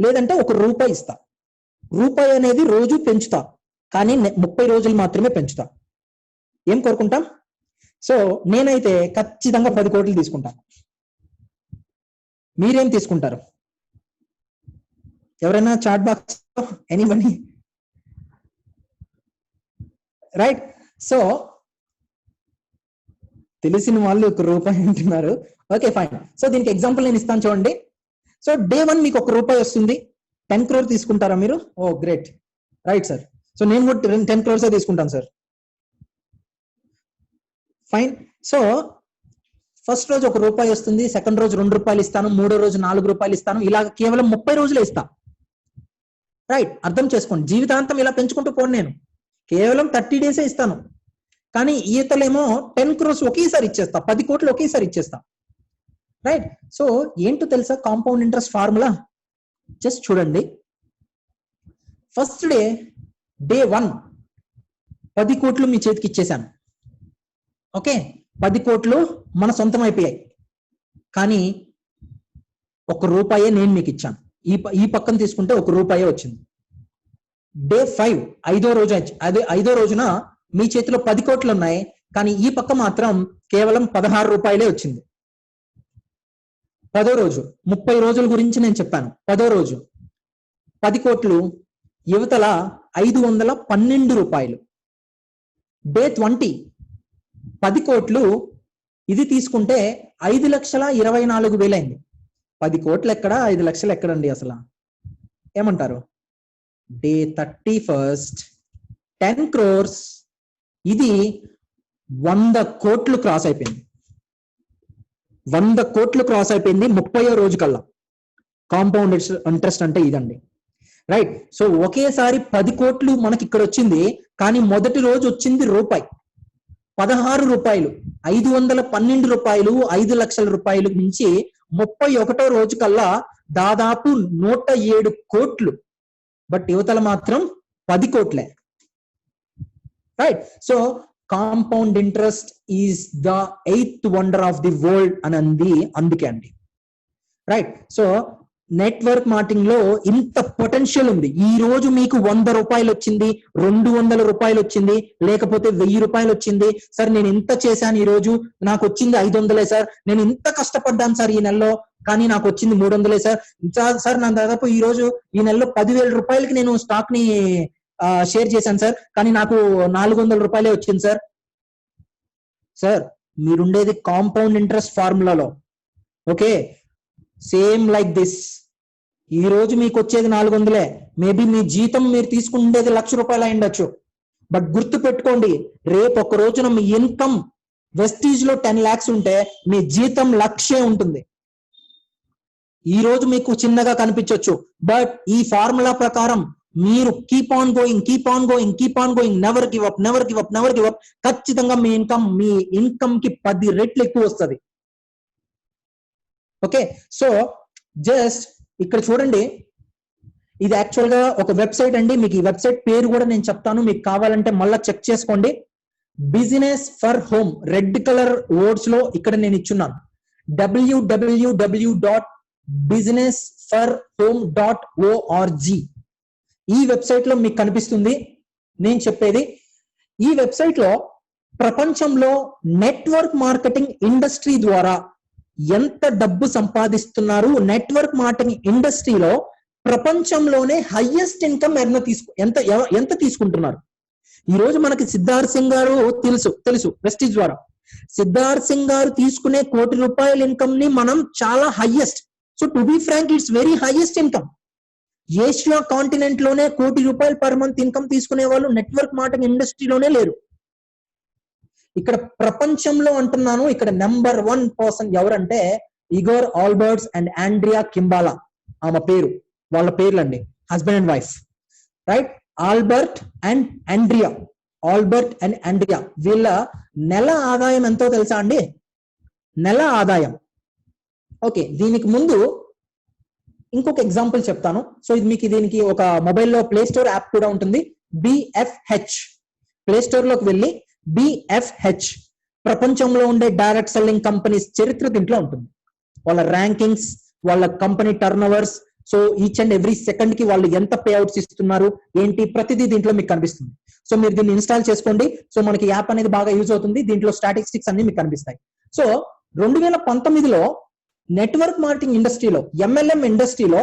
Speaker 1: లేదంటే ₹1 ఇస్తా. రూపాయి అనేది రోజు పెంచుతా, కానీ 30 రోజులు మాత్రమే పెంచుతా. ఏం కోరుకుంటాం? సో నేనైతే ఖచ్చితంగా 10 కోట్లు తీసుకుంటాను. మీరేం తీసుకుంటారు? ఎవరైనా chat box anybody? Right. So తెలిసిన వాళ్ళు ₹1 అంటున్నారు. Okay fine. సో దీనికి ఎగ్జాంపుల్ నేను ఇస్తాను చూడండి. సో డే 1 మీకు ₹1 వస్తుంది, 10 crore తీసుకుంటారా మీరు? ఓ గ్రేట్, రైట్ సార్. సో నేను కూడా 10 crores తీసుకుంటాను సార్. ఫైన్. సో ఫస్ట్ రోజు ₹1 వస్తుంది, సెకండ్ రోజు ₹2 ఇస్తాను, మూడో రోజు ₹4 ఇస్తాను, ఇలా కేవలం 30 రోజులే ఇస్తా. రైట్, అర్థం చేసుకోండి. జీవితాంతం ఇలా పెంచుకుంటూ పోను, నేను కేవలం 30 days ఇస్తాను. కానీ ఈతలేమో 10 crores ఒకేసారి ఇచ్చేస్తా, 10 కోట్లు ఒకేసారి ఇచ్చేస్తా. రైట్. సో ఏంటో తెలుసా కాంపౌండ్ ఇంట్రెస్ట్ ఫార్ములా? జస్ట్ చూడండి. ఫస్ట్ డే 1 10 కోట్లు మీ చేతికి ఇచ్చేసాను. ఓకే, 10 కోట్లు మన సొంతం అయిపోయాయి. కానీ ₹1 నేను మీకు ఇచ్చాను. ఈ పక్కన తీసుకుంటే ₹1 వచ్చింది. డే 5 ఐదో రోజున మీ చేతిలో 10 కోట్లు ఉన్నాయి, కానీ ఈ పక్క మాత్రం కేవలం ₹16 వచ్చింది. 10వ రోజు, 30 రోజుల గురించి నేను చెప్పాను. 10వ రోజు 10 కోట్లు, యువతల ₹512. డే 20 10 కోట్లు, ఇది తీసుకుంటే 5,24,000 అయింది. 10 కోట్లు ఎక్కడ, 5 లక్షలు ఎక్కడండి అసలు? ఏమంటారు? డే 31 10 crores, ఇది 100 కోట్లు క్రాస్ అయిపోయింది. 100 కోట్లు క్రాస్ అయిపోయింది 30వ రోజు కల్లా. కాంపౌండ్ ఇంట్రెస్ట్ అంటే ఇదండి. రైట్. సో ఒకేసారి 10 కోట్లు మనకి ఇక్కడ వచ్చింది, కానీ మొదటి రోజు వచ్చింది ₹1. 16 రూపాయలు, 512 రూపాయలు, 5 లక్షల రూపాయలు నుంచి 31వ రోజు కల్లా దాదాపు 107 కోట్లు. బట్ యువతల మాత్రం 10 కోట్లే. Right. So compound interest is the 8th wonder of the world అని అంది అందుకే అండి. రైట్. సో నెట్వర్క్ మార్కెటింగ్ లో ఇంత పొటెన్షియల్ ఉంది. ఈ రోజు మీకు 100 రూపాయలు వచ్చింది, 200 రూపాయలు వచ్చింది, లేకపోతే 1000 రూపాయలు వచ్చింది. సార్ నేను ఇంత చేశాను, ఈ రోజు నాకు వచ్చింది 500 సార్, నేను ఇంత కష్టపడ్డాను సార్ ఈ నెలలో, కానీ నాకు వచ్చింది 300 సార్. సార్ నా దాదాపు ఈ రోజు ఈ నెలలో 10,000 రూపాయలకి నేను స్టాక్ ని షేర్ చేశాను సార్, కానీ నాకు 400 రూపాయలే వచ్చింది సార్. సార్ మీరుండేది కాంపౌండ్ ఇంట్రెస్ట్ ఫార్ములాలో. Okay, same like this. ఈ రోజు మీకు వచ్చేది 400, మేబీ మీ జీతం మీరు తీసుకుండేది 1,00,000 రూపాయలు అయిండొచ్చు. బట్ గుర్తు పెట్టుకోండి, రేపు ఒక రోజున మీ ఇన్కమ్ వెస్టీజ్ లో 10 lakhs ఉంటే మీ జీతం 1,00,000 ఉంటుంది. ఈ రోజు మీకు చిన్నగా కనిపించవచ్చు, బట్ ఈ ఫార్ములా ప్రకారం మీరు keep on going, never give up, ఖచ్చితంగా మీ ఇన్కమ్ కి 10 రెట్లు ఎక్కువ వస్తుంది. ఓకే, సో జస్ట్ ఇక్కడ చూడండి, ఇది యాక్చువల్ గా ఒక వెబ్సైట్ అండి. మీకు ఈ వెబ్సైట్ పేరు కూడా నేను చెప్తాను, మీకు కావాలంటే మళ్ళీ చెక్ చేసుకోండి. Business for home, red colour words లో ఇక్కడ నేను ఇచ్చున్నాను, www.businessforhome.org. ఈ వెబ్సైట్ లో మీకు కనిపిస్తుంది నేను చెప్పేది. ఈ వెబ్సైట్ లో ప్రపంచంలో నెట్వర్క్ మార్కెటింగ్ ఇండస్ట్రీ ద్వారా ఎంత డబ్బు సంపాదిస్తున్నారు, నెట్వర్క్ మార్కెటింగ్ ఇండస్ట్రీలో ప్రపంచంలోనే హైయెస్ట్ ఇన్కమ్ ఎంత తీసుకుంటున్నారు. ఈ రోజు మనకి సిద్ధార్థ్ సింగ్ గారు తెలుసు వెస్టీజ్ ద్వారా. సిద్ధార్థ్ సింగ్ గారు తీసుకునే ₹1 కోటి ఇన్కమ్ ని మనం చాలా highest. So to be frank, it's very highest income. Asia continent లోనే ₹1 కోటి పర్ మంత్ ఇన్కమ్ తీసుకునే వాళ్ళు నెట్వర్క్ మార్కెటింగ్ ఇండస్ట్రీలోనే లేరు. ఇక్కడ ప్రపంచంలో అంటున్నాను, ఇక్కడ నెంబర్ 1 పర్సన్ ఎవరంటే Igor Alberts and Andrea Kimbala. ఆమె పేరు, వాళ్ళ పేర్లండి, husband and wife. Right. Albert and Andrea వీళ్ళ నెల ఆదాయం ఎంతో తెలుసా అండి? నెల ఆదాయం. ఓకే, దీనికి ముందు ఇంకొక ఎగ్జాంపుల్ చెప్తాను. సో ఇది మీకు దీనికి ఒక మొబైల్లో ప్లే స్టోర్ యాప్ కూడా ఉంటుంది, BFH. ప్లే స్టోర్ లోకి వెళ్ళి BFH, ప్రపంచంలో ఉండే డైరెక్ట్ సెల్లింగ్ కంపెనీస్ చరిత్ర దీంట్లో ఉంటుంది. వాళ్ళ ర్యాంకింగ్స్, వాళ్ళ company turn overs, so each and every second కి వాళ్ళు ఎంత పే అవుట్స్ ఇస్తున్నారు ఏంటి, ప్రతిదీ దీంట్లో మీకు కనిపిస్తుంది. సో మీరు దీన్ని ఇన్స్టాల్ చేసుకోండి. సో మనకి యాప్ అనేది బాగా యూజ్ అవుతుంది. దీంట్లో స్టాటిస్టిక్స్ అన్ని మీకు కనిపిస్తాయి. సో 2019లో నెట్వర్క్ మార్కెటింగ్ ఇండస్ట్రీలో, MLM ఇండస్ట్రీలో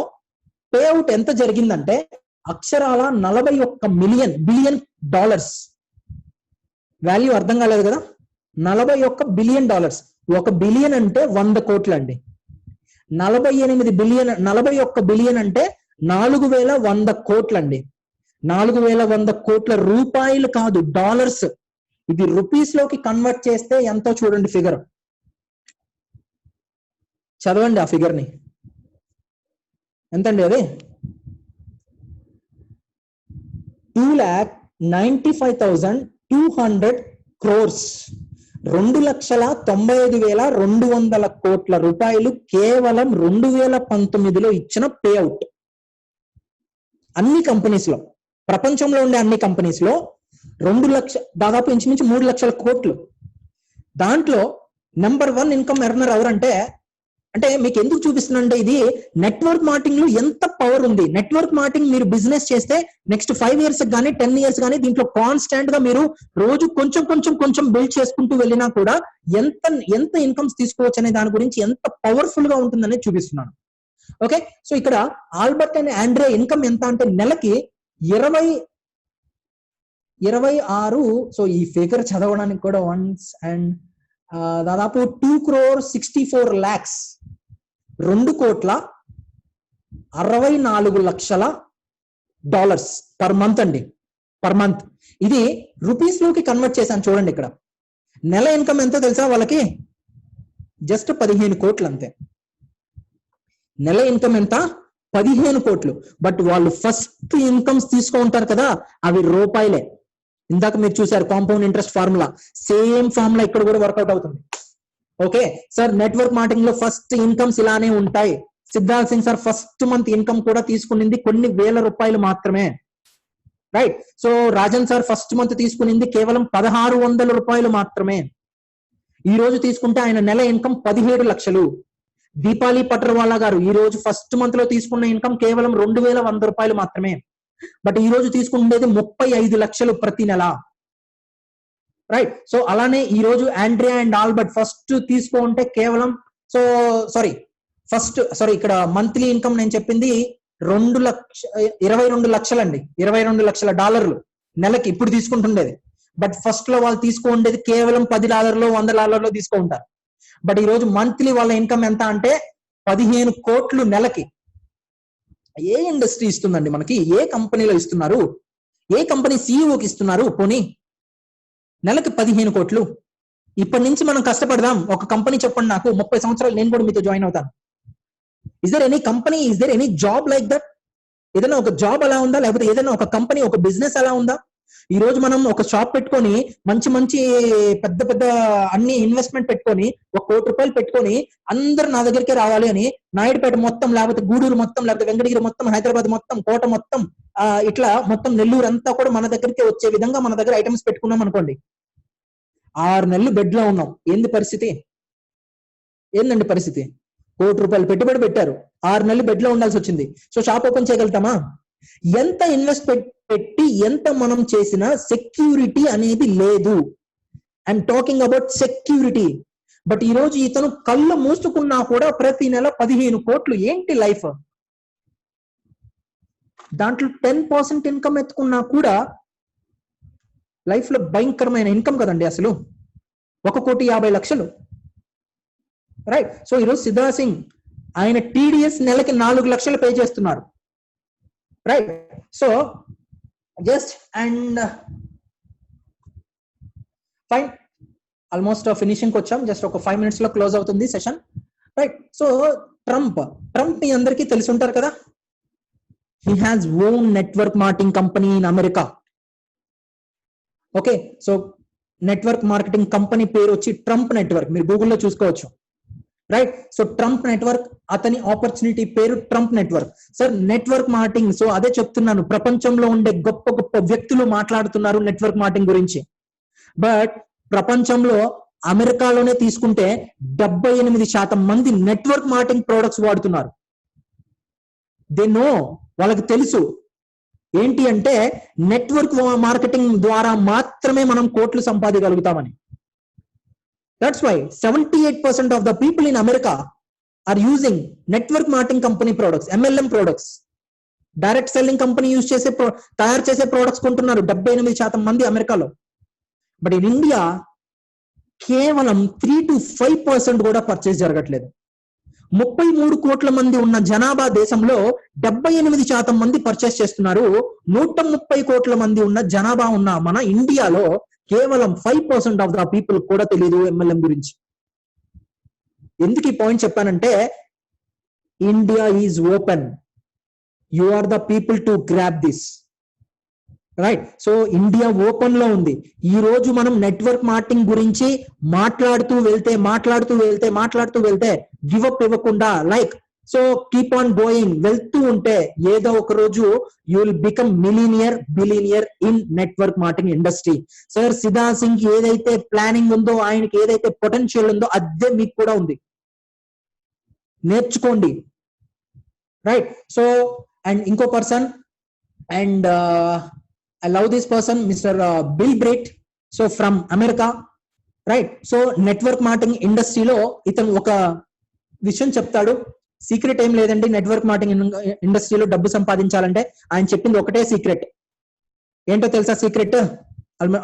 Speaker 1: పే అవుట్ ఎంత జరిగిందంటే అక్షరాల $41 బిలియన్. వాల్యూ అర్థం కాలేదు కదా, $41 బిలియన్. 1 బిలియన్ అంటే 100 కోట్లు అండి. 41 బిలియన్ అంటే 4100 కోట్లు అండి. 4100 కోట్ల రూపాయలు కాదు, డాలర్స్. ఇది రూపీస్ లోకి కన్వర్ట్ చేస్తే ఎంతో చూడండి ఫిగర్. చదవండి ఆ ఫిగర్ ని, ఎంతండి అది? 2,95,200 crores. 2,95,200 కోట్ల రూపాయలు కేవలం 2019లో ఇచ్చిన పే అవుట్. అన్ని కంపెనీస్ లో, ప్రపంచంలో ఉండే అన్ని కంపెనీస్ లో 2 లక్షల, దాదాపు ఇంచుమించు 3 లక్షల కోట్లు. దాంట్లో నెంబర్ 1 ఇన్కమ్ ఎర్నర్ ఎవరంటే, అంటే మీకు ఎందుకు చూపిస్తున్నానంటే ఇది నెట్వర్క్ మార్కెటింగ్ లో ఎంత పవర్ ఉంది. నెట్వర్క్ మార్కెటింగ్ మీరు బిజినెస్ చేస్తే నెక్స్ట్ 5 years కానీ 10 years కానీ దీంట్లో కాన్స్టాంట్ గా మీరు రోజు కొంచెం బిల్డ్ చేసుకుంటూ వెళ్ళినా కూడా ఎంత ఇన్కమ్స్ తీసుకోవచ్చు అనే దాని గురించి ఎంత పవర్ఫుల్ గా ఉంటుందని చూపిస్తున్నాను. ఓకే, సో ఇక్కడ ఆల్బర్ట్ అండ్ ఆండ్రియా ఇన్కమ్ ఎంత అంటే నెలకి 26. సో ఈ ఫిగర్ చదవడానికి కూడా వన్స్ అండ్ దాదాపు 2,64 lakhs, $2,64,00,000 పర్ మంత్ అండి, పర్ మంత్. ఇది రూపీస్ లోకి కన్వర్ట్ చేశాను చూడండి. ఇక్కడ నెల ఇన్కమ్ ఎంతో తెలుసా వాళ్ళకి? జస్ట్ 15 కోట్లు అంతే. నెల ఇన్కమ్ ఎంత? 15 కోట్లు. బట్ వాళ్ళు ఫస్ట్ ఇన్కమ్స్ తీసుకుంటారు కదా, అవి రూపాయలే, ఇందాక మీరు చూసారు compound interest formula, same formula ఇక్కడ కూడా వర్కౌట్ అవుతుంది. ఓకే సార్, నెట్వర్క్ మార్కెటింగ్ లో ఫస్ట్ ఇన్కమ్స్ ఇలానే ఉంటాయి. Siddharth Singh sir first month income కూడా తీసుకునింది కొన్ని వేల రూపాయలు మాత్రమే. Right. So Rajan sir first month తీసుకునింది కేవలం 1600 రూపాయలు మాత్రమే. ఈ రోజు తీసుకుంటే ఆయన నెల ఇన్కమ్ 17 లక్షలు. దీపాలి పటర్వాలా గారు ఈ రోజు ఫస్ట్ మంత్ లో తీసుకున్న ఇన్కమ్ కేవలం 2100 రూపాయలు మాత్రమే. బట్ ఈ రోజు తీసుకుండేది 35 లక్షలు ప్రతి నెల. రైట్. సో అలానే ఈ రోజు ఆండ్రియా అండ్ ఆల్బర్ట్ ఫస్ట్ తీసుకుంటే కేవలం ఇక్కడ మంత్లీ ఇన్కమ్ నేను చెప్పింది 22 లక్షలండి, 22 లక్షల డాలర్లు నెలకి ఇప్పుడు తీసుకుంటుండేది. బట్ ఫస్ట్ లో వాళ్ళు తీసుకుండేది కేవలం $10 $100 తీసుకుంటారు. బట్ ఈ రోజు మంత్లీ వాళ్ళ ఇన్కమ్ ఎంత అంటే 15 కోట్లు నెలకి. ఏ ఇండస్ట్రీ ఇస్తుందండి మనకి? ఏ కంపెనీలో ఇస్తున్నారు? ఏ కంపెనీ సీఈఓకి ఇస్తున్నారు? పోనీ నెలకి 15 కోట్లు. ఇప్పటి నుంచి మనం కష్టపడదాం. ఒక కంపెనీ చెప్పండి నాకు, 30 సంవత్సరాలు నేను కూడా మీతో జాయిన్ అవుతాను. Is there any company, is there any job like that? ఏదైనా ఒక జాబ్ అలా ఉందా? లేకపోతే ఏదైనా ఒక కంపెనీ, ఒక బిజినెస్ అలా ఉందా? ఈ రోజు మనం ఒక షాప్ పెట్టుకొని మంచి పెద్ద పెద్ద అన్ని ఇన్వెస్ట్మెంట్ పెట్టుకొని 1 కోటి రూపాయలు పెట్టుకొని అందరు నా దగ్గరికే రావాలి అని నాయుడుపేట మొత్తం, లేకపోతే గూడూరు మొత్తం, లేకపోతే వెంకటగిరి మొత్తం, హైదరాబాద్ మొత్తం, కోట మొత్తం, ఇట్లా మొత్తం నెల్లూరు అంతా కూడా మన దగ్గరికి వచ్చే విధంగా మన దగ్గర ఐటమ్స్ పెట్టుకున్నాం అనుకోండి. 6 నెలలు బెడ్ లో ఉన్నాం. ఏంది పరిస్థితి? ఏందండి పరిస్థితి? 1 కోటి రూపాయలు పెట్టుబడి పెట్టారు, 6 నెలలు బెడ్ లో ఉండాల్సి వచ్చింది. సో షాప్ ఓపెన్ చేయగలుగుతామా? ఎంత ఇన్వెస్ట్ పెట్టి ఎంత మనం చేసినా సెక్యూరిటీ అనేది లేదు. I'm talking about security. But ఈ రోజు ఇతను కళ్ళు మూసుకున్నా కూడా ప్రతి నెల 15 కోట్లు. ఏంటి లైఫ్? దాంట్లో 10% ఇన్కమ్ ఎత్తుకున్నా కూడా లైఫ్ లో భయంకరమైన ఇన్కమ్ కదండి అసలు. 1,50,00,000. రైట్. సో ఈరోజు సిద్ధార్థ్ సింగ్ ఆయన టీడీఎస్ నెలకి 4 లక్షలు పే చేస్తున్నారు. Right. So just and fine, almost finishing వచ్చాం. జస్ట్ ఒక 5 minutes లో క్లోజ్ అవుతుంది సెషన్. రైట్. సో ట్రంప్ మీ అందరికీ తెలిసి ఉంటారు కదా. He has own network marketing company in America. Okay. So network marketing company పేరు వచ్చి ట్రంప్ నెట్వర్క్. మీరు గూగుల్లో చూసుకోవచ్చు. రైట్. సో ట్రంప్ నెట్వర్క్, అతని ఆపర్చునిటీ పేరు Trump network. Sir network marketing, so అదే చెప్తున్నాను, ప్రపంచంలో ఉండే గొప్ప గొప్ప వ్యక్తులు మాట్లాడుతున్నారు నెట్వర్క్ మార్కెటింగ్ గురించి. బట్ ప్రపంచంలో అమెరికాలోనే తీసుకుంటే 78% మంది నెట్వర్క్ మార్కెటింగ్ ప్రొడక్ట్స్ వాడుతున్నారు. దే నో, వాళ్ళకి తెలుసు ఏంటి అంటే నెట్వర్క్ మార్కెటింగ్ ద్వారా మాత్రమే మనం కోట్లు సంపాదించగలుగుతామని. That's why 78% of the people in America are using network marketing company products, MLM products. Direct selling company use చేసే తయారు చేసే ప్రొడక్ట్స్ కొంటున్నారు 78% మంది అమెరికాలో. బట్ ఇన్ ఇండియా కేవలం 3 to 5% కూడా పర్చేస్ జరగట్లేదు. 33 కోట్ల మంది ఉన్న జనాభా దేశంలో 78% మంది పర్చేస్ చేస్తున్నారు. 130 కోట్ల మంది ఉన్న జనాభా ఉన్న మన ఇండియాలో కేవలం 5% ఆఫ్ ద పీపుల్ కూడా తెలియదు ఎంఎల్ఎం గురించి. ఎందుకు ఈ పాయింట్ చెప్పానంటే India is open, you are the people to grab this. Right. So India open లో ఉంది. ఈ రోజు మనం నెట్వర్క్ మార్కెటింగ్ గురించి మాట్లాడుతూ వెళ్తే గివ్ అప్ ఇవ్వకుండా, like so keep on going, వెళ్తూ ఉంటే ఏదో ఒక రోజు you will become millionaire, billionaire in network marketing industry. Sir Siddharth Singh ఏదైతే ప్లానింగ్ ఉందో, ఆయనకి ఏదైతే పొటెన్షియల్ ఉందో అదే మీకు కూడా ఉంది. నేర్చుకోండి. రైట్. సో అండ్ ఇంకో person, and I love this person, Mr. Bill Britt, so from America. Right. So network marketing ఇండస్ట్రీలో ఇతను ఒక విషయం చెప్తాడు. సీక్రెట్ ఏం లేదండి. నెట్వర్క్ మార్కెటింగ్ ఇండస్ట్రీలో డబ్బు సంపాదించాలంటే ఆయన చెప్పింది ఒకటే సీక్రెట్. ఏంటో తెలుసా సీక్రెట్?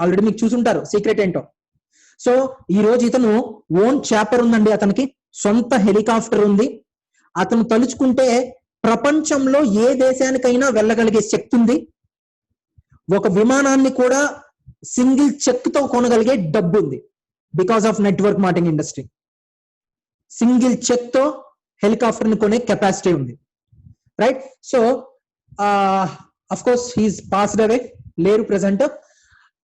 Speaker 1: ఆల్రెడీ మీకు చూసుంటారు సీక్రెట్ ఏంటో. సో ఈ రోజు ఇతను ఓన్ చాపర్ ఉందండి, అతనికి సొంత హెలికాప్టర్ ఉంది. అతను తలుచుకుంటే ప్రపంచంలో ఏ దేశానికైనా వెళ్ళగలిగే శక్తి ఉంది. ఒక విమానాన్ని కూడా సింగిల్ చెక్ తో కొనగలిగే డబ్బు ఉంది. Because of network marketing industry. Single cheque తో హెలికాప్టర్ ని కొనే కెపాసిటీ ఉంది. Right. So of course he's passed away, లేరు ప్రెసెంట్.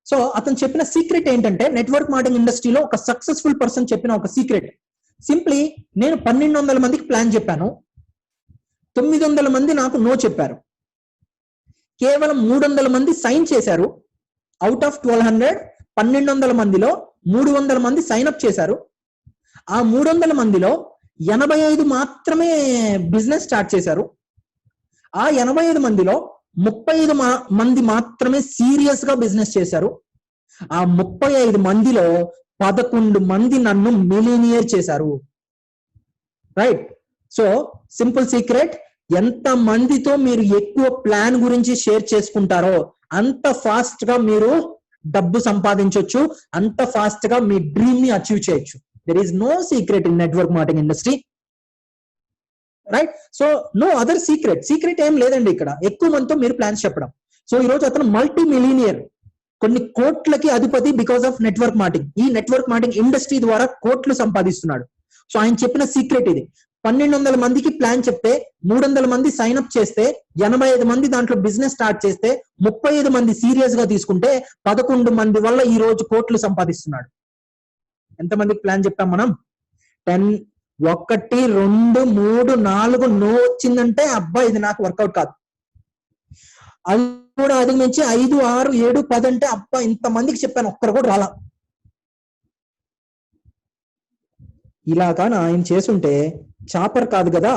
Speaker 1: సో అతను చెప్పిన సీక్రెట్ ఏంటంటే నెట్వర్క్ మార్కెటింగ్ ఇండస్ట్రీలో ఒక సక్సెస్ఫుల్ పర్సన్ చెప్పిన ఒక సీక్రెట్ సింప్లీ నేను 1200 మందికి ప్లాన్ చెప్పాను, 900 మంది నాకు నో చెప్పారు, కేవలం 300 మంది సైన్ చేశారు. అవుట్ ఆఫ్ 1200 1200 మందిలో 300 మంది సైన్ అప్ చేశారు. ఆ 300 మందిలో 85 మాత్రమే బిజినెస్ స్టార్ట్ చేశారు. ఆ 85 మందిలో 35 మంది మాత్రమే సీరియస్ గా బిజినెస్ చేశారు. ఆ 35 మందిలో 11 మంది నన్ను మిలియనియర్ చేశారు. రైట్. సో సింపుల్ సీక్రెట్, ఎంత మందితో మీరు ఎక్కువ ప్లాన్ గురించి షేర్ చేసుకుంటారో అంత ఫాస్ట్ గా మీరు డబ్బు సంపాదించవచ్చు, అంత ఫాస్ట్ గా మీ డ్రీమ్ ని అచీవ్ చేయొచ్చు. There is no secret in network marketing industry. Right. So no other secret ఏం లేదండి ఇక్కడ, ఎక్కువ మందితో మీరు ప్లాన్స్ చెప్పడం. సో ఈ రోజు అతను మల్టీ మిలీనియర్, కొన్ని కోట్లకి అధిపతి బికాస్ ఆఫ్ నెట్వర్క్ మార్కెటింగ్. ఈ నెట్వర్క్ మార్కెటింగ్ ఇండస్ట్రీ ద్వారా కోట్లు సంపాదిస్తున్నాడు. సో ఆయన చెప్పిన సీక్రెట్ ఇది. 1200 మందికి ప్లాన్ చెప్తే 300 మంది సైన్ అప్ చేస్తే 85 మంది దాంట్లో బిజినెస్ స్టార్ట్ చేస్తే 35 మంది సీరియస్ గా తీసుకుంటే 11 మంది వల్ల ఈ రోజు కోట్లు సంపాదిస్తున్నాడు. ఎంతమందికి ప్లాన్ చెప్పాం మనం? 10, 1, 2, 3, 4 నో వచ్చిందంటే అబ్బా ఇది నాకు వర్కౌట్ కాదు. అది కూడా అధిగమించి 5, 6, 7, 10 అంటే అబ్బా ఇంతమందికి చెప్పాను, ఒక్కరు కూడా రాలా. ఇలాగా ఆయన చేసుంటే చాపర్ కాదు కదా,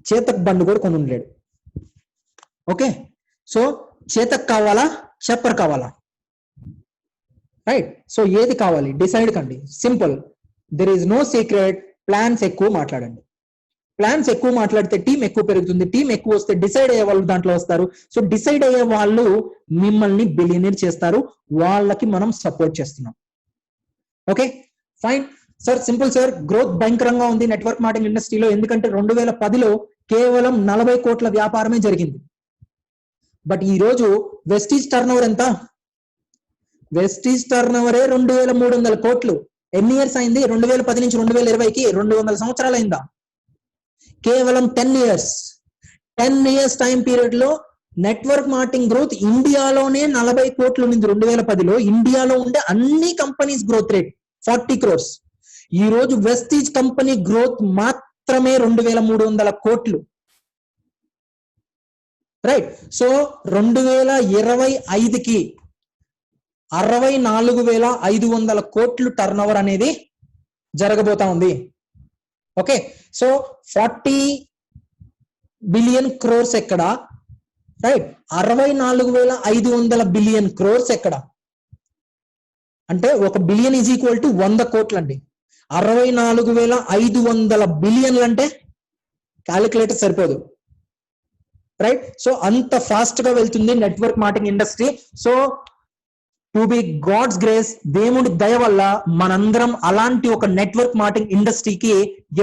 Speaker 1: చేతక్ బండి కూడా కొని ఉండలేడు. ఓకే. సో చేతక్ కావాలా, చాపర్ కావాలా? రైట్. సో ఏది కావాలి డిసైడ్ కండి. Simple, there is no secret. Plans ఎక్కువ మాట్లాడండి. ప్లాన్స్ ఎక్కువ మాట్లాడితే టీం ఎక్కువ పెరుగుతుంది, టీం ఎక్కువ వస్తే డిసైడ్ అయ్యే వాళ్ళు దాంట్లో వస్తారు. సో డిసైడ్ అయ్యే వాళ్ళు మిమ్మల్ని బిలియనీర్ చేస్తారు, వాళ్ళకి మనం సపోర్ట్ చేస్తున్నాం. Okay fine sir, simple sir. Growth భయంకరంగా ఉంది నెట్వర్క్ మార్కెటింగ్ ఇండస్ట్రీలో, ఎందుకంటే 2010లో కేవలం 40 కోట్ల వ్యాపారమే జరిగింది. బట్ ఈ రోజు వెస్టీజ్ టర్న్ ఓవర్ ఎంత? వెస్టీజ్ టర్న్ ఓవరే 2300 కోట్లు. ఎన్ని ఇయర్స్ అయింది? 2010 నుంచి 2020కి 200 సంవత్సరాలు అయిందా? కేవలం 10 ఇయర్స్ టైం పీరియడ్ లో నెట్వర్క్ మార్కెటింగ్ గ్రోత్ ఇండియాలోనే 40 కోట్లు ఉంది. 2010లో ఇండియాలో ఉండే అన్ని కంపెనీస్ గ్రోత్ రేట్ 40 crores. ఈ రోజు వెస్టీజ్ కంపెనీ గ్రోత్ మాత్రమే 2300 కోట్లు. రైట్. సో 2025కి 64,500 కోట్లు టర్న్ ఓవర్ అనేది జరగబోతా ఉంది. ఓకే. సో 40 బిలియన్ క్రోర్స్ ఎక్కడ? రైట్. 64,500 బిలియన్ క్రోర్స్ ఎక్కడ? అంటే 1 బిలియన్ ఈజ్ ఈక్వల్ టు 100 కోట్లు అండి. 64,500 బిలియన్లు అంటే క్యాలిక్యులేటర్ సరిపోదు. రైట్. సో అంత ఫాస్ట్ గా వెళ్తుంది network marketing industry. So to be God's grace, దేవుడి దయ వల్ల మనందరం అలాంటి ఒక నెట్వర్క్ మార్కెటింగ్ ఇండస్ట్రీకి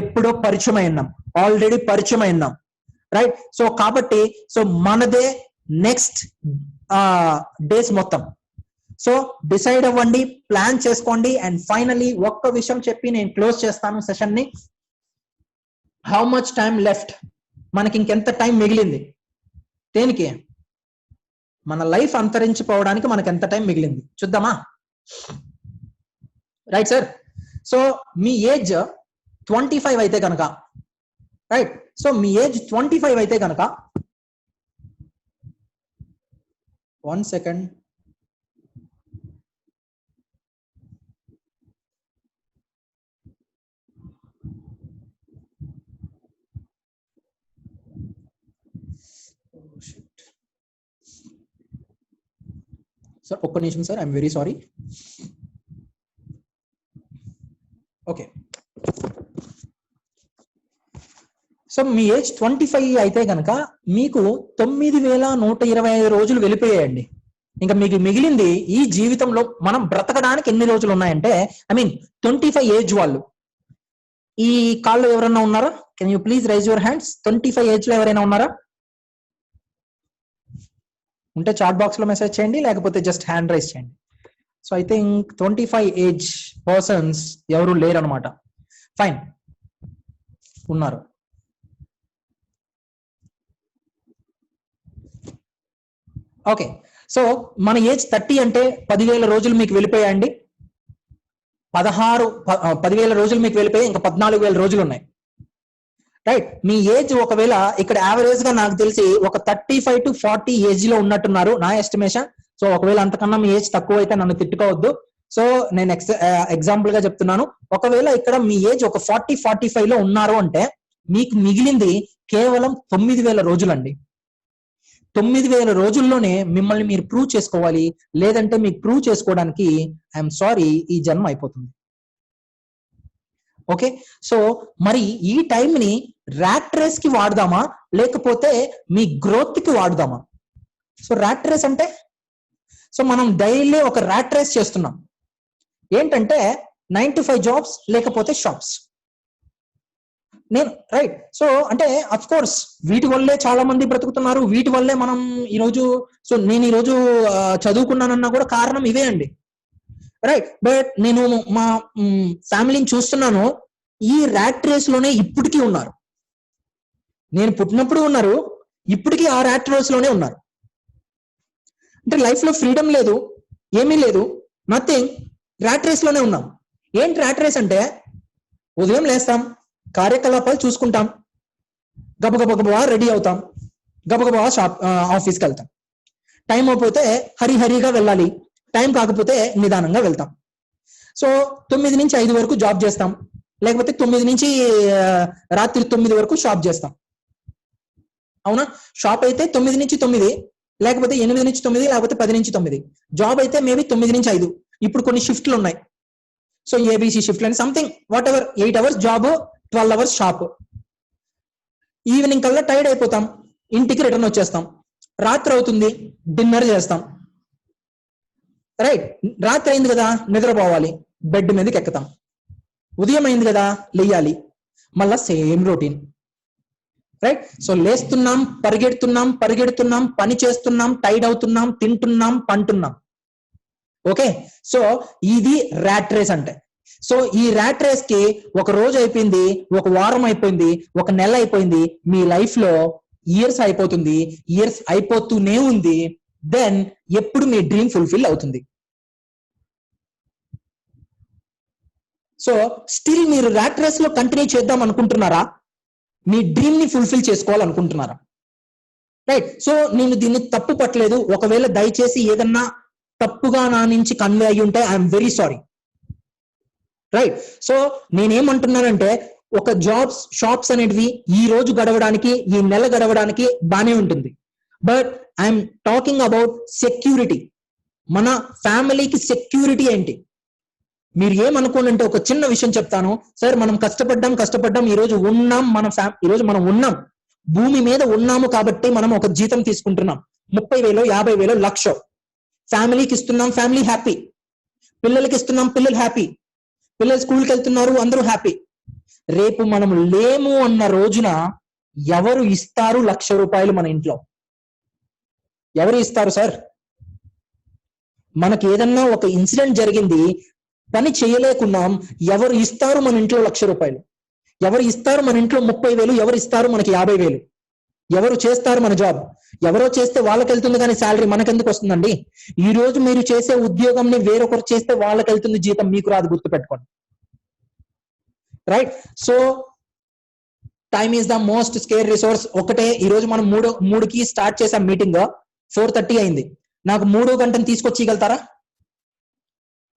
Speaker 1: ఎప్పుడో పరిచయం అయినాం, ఆల్రెడీ పరిచయం అయినాం. రైట్. సో కాబట్టి సో మనదే నెక్స్ట్ డేస్ మొత్తం. సో డిసైడ్ అవ్వండి, ప్లాన్ చేసుకోండి. అండ్ ఫైనలీ ఒక్క విషయం చెప్పి నేను క్లోజ్ చేస్తాను సెషన్ ని. How much time left? మనకి ఇంకెంత టైం మిగిలింది? దేనికి? మన లైఫ్ అంతరించిపోవడానికి మనకి ఎంత టైం మిగిలింది చూద్దామా? Right sir. సో మీ ఏజ్ 25 అయితే కనుక, రైట్. సో మీ ఏజ్ 25 అయితే కనుక, 1 సెకండ్. సార్ ఒక్క నిమిషం sir, I'm very sorry. Okay. So me age 25 అయితే కనుక మీకు 9,125 రోజులు వెళ్ళిపోయాయండి. ఇంకా మీకు మిగిలింది ఈ జీవితంలో మనం బ్రతకడానికి ఎన్ని రోజులు ఉన్నాయంటే, ఐ మీన్ 25 ఏజ్ వాళ్ళు ఈ కాల్లో ఎవరైనా ఉన్నారా? Can you please raise your hands? 25 age లో ఎవరైనా ఉన్నారా? ఉంటే చాట్ బాక్స్ లో మెసేజ్ చేయండి, లేకపోతే జస్ట్ హ్యాండ్ రైజ్ చేయండి. So I think 25 age persons ఎవరు లేరు అనమాట. ఫైన్, ఉన్నారు. ఓకే. సో మన ఏజ్ 30 అంటే 10,000 రోజులు మీకు వెళ్ళిపోయాయండి. 10,000 రోజులు మీకు వెళ్ళిపోయి ఇంకా 14,000 రోజులు ఉన్నాయి. రైట్, మీ ఏజ్ ఒకవేళ ఇక్కడ యావరేజ్ గా నాకు తెలిసి ఒక 35 to 40 ఏజ్ లో ఉన్నట్టున్నారు నా ఎస్టిమేషన్. సో ఒకవేళ అంతకన్నా మీ ఏజ్ తక్కువ అయితే నన్ను తిట్టుకోవద్దు. సో నేను ఎగ్జాంపుల్ గా చెప్తున్నాను, ఒకవేళ ఇక్కడ మీ ఏజ్ ఒక 40-45 లో ఉన్నారు అంటే మీకు మిగిలింది కేవలం 9,000 రోజులండి. 9,000 రోజుల్లోనే మిమ్మల్ని మీరు ప్రూవ్ చేసుకోవాలి. లేదంటే మీకు ప్రూవ్ చేసుకోవడానికి ఐఎమ్ సారీ ఈ జన్మ అయిపోతుంది. ఓకే, సో మరి ఈ టైంని ర్యాట్ రేస్ కి వాడదామా లేకపోతే మీ గ్రోత్ కి వాడదామా? సో ర్యాట్ రేస్ అంటే, సో మనం డైలీ ఒక ర్యాట్ రేస్ చేస్తున్నాం. ఏంటంటే 9 to 5 జాబ్స్ లేకపోతే షాప్స్. నేను రైట్, సో అంటే అఫ్ కోర్స్ వీటి వల్లే చాలా మంది బ్రతుకుతున్నారు, వీటి వల్లే మనం ఈరోజు, సో నేను ఈరోజు చదువుకున్నానన్నా కూడా కారణం ఇవే అండి. రైట్, బట్ నేను మా ఫ్యామిలీని చూస్తున్నాను, ఈ ర్యాట్ రేస్ లోనే ఇప్పటికీ ఉన్నారు. నేను పుట్టినప్పుడు ఉన్నారు, ఇప్పటికీ ఆ ర్యాట్ రేస్ లోనే ఉన్నారు. అంటే లైఫ్ లో ఫ్రీడమ్ లేదు, ఏమీ లేదు, నథింగ్, ర్యాట్ రేస్ లోనే ఉన్నాం. ఏంటి ర్యాట్ రేస్ అంటే, ఉదయం లేస్తాం, కార్యకలాపాలు చూసుకుంటాం, గబగబా రెడీ అవుతాం, గబగబా ఆఫీస్కి వెళ్తాం. టైం అయిపోతే హరిహరిగా వెళ్ళాలి, టైం కాకపోతే నిదానంగా వెళ్తాం. సో 9 నుంచి 5 వరకు జాబ్ చేస్తాం, లేకపోతే 9 నుంచి రాత్రి 9 వరకు షాప్ చేస్తాం. అవునా? షాప్ అయితే 9 నుంచి 9, లేకపోతే 8 నుంచి 9, లేకపోతే 10 నుంచి 9. జాబ్ అయితే మేబీ 9 నుంచి 5. ఇప్పుడు కొన్ని షిఫ్ట్లు ఉన్నాయి, సో ఏబిసి షిఫ్ట్లు అని something, what ever, 8 hours job, 12 hours shop. Evening కల్లా టైర్డ్ అయిపోతాం, ఇంటికి రిటర్న్ వచ్చేస్తాం. రాత్రి అవుతుంది, డిన్నర్ చేస్తాం. రైట్, రాత్రి అయింది కదా నిద్రపోవాలి, బెడ్ మీదకి ఎక్కుతాం. ఉదయం అయింది కదా లేయాలి, మళ్ళా సేమ్ రొటీన్. రైట్, సో లేస్తున్నాం, పరిగెడుతున్నాం, పని చేస్తున్నాం, టైర్డ్ అవుతున్నాం, తింటున్నాం, పంటున్నాం. ఓకే, సో ఇది ర్యాట్ రేస్ అంటే. సో ఈ ర్యాట్ రేస్ కి ఒక రోజు అయిపోయింది, ఒక వారం అయిపోయింది, ఒక నెల అయిపోయింది, మీ లైఫ్ లో ఇయర్స్ అయిపోతుంది, ఇయర్స్ అయిపోతూనే ఉంది. దెన్ ఎప్పుడు మీ డ్రీమ్ ఫుల్ఫిల్ అవుతుంది? సో స్టిల్ మీరు ర్యాట్ రేస్ లో కంటిన్యూ చేద్దాం అనుకుంటున్నారా? మీ డ్రీమ్ ని ఫుల్ఫిల్ చేసుకోవాలనుకుంటున్నారా? రైట్, సో నేను దీన్ని తప్పు పట్టలేదు. ఒకవేళ దయచేసి ఏదన్నా తప్పుగా నా నుంచి కన్వే అయ్యి ఉంటే I'm very sorry. Right, so నేనేమంటున్నానంటే, ఒక షాప్స్ అనేటివి ఈ రోజు గడవడానికి, ఈ నెల గడవడానికి బానే ఉంటుంది. But I'm talking about security. మన ఫ్యామిలీకి సెక్యూరిటీ ఏంటి? మీరు ఏమనుకోండి అంటే, ఒక చిన్న విషయం చెప్తాను సార్. మనం కష్టపడ్డాం, ఈ రోజు ఉన్నాం, ఈరోజు మనం ఉన్నాం, భూమి మీద ఉన్నాము కాబట్టి మనం ఒక జీతం తీసుకుంటున్నాం, 30,000, 50,000, 1,00,000 ఫ్యామిలీకి ఇస్తున్నాం, ఫ్యామిలీ హ్యాపీ. పిల్లలకి ఇస్తున్నాం, పిల్లలు హ్యాపీ. పిల్లలు స్కూల్కి వెళ్తున్నారు, అందరూ హ్యాపీ. రేపు మనం లేము అన్న రోజున ఎవరు ఇస్తారు 1,00,000 రూపాయలు మన ఇంట్లో? ఎవరు ఇస్తారు సార్? మనకి ఏదన్నా ఒక ఇన్సిడెంట్ జరిగింది, పని చేయలేకున్నాం, ఎవరు ఇస్తారు మన ఇంట్లో 1,00,000 రూపాయలు? ఎవరు ఇస్తారు మన ఇంట్లో 30,000? ఎవరు ఇస్తారు మనకి 50,000? ఎవరు చేస్తారు మన జాబ్? ఎవరో చేస్తే వాళ్ళకి వెళ్తుంది, కానీ శాలరీ మనకెందుకు వస్తుందండి? ఈ రోజు మీరు చేసే ఉద్యోగంని వేరొకరు చేస్తే వాళ్ళకి వెళ్తుంది జీతం, మీకు రాదు, గుర్తుపెట్టుకోండి. Right, so time is the most scarce resource. ఒకటే, ఈ రోజు మనం 3కి స్టార్ట్ చేసాం మీటింగ్, 4:30 అయింది. నాకు 3 గంటను తీసుకొచ్చిగలుగుతారా?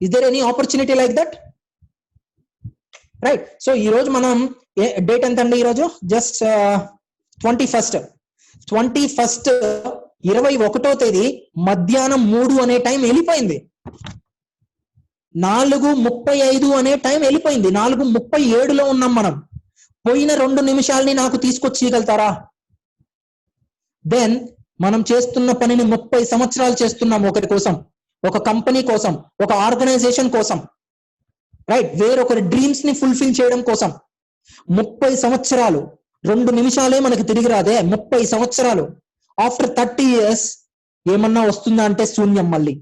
Speaker 1: Is there any opportunity like that? Right, so ఈ రోజు మనం డేట్ ఎంత అండి? ఈరోజు జస్ట్ 21st 21వ తేదీ మధ్యాహ్నం 3 అనే టైం వెళ్ళిపోయింది. 4:35 అనే టైం వెళ్ళిపోయింది. 4:37లో ఉన్నాం మనం. పోయిన 2 నిమిషాలని నాకు తీసుకొచ్చిగలుగుతారా? దెన్ మనం చేస్తున్న పనిని 30 సంవత్సరాలు చేస్తున్నాం, ఒకరి కోసం, ఒక కంపెనీ కోసం, ఒక ఆర్గనైజేషన్ కోసం. రైట్, వేరొకరి డ్రీమ్స్ ని ఫుల్ఫిల్ చేయడం కోసం 30 సంవత్సరాలు. 2 నిమిషాలే మనకి తిరిగి రాదే, 30 సంవత్సరాలు. ఆఫ్టర్ 30 years ఏమన్నా వస్తుందా అంటే శూన్యం. మళ్ళీ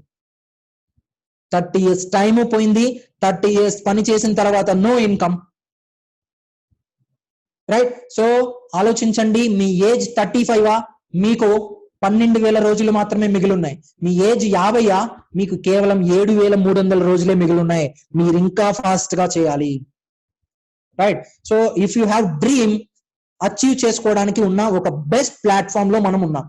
Speaker 1: 30 years టైము పోయింది. 30 years పని చేసిన తర్వాత నో ఇన్కమ్. రైట్, సో ఆలోచించండి, మీ ఏజ్ 35, మీకు 12,000 రోజులు మాత్రమే మిగిలి ఉన్నాయి. మీ ఏజ్ 50, మీకు కేవలం 7,300 రోజులే మిగిలి ఉన్నాయి. మీరు ఇంకా ఫాస్ట్ గా చేయాలి. Right. So if you have dream, achieve చేసుకోవడానికి ఉన్న ఒక బెస్ట్ ప్లాట్ఫామ్ లో మనం ఉన్నాం.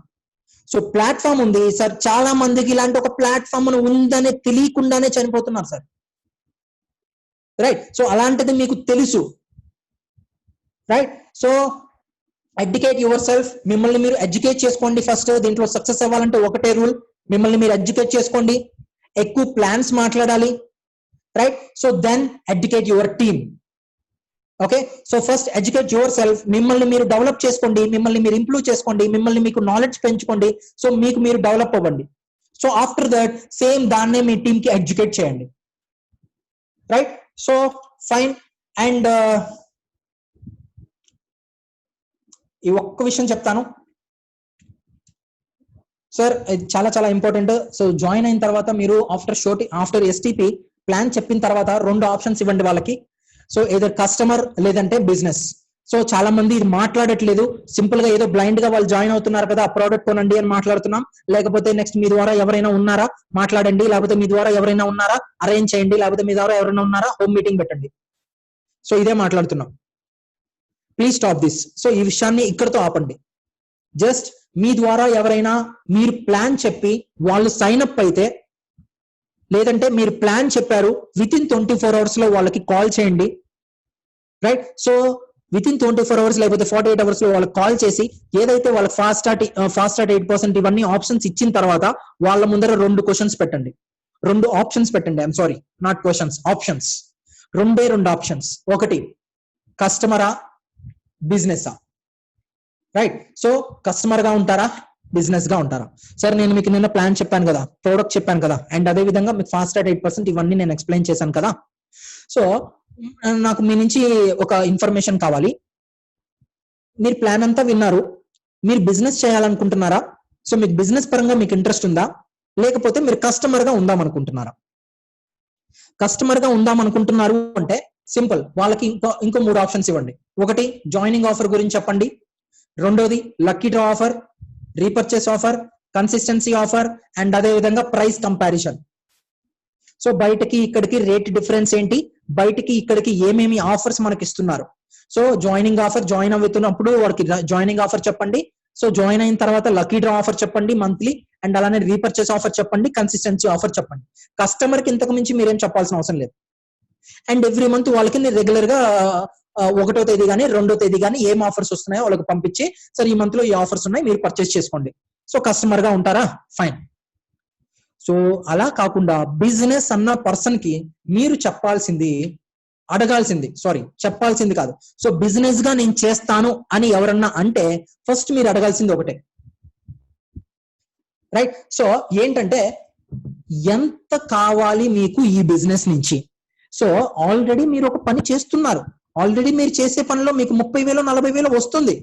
Speaker 1: సో ప్లాట్ఫామ్ ఉంది సార్, చాలా మందికి ఇలాంటి ఒక ప్లాట్ఫామ్ ఉందనే తెలియకుండానే చనిపోతున్నారు సార్. రైట్. సో అలాంటిది మీకు తెలుసు. Right. So educate yourself. మిమ్మల్ని మీరు ఎడ్యుకేట్ చేసుకోండి. ఫస్ట్ దీంట్లో సక్సెస్ అవ్వాలంటే ఒకటే రూల్, మిమ్మల్ని మీరు ఎడ్యుకేట్ చేసుకోండి, ఎక్కువ ప్లాన్స్ మాట్లాడాలి. Right. So then educate your team. Okay. So first educate yourself, మిమ్మల్ని మీరు డెవలప్ చేసుకోండి, మిమ్మల్ని మీరు ఇంప్రూవ్ చేసుకోండి, మిమ్మల్ని మీకు నాలెడ్జ్ పెంచుకోండి. సో మీకు మీరు డెవలప్ అవ్వండి. సో ఆఫ్టర్ దట్ సేమ్ దాన్నే మీ టీమ్ కి ఎడ్యుకేట్ చేయండి. రైట్. So fine. అండ్ ఈ ఒక్క విషయం చెప్తాను సార్, చాలా చాలా ఇంపార్టెంట్. సో జాయిన్ అయిన తర్వాత మీరు ఆఫ్టర్ ఎస్టీపీ ప్లాన్ చెప్పిన తర్వాత 2 ఆప్షన్స్ ఇవ్వండి వాళ్ళకి. సో ఏదో కస్టమర్ లేదంటే బిజినెస్. సో చాలా మంది ఇది మాట్లాడట్లేదు, సింపుల్ గా ఏదో బ్లైండ్ గా వాళ్ళు జాయిన్ అవుతున్నారు కదా, ఆ ప్రోడక్ట్ కొనండి అని మాట్లాడుతున్నాం. లేకపోతే నెక్స్ట్ మీ ద్వారా ఎవరైనా ఉన్నారా మాట్లాడండి, లేకపోతే మీ ద్వారా ఎవరైనా ఉన్నారా అరేంజ్ చేయండి, లేకపోతే మీ ద్వారా ఎవరైనా ఉన్నారా హోమ్ మీటింగ్ పెట్టండి. సో ఇదే మాట్లాడుతున్నాం. Please stop this. సో ఈ విషయాన్ని ఇక్కడతో ఆపండి. జస్ట్ మీ ద్వారా ఎవరైనా మీరు ప్లాన్ చెప్పి వాళ్ళు సైన్ అప్ అయితే, లేదంటే మీరు ప్లాన్ చెప్పారు విత్ ఇన్ 24 hours లో వాళ్ళకి కాల్ చేయండి. Right. So with in 24 hours లేకపోతే 48 hours లో వాళ్ళకి కాల్ చేసి ఏదైతే వాళ్ళకి ఫాస్ట్ స్టార్ట్ 8% ఇవన్నీ ఆప్షన్స్ ఇచ్చిన తర్వాత వాళ్ళ ముందర 2 క్వశ్చన్స్ పెట్టండి, 2 ఆప్షన్స్ పెట్టండి. I'm sorry, not questions, options. 2 options. ఒకటి కస్టమరా బిజినెస్. రైట్. సో కస్టమర్ గా ఉంటారా బిజినెస్ గా ఉంటారా? సార్ నేను మీకు నిన్న ప్లాన్ చెప్పాను కదా, ప్రోడక్ట్ చెప్పాను కదా, అండ్ అదే విధంగా మీకు ఫాస్ట్ స్టార్ట్ 8% ఇవన్నీ నేను ఎక్స్ప్లెయిన్ చేశాను కదా. సో నాకు మీ నుంచి ఒక ఇన్ఫర్మేషన్ కావాలి. మీరు ప్లాన్ అంతా విన్నారు, మీరు బిజినెస్ చేయాలనుకుంటున్నారా? సో మీకు బిజినెస్ పరంగా మీకు ఇంట్రెస్ట్ ఉందా, లేకపోతే మీరు కస్టమర్ గా ఉందాం అనుకుంటున్నారా? కస్టమర్ గా ఉందాం అనుకుంటున్నారు అంటే సింపుల్, వాళ్ళకి ఇంకో 3 ఆప్షన్స్ ఇవ్వండి. ఒకటి జాయినింగ్ ఆఫర్ గురించి చెప్పండి, రెండోది lucky draw offer, repurchase offer, consistency offer, and అదే విధంగా ప్రైస్ కంపారిజన్. సో బయటకి ఇక్కడికి రేట్ డిఫరెన్స్ ఏంటి, బయటకి ఇక్కడికి ఏమేమి ఆఫర్స్ మనకి ఇస్తున్నారు. సో జాయినింగ్ ఆఫర్, జాయిన్ అవుతున్నప్పుడు వారికి జాయినింగ్ ఆఫర్ చెప్పండి. సో జాయిన్ అయిన తర్వాత లక్కీ డ్రా ఆఫర్ చెప్పండి మంత్లీ, అండ్ అలానే రీపర్చేస్ ఆఫర్ చెప్పండి, కన్సిస్టెన్సీ ఆఫర్ చెప్పండి. కస్టమర్ కి ఇంతకు మించి మీరేం చెప్పాల్సిన అవసరం లేదు. అండ్ ఎవ్రీ మంత్ వాళ్ళకి రెగ్యులర్ గా 1వ తేదీ కానీ 2వ తేదీ కానీ ఏం ఆఫర్స్ వస్తున్నాయో వాళ్ళకి పంపించి, సార్ ఈ మంత్ లో ఈ ఆఫర్స్ ఉన్నాయి మీరు పర్చేస్ చేసుకోండి. సో కస్టమర్ గా ఉంటారా? ఫైన్. సో అలా కాకుండా బిజినెస్ అన్న పర్సన్ కి మీరు చెప్పాల్సింది కాదు. సో బిజినెస్ గా నేను చేస్తాను అని ఎవరన్నా అంటే ఫస్ట్ మీరు అడగాల్సింది ఒకటే. రైట్. సో ఏంటంటే ఎంత కావాలి మీకు ఈ బిజినెస్ నుంచి? సో ఆల్రెడీ మీరు ఒక పని చేస్తున్నారు, ఆల్రెడీ మీరు చేసే పనిలో మీకు 30,000 40,000 వస్తుంది.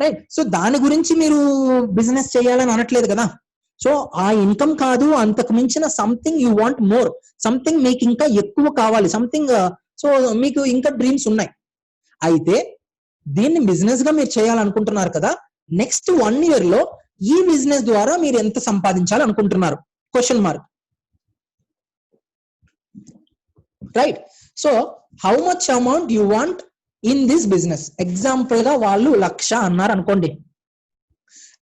Speaker 1: రైట్. సో దాని గురించి మీరు బిజినెస్ చేయాలని అనట్లేదు కదా. సో ఆ ఇన్కమ్ కాదు, అంతకు మించిన something you want more, something మీకు ఇంకా ఎక్కువ కావాలి, సంథింగ్. సో మీకు ఇంకా డ్రీమ్స్ ఉన్నాయి. అయితే దీన్ని బిజినెస్ గా మీరు చేయాలనుకుంటున్నారు కదా, నెక్స్ట్ 1 year లో ఈ బిజినెస్ ద్వారా మీరు ఎంత సంపాదించాలనుకుంటున్నారు? Question mark. Right. So how much amount you want in this business? Example గా వాళ్ళు 1,00,000 అన్నారు అనుకోండి,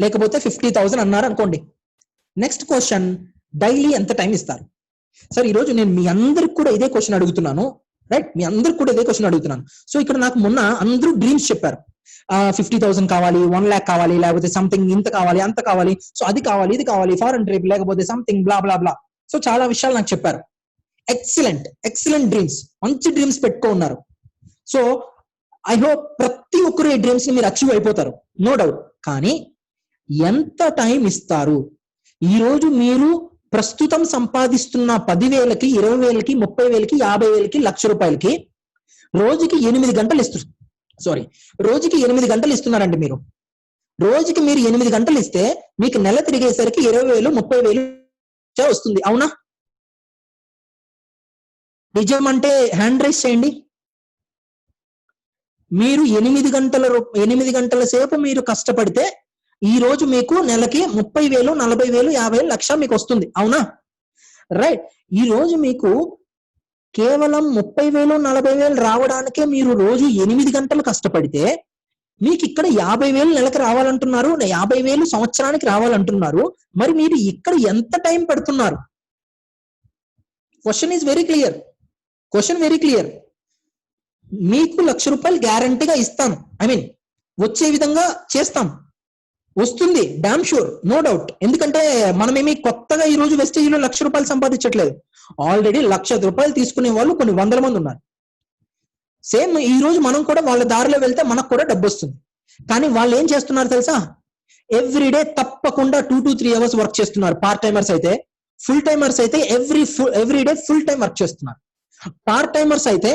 Speaker 1: లేకపోతే 50,000 అన్నారు అనుకోండి. నెక్స్ట్ క్వశ్చన్, డైలీ ఎంత టైం ఇస్తారు? సార్ ఈరోజు నేను మీ అందరికి కూడా ఇదే క్వశ్చన్ అడుగుతున్నాను. రైట్. మీ అందరికి కూడా ఇదే క్వశ్చన్ అడుగుతున్నాను. సో ఇక్కడ నాకు మొన్న అందరూ డ్రీమ్స్ చెప్పారు, 50,000 కావాలి, 1,00,000 కావాలి, లేకపోతే సంథింగ్ ఇంత కావాలి, అంత కావాలి, సో అది కావాలి, ఇది కావాలి, ఫారెన్ ట్రిప్, లేకపోతే సంథింగ్ బ్లా బ్లా బ్లా. సో చాలా విషయాలు నాకు చెప్పారు. ఎక్సలెంట్ డ్రీమ్స్, మంచి డ్రీమ్స్ పెట్టుకున్నారు. సో ఐ హోప్ ప్రతి ఒక్కరు ఈ డ్రీమ్స్ ని మీరు అచీవ్ అయిపోతారు, నో డౌట్. కానీ ఎంత టైం ఇస్తారు? ఈ రోజు మీరు ప్రస్తుతం సంపాదిస్తున్న 10,000కి, 20,000కి, 30,000కి, 50,000కి, ₹1,00,000 రోజుకి 8 గంటలు రోజుకి 8 గంటలు ఇస్తున్నారండి మీరు. రోజుకి మీరు 8 గంటలు ఇస్తే మీకు నెల తిరిగేసరికి 20,000 30,000 వస్తుంది. అవునా? నిజం అంటే హ్యాండ్ రైస్ చేయండి. మీరు 8 గంటల సేపు మీరు కష్టపడితే ఈ రోజు మీకు నెలకి 30,000, 40,000, 50,000, లక్ష మీకు వస్తుంది, అవునా? రైట్. ఈ రోజు మీకు కేవలం 30,000, 40,000 రావడానికే మీరు రోజు 8 గంటలు కష్టపడితే మీకు ఇక్కడ 50,000 నెలకు రావాలంటున్నారు, 50,000 సంవత్సరానికి రావాలంటున్నారు. మరి మీరు ఇక్కడ ఎంత టైం పెడుతున్నారు? Question is very clear. Question very clear. మీకు ₹1,00,000 గ్యారంటీగా ఇస్తాను, ఐ మీన్ వచ్చే విధంగా చేస్తాం. వస్తుంది, డామ్ షూర్, నో డౌట్. ఎందుకంటే మనమేమి కొత్తగా ఈ రోజు వెస్టేజ్ లో ₹1,00,000 సంపాదించట్లేదు. ఆల్రెడీ ₹1,00,000 తీసుకునే వాళ్ళు కొన్ని వందల మంది ఉన్నారు. సేమ్ ఈ రోజు మనం కూడా వాళ్ళ దారిలో వెళ్తే మనకు కూడా డబ్బు వస్తుంది. కానీ వాళ్ళు ఏం చేస్తున్నారు తెలుసా? ఎవ్రీడే తప్పకుండా 2 to 3 hours వర్క్ చేస్తున్నారు. పార్ట్ టైమర్స్ అయితే, ఫుల్ టైమర్స్ అయితే ఎవ్రీడే ఫుల్ టైం వర్క్ చేస్తున్నారు. పార్ట్ టైమర్స్ అయితే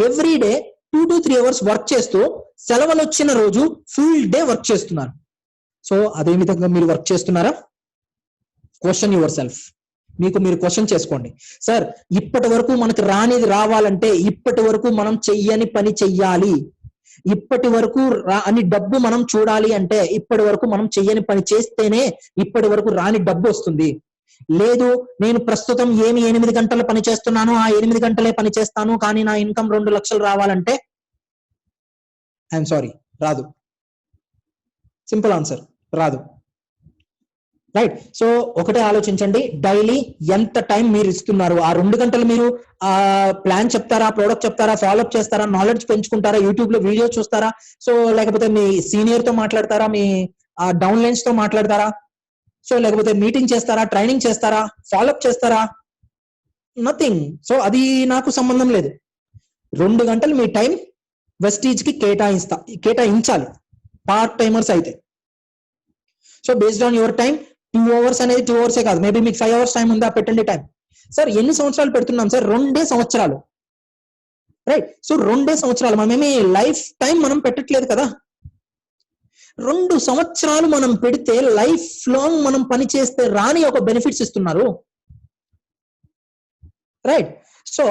Speaker 1: ఎవ్రీడే 2 to 3 hours వర్క్ చేస్తూ సెలవులు వచ్చిన రోజు ఫుల్ డే వర్క్ చేస్తున్నారు. సో అదే విధంగా మీరు వర్క్ చేస్తున్నారా? Question your self. మీకు మీరు క్వశ్చన్ చేసుకోండి. సార్, ఇప్పటి వరకు మనకు రానిది రావాలంటే ఇప్పటి వరకు మనం చెయ్యని పని చెయ్యాలి. ఇప్పటి వరకు రాని డబ్బు మనం చూడాలి అంటే ఇప్పటి వరకు మనం చెయ్యని పని చేస్తేనే ఇప్పటి వరకు రాని డబ్బు వస్తుంది. లేదు, నేను ప్రస్తుతం 8 గంటలు పని చేస్తున్నాను, ఆ 8 గంటలే పని చేస్తాను, కానీ నా ఇన్కమ్ 2 లక్షలు రావాలంటే ఐఎమ్ సారీ, రాదు. సింపుల్ ఆన్సర్, రాదు. రైట్. సో ఒకటే ఆలోచించండి, డైలీ ఎంత టైం మీరు ఇస్తున్నారు? ఆ 2 గంటలు మీరు ఆ ప్లాన్ చెప్తారా, ప్రోడక్ట్ చెప్తారా, ఫాలోఅప్ చేస్తారా, నాలెడ్జ్ పెంచుకుంటారా, యూట్యూబ్ లో వీడియో చూస్తారా, సో లేకపోతే మీ సీనియర్ తో మాట్లాడతారా, మీ డౌన్ లైన్స్ తో మాట్లాడతారా, సో లేకపోతే మీటింగ్ చేస్తారా, ట్రైనింగ్ చేస్తారా, ఫాలోఅప్ చేస్తారా? నథింగ్. సో అది నాకు సంబంధం లేదు. 2 గంటలు మీ టైం వెస్టీజ్ కి కేటాయించాలి, పార్ట్ టైమర్స్ అయితే. So based on your time 2 hours అనేది 2 hours కాదు, మేబీ మీకు 5 hours టైం ఉందా, పెట్టండి టైం. సార్ ఎన్ని సంవత్సరాలు పెడుతున్నాం సార్? 2 సంవత్సరాలు. రైట్. సో 2 సంవత్సరాలు, మనమేమి లైఫ్ టైం మనం పెట్టట్లేదు కదా. 2 సంవత్సరాలు మనం పెడితే లైఫ్ లాంగ్ మనం పని చేస్తే రాని ఒక బెనిఫిట్స్ ఇస్తున్నారు. రైట్. సో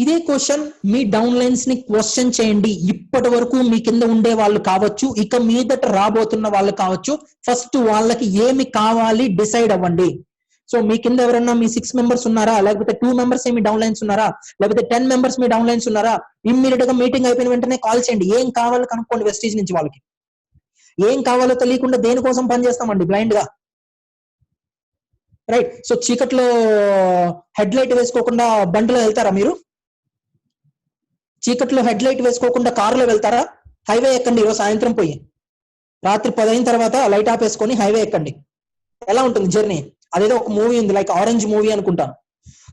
Speaker 1: ఇదే క్వశ్చన్ మీ డౌన్ లైన్స్ ని క్వశ్చన్ చేయండి. ఇప్పటి వరకు మీ కింద ఉండే వాళ్ళు కావచ్చు, ఇక మీదట రాబోతున్న వాళ్ళు కావచ్చు, ఫస్ట్ వాళ్ళకి ఏమి కావాలి డిసైడ్ అవ్వండి. సో మీ కింద ఎవరన్నా మీ 6 members ఉన్నారా, లేకపోతే 2 members మీ డౌన్ లైన్స్ ఉన్నారా, లేకపోతే 10 members మీ డౌన్ లైన్స్ ఉన్నారా? ఇమ్మీడియట్ గా మీటింగ్ అయిపోయిన వెంటనే కాల్ చేయండి. ఏం కావాలో కనుక్కోండి వెస్టీజ్ నుంచి. వాళ్ళకి ఏం కావాలో తెలియకుండా దేనికోసం పని చేస్తామండి బ్లైండ్ గా. రైట్. సో చీకట్లో హెడ్ లైట్ వేసుకోకుండా బండిలో వెళ్తారా మీరు? చీకట్లో హెడ్ లైట్ వేసుకోకుండా కారులో వెళ్తారా? హైవే ఎక్కండి ఈరోజు సాయంత్రం పోయి, రాత్రి 10 అయిన తర్వాత లైట్ ఆపేసుకొని హైవే ఎక్కండి. ఎలా ఉంటుంది జర్నీ? అదేదో ఒక మూవీ ఉంది, లైక్ ఆరెంజ్ మూవీ అనుకుంటాను.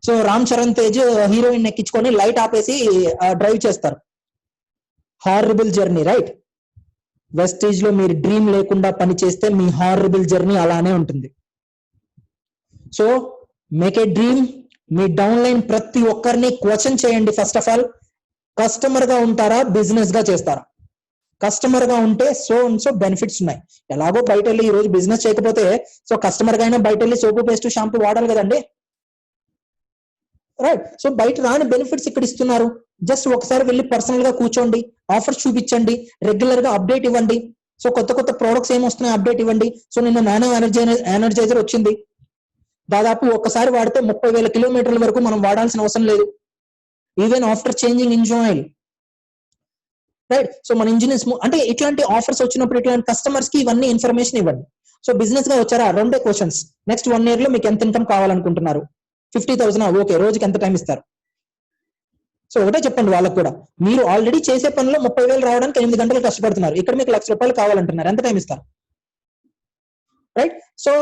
Speaker 1: సో రామ్ చరణ్ తేజ్ హీరోయిన్ ఎక్కించుకొని లైట్ ఆపేసి డ్రైవ్ చేస్తారు. Horrible journey, right? వెస్టేజ్ లో మీరు డ్రీమ్ లేకుండా పని చేస్తే మీ హారబుల్ జర్నీ అలానే ఉంటుంది. So make a dream. Me down line ప్రతి ఒక్కరిని క్వశ్చన్ చేయండి. ఫస్ట్ ఆఫ్ ఆల్, కస్టమర్ గా ఉంటారా, బిజినెస్ గా చేస్తారా? కస్టమర్ గా ఉంటే సో బెనిఫిట్స్ ఉన్నాయి. ఎలాగో బయట వెళ్ళి ఈ రోజు బిజినెస్ చేయకపోతే సో కస్టమర్ గా అయినా బయట వెళ్ళి సోపు పేస్ట్ షాంపూ వాడాలి కదండి. రైట్. సో బయట రాని బెనిఫిట్స్ ఇక్కడ ఇస్తున్నారు. జస్ట్ ఒకసారి వెళ్ళి పర్సనల్ గా కూర్చోండి, ఆఫర్స్ చూపించండి, రెగ్యులర్ గా అప్డేట్ ఇవ్వండి. సో కొత్త ప్రొడక్ట్స్ ఏమొస్తున్నాయి అప్డేట్ ఇవ్వండి. సో నిన్న నానో ఎనర్జైజర్ వచ్చింది. దాదాపు ఒక్కసారి వాడితే 30,000 కిలోమీటర్ల వరకు మనం వాడాల్సిన అవసరం లేదు, even after changing engine oil. Right. So మన ఇంజిన్ అంటే ఇట్లాంటి ఆఫర్స్ వచ్చినప్పుడు ఇట్లాంటి కస్టమర్స్ కి ఇవన్నీ ఇన్ఫర్మేషన్ ఇవ్వండి. సో బిజినెస్ గా వచ్చారా, 2 క్వశ్చన్స్. నెక్స్ట్ 1 year లో మీకు ఎంత ఇన్కమ్ కావాలనుకుంటున్నారు? 50,000. ఓకే, రోజుకి ఎంత టైం ఇస్తారు? సో ఒకటే చెప్పండి వాళ్ళకు కూడా, మీరు ఆల్రెడీ చేసే పనిలో 30,000 రావడానికి 8 గంటలు కష్టపడుతున్నారు, ఇక్కడ మీకు ₹1,00,000 కావాలంటున్నారు, ఎంత టైం ఇస్తారు? రైట్. సో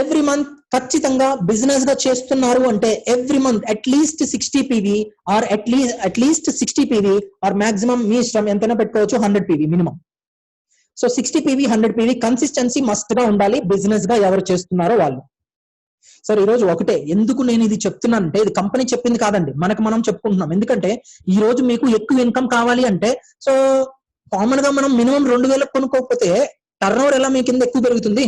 Speaker 1: ఎవ్రీ మంత్ ఖచ్చితంగా బిజినెస్ గా చేస్తున్నారు అంటే every month at least 60 PV or at least 60 PV or maximum మీ ఇష్టం ఎంతైనా పెట్టుకోవచ్చు, 100 PV minimum. So 60 PV 100 PV consistency must గా ఉండాలి బిజినెస్ గా ఎవరు చేస్తున్నారో వాళ్ళు. సార్ ఈ రోజు ఒకటే, ఎందుకు నేను ఇది చెప్తున్నాను అంటే ఇది కంపెనీ చెప్పింది కాదండి, మనకు మనం చెప్పుకుంటున్నాం. ఎందుకంటే ఈ రోజు మీకు ఎక్కువ ఇన్కమ్ కావాలి అంటే సో కామన్ గా మనం మినిమం 2,000 కొనుక్కోకపోతే టర్న్ ఓవర్ ఎలా మీ కింద ఎక్కువ పెరుగుతుంది?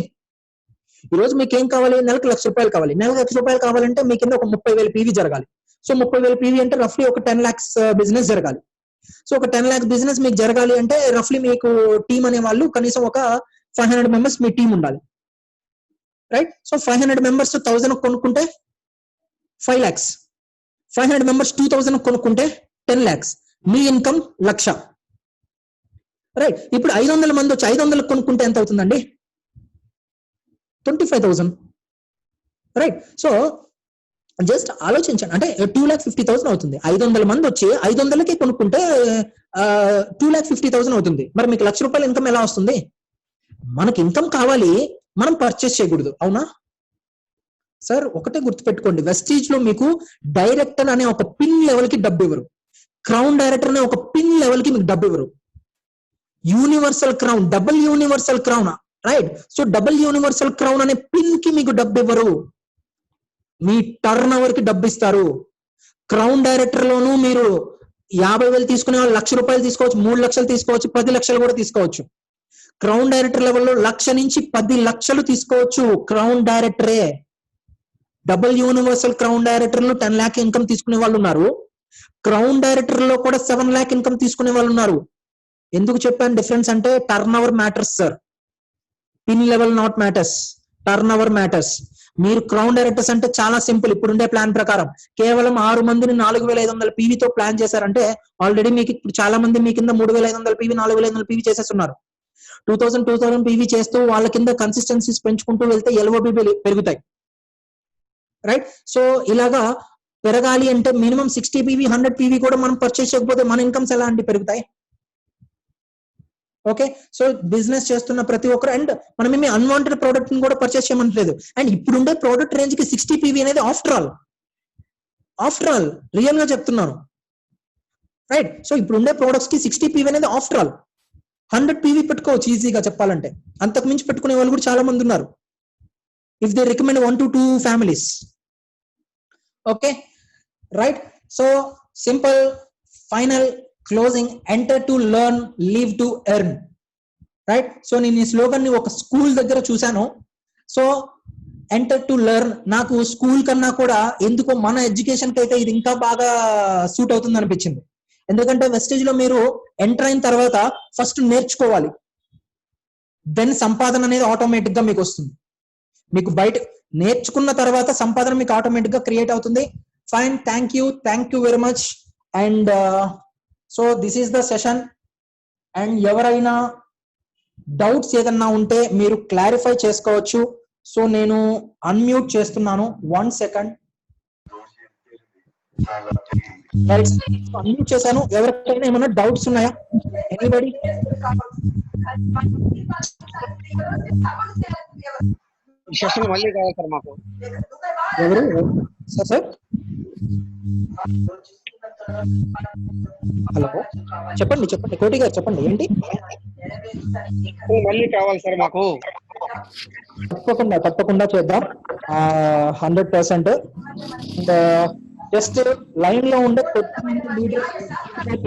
Speaker 1: ఈ రోజు మీకు ఏం కావాలి? నెలకు ₹1,00,000 కావాలి. నెలకు ₹1,00,000 కావాలంటే మీ కింద ఒక 30,000 PV జరగాలి. సో 30,000 PV అంటే రఫ్లీ ఒక 10 lakhs బిజినెస్ జరగాలి. సో ఒక 10 lakhs బిజినెస్ మీకు జరగాలి అంటే రఫ్లీ మీకు టీమ్ అనే వాళ్ళు కనీసం ఒక 500 మెంబర్స్ మీ టీం ఉండాలి, రైట్? సో 500 మెంబర్స్ 1000 కొనుక్కుంటే 5 lakhs, 500 మెంబర్స్ 2000 కొనుక్కుంటే 10 lakhs, మీ ఇన్కమ్ 1,00,000, రైట్? ఇప్పుడు 500 మంది వచ్చి 500 కొనుక్కుంటే ఎంత అవుతుందండి? 25,000, రైట్? సో జస్ట్ ఆలోచించండి, అంటే 2,50,000 అవుతుంది. 500 మంది వచ్చి 500కి కొనుక్కుంటే 2,50,000 అవుతుంది. మరి మీకు ₹1,00,000 ఇన్కమ్ ఎలా వస్తుంది? మనకి ఇన్కమ్ కావాలి, మనం పర్చేస్ చేయకూడదు, అవునా సార్? ఒకటే గుర్తుపెట్టుకోండి, వెస్టీజ్ లో మీకు డైరెక్టర్ అనే ఒక పిన్ లెవెల్ కి డబ్బు ఇవ్వరు, క్రౌన్ డైరెక్టర్ అనే ఒక పిన్ లెవెల్ కి మీకు డబ్బు ఇవ్వరు. Universal crown, double universal crown, right? So double universal crown అనే పిన్ కి మీకు డబ్బు ఇవ్వరు, మీ టర్న్ ఓవర్ కి డబ్బు ఇస్తారు. క్రౌన్ డైరెక్టర్ లోను మీరు 50,000 తీసుకునే వాళ్ళు ₹1,00,000 తీసుకోవచ్చు, 3 లక్షలు తీసుకోవచ్చు, 10 లక్షలు కూడా తీసుకోవచ్చు. క్రౌన్ డైరెక్టర్ లెవెల్లో 1,00,000 నుంచి 10 లక్షలు తీసుకోవచ్చు. క్రౌన్ డైరెక్టరే. డబుల్ యూనివర్సల్ క్రౌన్ డైరెక్టర్ లో 10 lakh ఇన్కమ్ తీసుకునే వాళ్ళు ఉన్నారు, క్రౌన్ డైరెక్టర్ లో కూడా 7 lakh ఇన్కమ్ తీసుకునే వాళ్ళు ఉన్నారు. ఎందుకు చెప్పాను డిఫరెన్స్ అంటే turn over matters sir, pin level not matters, turn over matters. మీరు క్రౌన్ డైరెక్టర్స్ అంటే చాలా సింపుల్, ఇప్పుడుండే ప్లాన్ ప్రకారం కేవలం 6 మందిని 4,500 పీవీతో ప్లాన్ చేశారంటే ఆల్రెడీ మీకు ఇప్పుడు చాలా మంది మీ కింద 3,500 పీవీ 4,500 పీవీ చేసేస్తున్నారు. 2,000 పీవీ చేస్తూ వాళ్ళ కింద కన్సిస్టెన్సీస్ పెంచుకుంటూ వెళ్తే ఎల్ఓబి పెరుగుతాయి, రైట్? సో ఇలాగా పెరగాలి అంటే మినిమం 60 పీవీ 100 పీవీ కూడా మనం పర్చేస్ చేయకపోతే మన ఇన్కమ్స్ ఎలా అంటే పెరుగుతాయి? ఓకే, సో బిజినెస్ చేస్తున్న ప్రతి ఒక్కరు, అండ్ మనం ఏమి అన్వాంటెడ్ ప్రోడక్ట్ ని కూడా పర్చేస్ చేయమంటలేదు. అండ్ ఇప్పుడుండే ప్రోడక్ట్ రేంజ్ కి 60 పీవీ అనేది ఆఫ్టర్ ఆల్ రియల్ గా చెప్తున్నాను, రైట్? సో ఇప్పుడుండే ప్రోడక్ట్స్ కి 60 పీవీ అనేది ఆఫ్టర్ ఆల్. 100 పీవీ పెట్టుకోవచ్చు ఈజీగా చెప్పాలంటే, అంతకు మించి పెట్టుకునే వాళ్ళు కూడా చాలా మంది ఉన్నారు, if they recommend 1 to 2 families. Okay, right? So simple final closing, enter to learn, leave to earn, right? So నేను ఈ స్లోగన్ ని ఒక స్కూల్ దగ్గర చూశాను. సో ఎంటర్ టు లెర్న్, నాకు స్కూల్ కన్నా కూడా ఎందుకో మన ఎడ్యుకేషన్ కి అయితే ఇది ఇంకా బాగా సూట్ అవుతుంది అనిపించింది. ఎందుకంటే వెస్టేజ్ లో మీరు ఎంటర్ అయిన తర్వాత ఫస్ట్ నేర్చుకోవాలి, దెన్ సంపాదన అనేది ఆటోమేటిక్ గా మీకు వస్తుంది. మీకు బయట నేర్చుకున్న తర్వాత సంపాదన మీకు ఆటోమేటిక్ గా క్రియేట్ అవుతుంది. Fine, thank you very much. And so this is the session. And ఎవరైనా డౌట్స్ ఏదన్నా ఉంటే మీరు క్లారిఫై చేసుకోవచ్చు. సో నేను అన్మ్యూట్ చేస్తున్నాను, 1 second. అన్మ్యూట్ చేశాను. ఎవరికైనా ఏమైనా డౌట్స్ ఉన్నాయా? ఎనీబడి?
Speaker 2: సెషన్ మళ్ళీ కావాలి సార్ మాకు.
Speaker 1: ఎవరు సార్? హలో, చెప్పండి కోటి గారు, చెప్పండి ఏంటి?
Speaker 2: మళ్ళీ కావాలి సార్ మాకు.
Speaker 1: తప్పకుండా చేద్దాం, 100%. జస్ట్ లైన్ లో ఉండే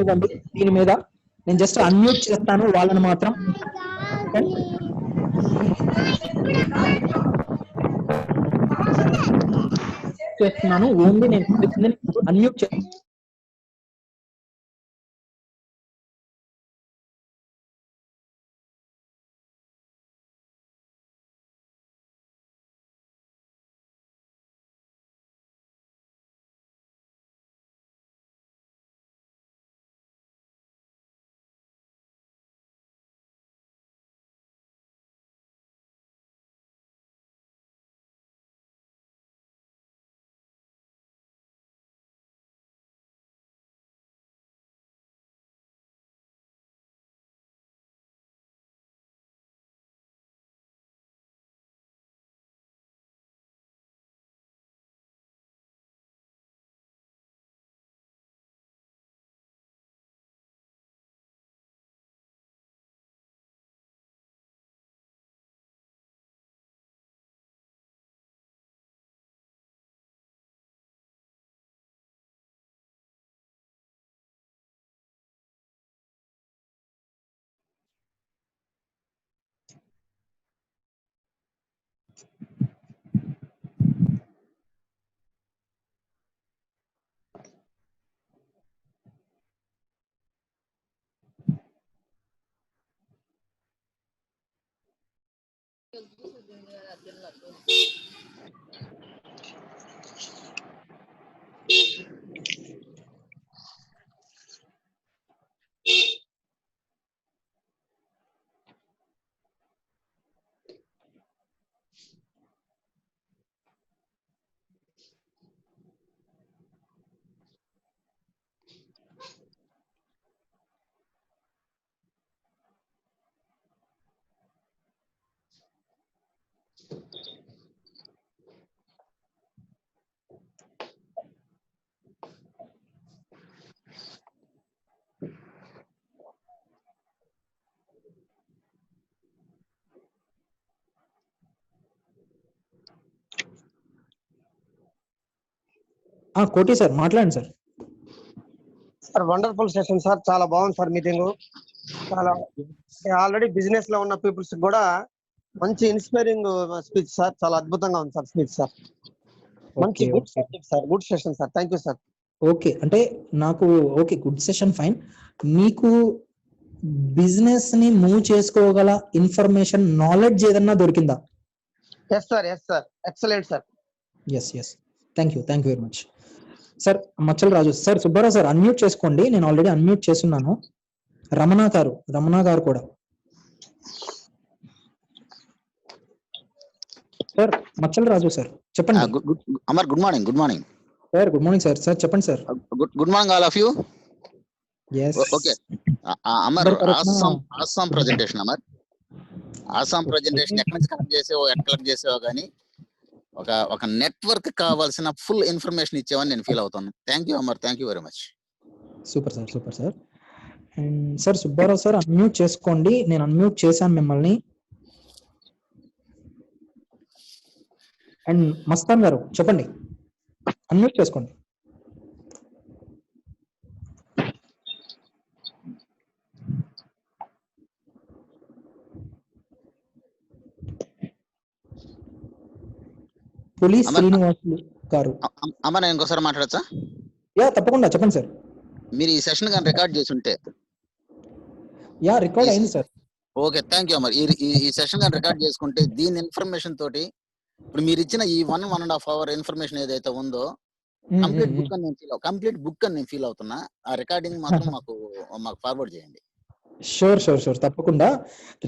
Speaker 1: ఇవ్వండి దీని మీద, నేను జస్ట్ అన్మ్యూట్ చేస్తాను వాళ్ళని మాత్రం. చేస్తున్నాను ఓన్లీ, నేను అన్మ్యూట్ చేస్తాను. కోటి సార్ మాట్లాడండి sir.
Speaker 2: Sir wonderful session sir, చాలా బాగుంది సార్ మీటింగ్. చాలా ఆల్రెడీ బిజినెస్ లో ఉన్న పీపుల్స్ కూడా మంచి ఇన్స్పైరింగ్ స్పీచ్ సార్, చాలా అద్భుతంగా ఉంది సార్ స్పీచ్ సార్. మంచి
Speaker 1: okay
Speaker 2: good
Speaker 1: okay
Speaker 2: subject sir, good session sir, thank you sir.
Speaker 1: Okay అంటే నాకు ఓకే గుడ్ సెషన్ ఫైన్. మీకు బిజినెస్ ని మూవ్ చేసుకోగల ఇన్ఫర్మేషన్ నాలెడ్జ్ ఏదన్నా దొరికిందా?
Speaker 2: Yes sir, yes sir, excellent sir.
Speaker 1: Yes thank you very much sir. Machala Raju sir, Subbarao sir unmute చేసుకోండి, నేను already unmute చేస్తున్నాను. రమణ గారు కూడా సార్. మచ్చల రాజు సార్ చెప్పండి.
Speaker 3: Amar good morning.
Speaker 1: Sir good morning sir. Sir చెప్పండి sir.
Speaker 3: Good morning all of you.
Speaker 1: yes
Speaker 3: okay Amar, awesome presentation. Amar, awesome presentation ఎక్కడి నుంచి collect చేసావో కానీ ఒక నెట్వర్క్ కావాల్సిన ఫుల్ ఇన్ఫర్మేషన్ ఇచ్చావని నేను ఫీల్ అవుతాను. Thank you Amar, thank you very much.
Speaker 1: Super sir. And sir Subbarao sir unmute చేసుకోండి, నేను అన్మ్యూట్ చేశాను మిమ్మల్ని. అండ్ మస్తాన్ గారు చెప్పండి, అన్మ్యూట్ చేసుకోండి. పోలీస్ శ్రీనివాసులు గారు.
Speaker 3: అమర్, నేను ఇంకోసారి మాట్లాడచ్చా?
Speaker 1: యా తప్పకుండా చెప్పండి సార్.
Speaker 3: మీరు ఈ సెషన్ కానీ రికార్డ్ చేసి ఉంటే.
Speaker 1: యా రికార్డ్ అయింది sir.
Speaker 3: Okay thank you Amar. ఈ సెషన్ కానీ రికార్డ్ చేసుకుంటే దీని ఇన్ఫర్మేషన్ తోటి ఇప్పుడు మీరు ఇచ్చిన ఈ 1.5 hour ఇన్ఫర్మేషన్ ఏదైతే ఉందో కంప్లీట్ బుక్ అని నేను ఫీల్ అవుతున్నా. ఆ రికార్డింగ్ మాత్రం మాకు ఫార్వర్డ్ చేయండి.
Speaker 1: షూర్ తప్పకుండా.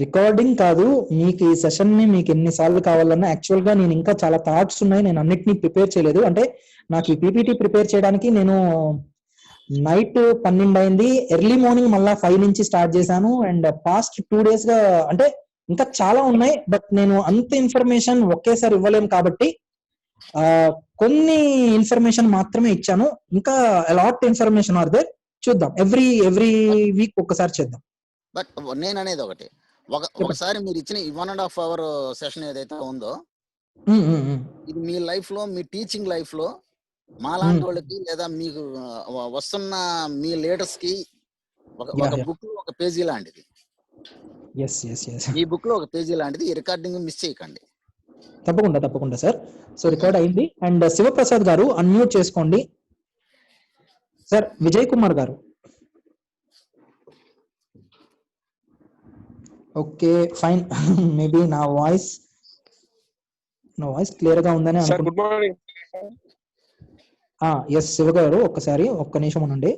Speaker 1: రికార్డింగ్ కాదు, మీకు ఈ సెషన్ ని మీకు ఎన్నిసార్లు కావాలన్నా, యాక్చువల్ గా నేను ఇంకా చాలా థాట్స్ ఉన్నాయి, నేను అన్నిటినీ ప్రిపేర్ చేయలేదు. అంటే నాకు ఈ పీపీటీ ప్రిపేర్ చేయడానికి నేను నైట్ 12 అయింది, ఎర్లీ మార్నింగ్ మళ్ళా 5 నుంచి స్టార్ట్ చేశాను. అండ్ పాస్ట్ 2 days గా అంటే ఇంకా చాలా ఉన్నాయి, బట్ నేను అంత ఇన్ఫర్మేషన్ ఒకేసారి ఇవ్వలేము కాబట్టి కొన్ని ఇన్ఫర్మేషన్ మాత్రమే ఇచ్చాను. ఇంకా అలాట్ ఇన్ఫర్మేషన్ ఆర్ దేర్, చూద్దాం. ఎవ్రీ వీక్ ఒక్కసారి చేద్దాం.
Speaker 3: బట్ నేను అనేది ఒకసారి మీరు ఇచ్చిన ఈ 1.5 hour సెషన్ ఏదైతే ఉందో ఇది మీ లైఫ్ లో, మీ టీచింగ్ లైఫ్ లో మాలాంటి వాళ్ళకి లేదా మీకు వస్తున్న మీ లీడర్స్ కి ఒక బుక్ లో ఒక పేజీ లాంటిది. ఈ బుక్ లో ఒక పేజీ లాంటిది. ఈ రికార్డింగ్ మిస్ చేయకండి.
Speaker 1: తప్పకుండా సార్. సో రికార్డ్ అయింది. అండ్ శివప్రసాద్ గారు అన్మ్యూట్ చేసుకోండి. సార్ విజయ్ కుమార్ గారు. Okay fine. మేబీ నా వాయిస్ క్లియర్ గా ఉందని అనుకుంటున్నాను. ఎస్ శివ గారు, ఒక్క నిమిషం ఉండండి.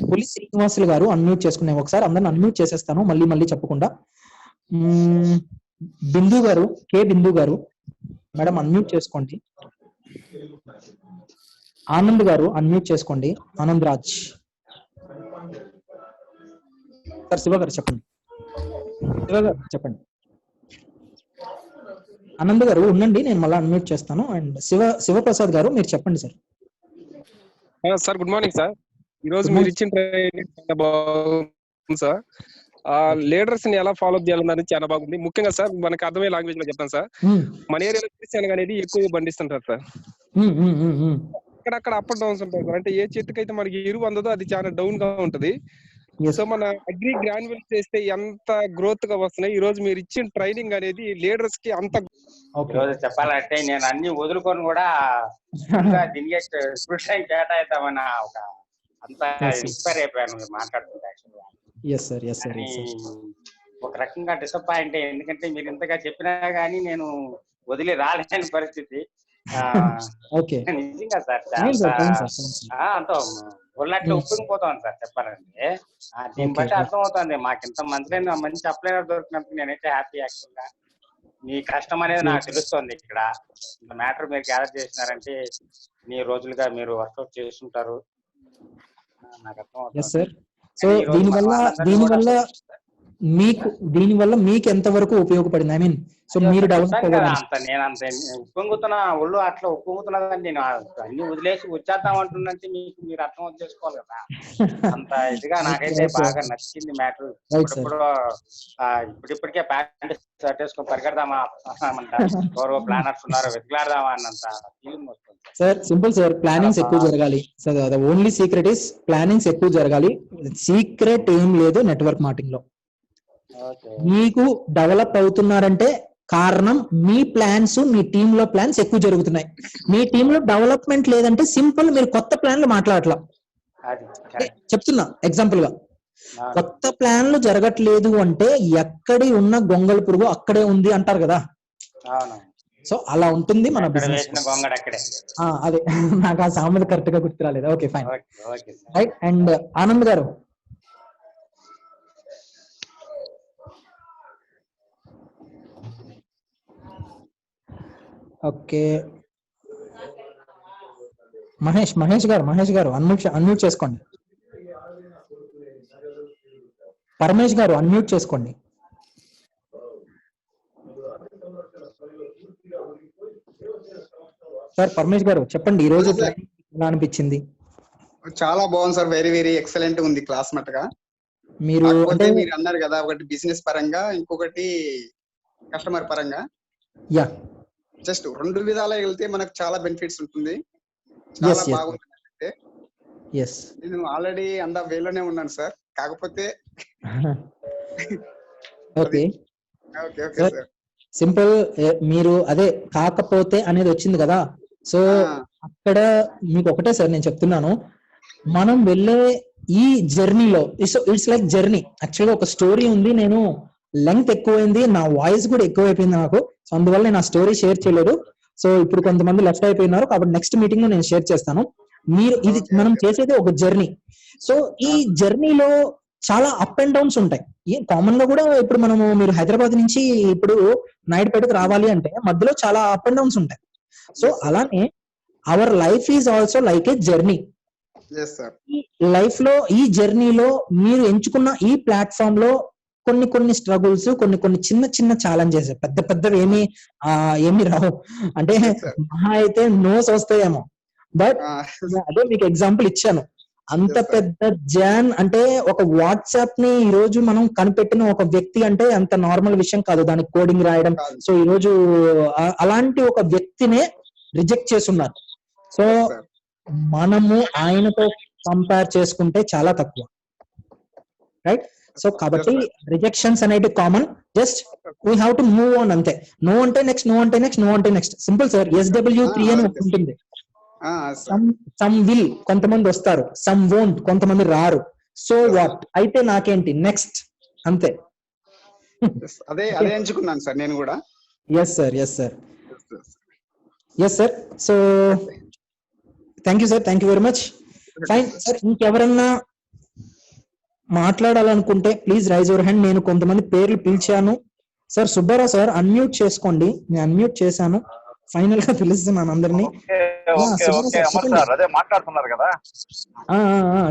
Speaker 1: పులి శ్రీనివాసులు గారు అన్మ్యూట్ చేసుకునే ఒకసారి అందరిని అన్మ్యూట్ చేసేస్తాను మళ్ళీ చెప్పకుండా. బిందు గారు, బిందు గారు మేడం అన్మ్యూట్ చేసుకోండి. ఆనంద్ గారు అన్మ్యూట్ చేసుకోండి. ఆనంద్ రాజ్ సార్. శివ గారు చెప్పండి. ఆనంద్ గారు ఉండండి, నేను మళ్ళీ అన్మ్యూట్ చేస్తాను. అండ్ శివప్రసాద్ గారు మీరు చెప్పండి sir.
Speaker 4: Sir good morning sir. ఈ రోజు మీరు ఇచ్చిన ట్రైనింగ్ చాలా బాగుంది సార్. లీడర్స్ ని ఎలా ఫాలో అప్ చేయాలన్నది చాలా బాగుంది. ముఖ్యంగా సార్ మనకి అర్థమయ్యే లాంగ్వేజ్ లో చెప్తాను సార్. మన ఏరియాలో క్రిస్టియన్ అనేది ఎక్కువ పండిస్తుంటారు సార్. అక్కడక్కడ అప్ అండ్ డౌన్స్ ఉంటాయి సార్. అంటే ఏ చెట్టుకైతే మనకి ఎరువు అందదో అది చాలా డౌన్ గా ఉంటది. సో మన అగ్రి గ్రాన్యువల్ చేస్తే ఎంత గ్రోత్ గా వస్తున్నాయి. ఈ రోజు మీరు ఇచ్చిన ట్రైనింగ్ అనేది లీడర్స్ కి అంత
Speaker 5: చెప్పాలంటే నేను అన్ని వదులుకొని కూడా దీనికి కేటాయిద్దామన్న ఒక అంత ఇన్స్పైర్ అయిపోయాను మాట్లాడుతుంటే. ఒక రకంగా డిసప్పాయింట్, ఎందుకంటే మీరు ఇంతగా చెప్పినా గానీ నేను వదిలి రాలేని పరిస్థితి. నిజంగా సార్ అంత ఒళ్ళట్లో ఉప్పుకుపోతాను సార్ చెప్పాలంటే. దీన్ని బట్టి అర్థం అవుతుంది మాకింత మంచి అప్లైనర్ దొరికినందుకు నేనైతే హ్యాపీ. యాక్చువల్ గా మీ కష్టం అనేది నాకు తెలుస్తోంది. ఇక్కడ ఇంత మ్యాటర్ మీరు గ్యాదర్ చేసినారంటే మీ రోజులుగా మీరు వర్కౌట్ చేస్తుంటారు, నాకు అర్థం అవుతుంది.
Speaker 1: సో దీనివల్ల మీకు దీని వల్ల మీకు ఎంత వరకు ఉపయోగపడింది? ఐ మీన్ సో మీరు డెవలప్
Speaker 5: చెప్పాను కదా,
Speaker 1: అవ్వడానికి.
Speaker 5: నేను అంత ఉప్పొంగుతున్నా, ఒళ్ళు అట్లా ఉప్పొంగుతున్నదని నేను అన్ని వదిలేసి వచ్చేద్దాం అంటున్నట్టు మీరు అర్థం చేసుకోవాలి కదా. అంత ఇదిగా నాకైతే బాగా నచ్చింది మ్యాటర్. ఇప్పటికే ప్యాంట్ షర్ట్ వేసుకొని పరిగెడదామా ఎవరో ప్లానర్స్ ఉన్నారు వెతిలాడదామా అన్నంత ఫీలింగ్ వస్తుంది.
Speaker 1: సార్ సింపుల్ సార్, ప్లానింగ్స్ ఎక్కువ జరగాలి sir. The only secret is plannings ఎక్కువ జరగాలి. సీక్రెట్ ఏం లేదు నెట్వర్క్ మార్కెటింగ్ లో. మీకు డెవలప్ అవుతున్నారంటే కారణం మీ ప్లాన్స్, మీ టీమ్ లో ప్లాన్స్ ఎక్కువ జరుగుతున్నాయి. మీ టీమ్ లో డెవలప్మెంట్ లేదంటే సింపుల్ మీరు కొత్త ప్లాన్లు మాట్లాడట్లా. చెప్తున్నా ఎగ్జాంపుల్ గా, కొత్త ప్లాన్లు జరగట్లేదు అంటే ఎక్కడి ఉన్న గొంగళ పురుగు అక్కడే ఉంది అంటారు కదా. సో అలా ఉంటుంది మన బిజినెస్. అదే నాకు ఆ సామెత కరెక్ట్ గా గుర్తు రాలేదు. Okay fine right. And Anand గారు, ఓకే మహేష్ గారు అన్మ్యూట్ చేసుకోండి. పరమేష్ గారు అన్మ్యూట్ చేసుకోండి. సార్ పరమేష్ గారు చెప్పండి, ఈ రోజు ఎలా అనిపించింది?
Speaker 6: చాలా బాగుంది సార్, వెరీ వెరీ ఎక్సలెంట్ ఉంది క్లాస్ మట్టుగా.
Speaker 1: మీరు అంటే
Speaker 6: మీరు అన్నారు కదా, ఒకటి బిజినెస్ పరంగా, ఇంకొకటి కస్టమర్ పరంగా.
Speaker 1: యా,
Speaker 6: జస్ట్ రెండు విధాలా వెళ్తే మనకు చాలా బెనిఫిట్స్ ఉంటుంది. చాలా బాగుంది. నేను ఆల్రెడీ అంద వేలోనే ఉన్నాను సార్, కాకపోతే
Speaker 1: ఓకే సార్ సింపుల్. మీరు అదే కాకపోతే అనేది వచ్చింది కదా. సో అక్కడ మీకు ఒకటే సార్ నేను చెప్తున్నాను, మనం వెళ్ళే ఈ జర్నీలో ఇట్స్ లైక్ జర్నీ. యాక్చువల్గా ఒక స్టోరీ ఉంది, నేను లెంగ్త్ ఎక్కువైంది, నా వాయిస్ కూడా ఎక్కువైపోయింది నాకు. సో అందువల్ల నేను ఆ స్టోరీ షేర్ చేయలేదు. సో ఇప్పుడు కొంతమంది లెఫ్ట్ అయిపోయినారు, కాబట్టి నెక్స్ట్ మీటింగ్ లో నేను షేర్ చేస్తాను. మీరు ఇది మనం చేసేది ఒక జర్నీ. సో ఈ జర్నీలో చాలా అప్ అండ్ డౌన్స్ ఉంటాయి. కామన్ గా కూడా ఇప్పుడు మనము మీరు హైదరాబాద్ నుంచి ఇప్పుడు నాయుడుపేటకు రావాలి అంటే మధ్యలో చాలా అప్ అండ్ డౌన్స్ ఉంటాయి. సో అలానే our life is also like A journey. ఈ లైఫ్ లో ఈ జర్నీలో మీరు ఎంచుకున్న ఈ ప్లాట్ఫామ్ లో కొన్ని స్ట్రగుల్స్, కొన్ని చిన్న ఛాలెంజెస్, పెద్దవి ఏమి రావు. అంటే మహా అయితే నోస్ వస్తాయేమో, బట్ అదే మీకు ఎగ్జాంపుల్ ఇచ్చాను. అంత పెద్ద జాన్ అంటే ఒక వాట్సాప్ ని ఈ రోజు మనం కనిపెట్టిన ఒక వ్యక్తి అంటే అంత నార్మల్ విషయం కాదు, దానికి కోడింగ్ రాయడం. సో ఈ రోజు అలాంటి ఒక వ్యక్తినే రిజెక్ట్ చేస్తున్నారు. సో మనము ఆయనతో కంపేర్ చేసుకుంటే చాలా తక్కువ, రైట్? సో కాబట్టి రిజెక్షన్స్ అనేవి common. Just we have to move on అంతే. నో అంటే నెక్స్ట్, నో అంటే నెక్స్ట్, నో అంటే నెక్స్ట్. Simple sir. SW3 అని ఉంటుంది. సమ్ విల్, కొంతమంది వస్తారు. సమ్ వోంట్, కొంతమంది రారు. సో వాట్, అయితే నాకేంటి నెక్స్ట్, అంతే.
Speaker 6: అదే ఎంచుకున్నాను సార్ నేను కూడా.
Speaker 1: Yes sir. So thank you sir, thank you very much. Fine sir, ఇంకెవరన్నా మాట్లాడాలనుకుంటే ప్లీజ్ రైజ్ యువర్ హ్యాండ్. నేను కొంతమంది పేర్లు పిలిచాను. సార్ సుబ్బారావు సార్ అన్మ్యూట్ చేసుకోండి. నేను అన్మ్యూట్ చేశాను. ఫైనల్ గా పిలుస్తున్నాను అందరినీ.
Speaker 7: మాట్లాడుతున్నారు కదా,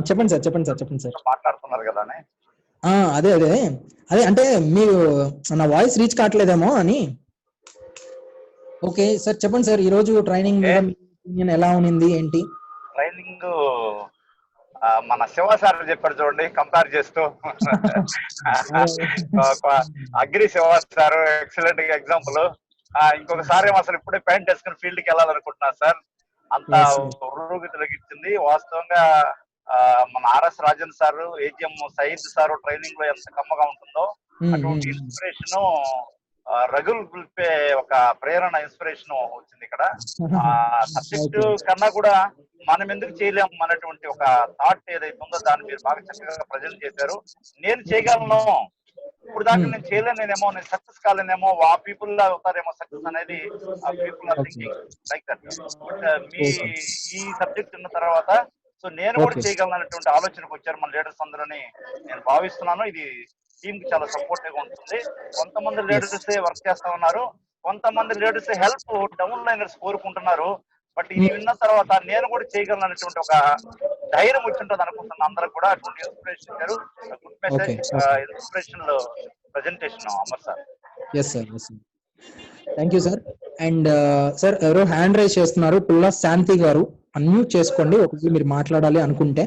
Speaker 1: చెప్పండి సార్.
Speaker 7: మాట్లాడుతున్నారు కదా.
Speaker 1: అదే అంటే మీరు నా వాయిస్ రీచ్ కావట్లేదేమో అని. ఓకే సార్ చెప్పండి సార్, ఈ రోజు ట్రైనింగ్ ఎలా ఉన్నింది ఏంటి?
Speaker 7: ట్రైనింగ్ మన శివ సార్ చెప్పారు చూడండి, కంపేర్ చేస్తూ. Agri Shiva sir excellent example. ఇంకొకసారి అసలు ఇప్పుడే ప్యాంట్ వేసుకుని ఫీల్డ్ కి వెళ్ళాలనుకుంటున్నాను సార్. అంత తొలగించింది వాస్తవంగా. మన RS Rajan sir, AGM Sayeed sir training లో ఎంత కమ్మగా ఉంటుందో అటువంటి ఇన్స్పిరేషన్ రగుల్ పిలిపే ఒక ప్రేరణ, ఇన్స్పిరేషన్ వచ్చింది ఇక్కడ. సబ్జెక్ట్ కన్నా కూడా మనం ఎందుకు చేయలేము అన్నటువంటి ఒక థాట్ ఏదైతే ఉందో దాన్ని మీరు బాగా చక్కగా ప్రజెంట్ చేశారు. నేను చేయగలను, ఇప్పుడు దాకా నేను చేయలేనేమో, నేను సక్సెస్ కాలేనేమో, ఆ పీపుల్ లా అవుతారేమో సక్సెస్ అనేది people are thinking like that. But మీ ఈ సబ్జెక్ట్ ఉన్న తర్వాత సో నేను కూడా చేయగలను అనేటువంటి ఆలోచనకు వచ్చారు మన లీడర్స్ అందరని నేను భావిస్తున్నాను. ఇది టీమ్ కి చాలా సపోర్టివ్ గా ఉంటుంది. కొంతమంది లీడర్స్ వర్క్ చేస్తా ఉన్నారు, కొంతమంది లీడర్స్ హెల్ప్ డౌన్ లైనర్స్ కోరుకుంటున్నారు. బట్ ఇది విన్న తర్వాత నేను కూడా చేయగలను అనేటువంటి ఒక ధైర్యం వచ్చింటుంది అనుకుంటున్నాను. అందరూ కూడా అటువంటి ఇన్స్పిరేషన్ ఇచ్చారు. Good message, inspirational presentation Amar sir.
Speaker 1: Yes sir, yes sir, thank you sir. And sir ఎవరో హ్యాండ్ రైజ్ చేస్తున్నారు, పుల్లా శాంతి గారు, అన్మ్యూట్ చేసుకోండి ఒకవేళ మీరు మాట్లాడాలి అనుకుంటే.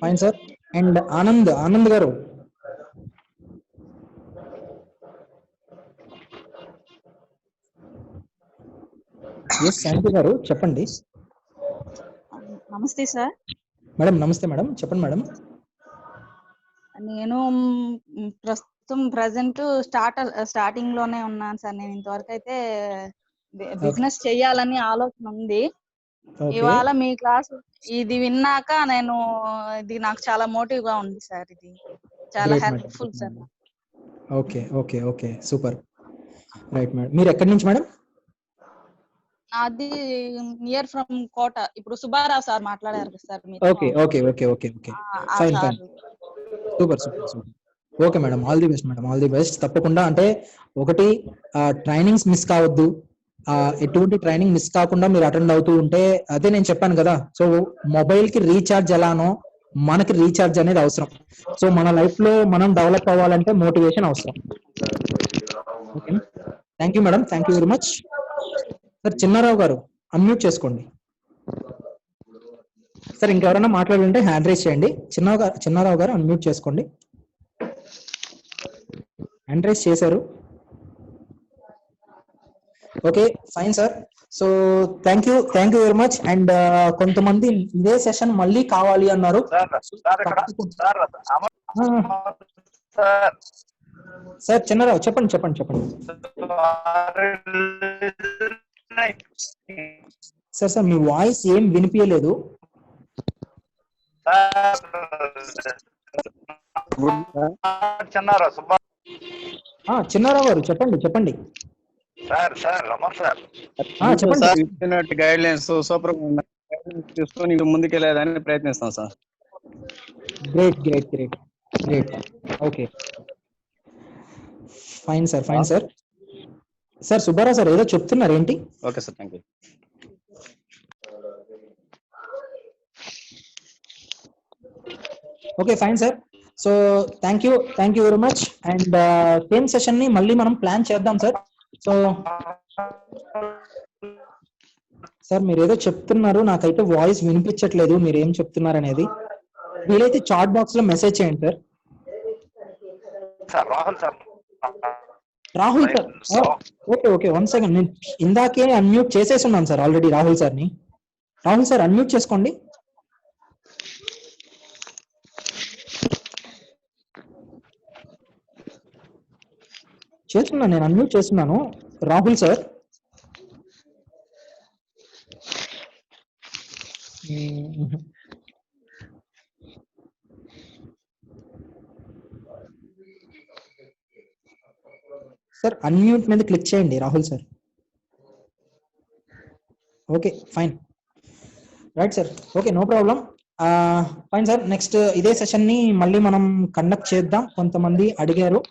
Speaker 1: Fine sir. అండ్ ఆనంద్ గారు. ఎస్ శాంతి గారు చెప్పండి.
Speaker 8: నమస్తే సార్.
Speaker 1: మేడం నమస్తే మేడం, చెప్పండి మేడం.
Speaker 8: నేను ప్రజెంట్ స్టార్టింగ్ లోనే ఉన్నాను సార్. నేను ఇంతవరకు అయితే బిజినెస్ చేయాలని ఆలోచన ఉంది. ఇవాళ మీ క్లాస్ ఇది విన్నాక ఇది నాకు చాలా మోటివ్ గా ఉంది సార్. ఇది చాలా helpful sir.
Speaker 1: Okay okay okay super. Right madam, మీరు ఎక్కడి నుంచి మేడం?
Speaker 8: అది నియర్ ఫ్రమ్ కోట. ఇప్పుడు సుబ్బారావు సార్ మాట్లాడారు కదా sir.
Speaker 1: Okay okay okay okay okay fine fine super super super. Okay madam, all the best madam, all the best. తప్పకుండా అంటే ఒకటి ట్రైనింగ్స్ మిస్ కావద్దు, ఎటువంటి ట్రైనింగ్ మిస్ కాకుండా మీరు అటెండ్ అవుతూ ఉంటే, అదే నేను చెప్పాను కదా. సో మొబైల్ కి రీఛార్జ్ ఎలానో మనకి రీఛార్జ్ అనేది అవసరం. సో మన లైఫ్ లో మనం డెవలప్ అవ్వాలంటే మోటివేషన్ అవసరం. Okay, thank you madam, thank you very much. Sir Chinnarao గారు అన్మ్యూట్ చేసుకోండి సార్. ఇంకెవరైనా మాట్లాడాలంటే హ్యాండ్ రైజ్ చేయండి. చిన్నారావు గారు అన్మ్యూట్ చేసుకోండి. హ్యాండ్ రైజ్ చేశారు. Okay fine sir. So thank you very much. And కొంతమంది ఇదే సెషన్ మళ్ళీ కావాలి అన్నారు. సార్ చిన్నారావు చెప్పండి చెప్పండి చెప్పండి. సార్ సార్ మీ వాయిస్ ఏం వినిపించలేదు. చిన్నారావు గారు చెప్పండి చెప్పండి.
Speaker 9: చెప్పండి. గైడ్లైన్స్ సూపర్ తీసుకొని ముందుకెళ్ళేదాన్ని ప్రయత్నిస్తాం sir.
Speaker 1: Great great great great. Okay fine sir, fine sir. Sir Subbarao sir ఏదో చెప్తున్నారు ఏంటి?
Speaker 9: Okay sir, thank you.
Speaker 1: Okay fine sir. So thank you very much. And same session ని మళ్ళీ మనం ప్లాన్ చేద్దాం సార్. సో సార్ మీరు ఏదో చెప్తున్నారు, నాకైతే వాయిస్ వినిపించట్లేదు మీరు ఏం చెప్తున్నారు అనేది. వీలైతే చాట్ బాక్స్ లో మెసేజ్ చేయండి sir. Rahul sir okay okay one second, నేను ఇందాకే అన్మ్యూట్ చేసేసి ఉన్నాను సార్ ఆల్రెడీ రాహుల్ సార్ని. రాహుల్ సార్ అన్మ్యూట్ చేసుకోండి. చేస్తున్నాను, నేను అన్మ్యూట్ చేస్తున్నాను రాహుల్ సార్. సార్ అన్మ్యూట్ మీద క్లిక్ చేయండి Rahul sir. Okay fine right sir. Okay no problem. Fine sir. Next ఇదే సెషన్ ని మళ్ళీ మనం కండక్ట్ చేద్దాం. కొంతమంది అడిగారు.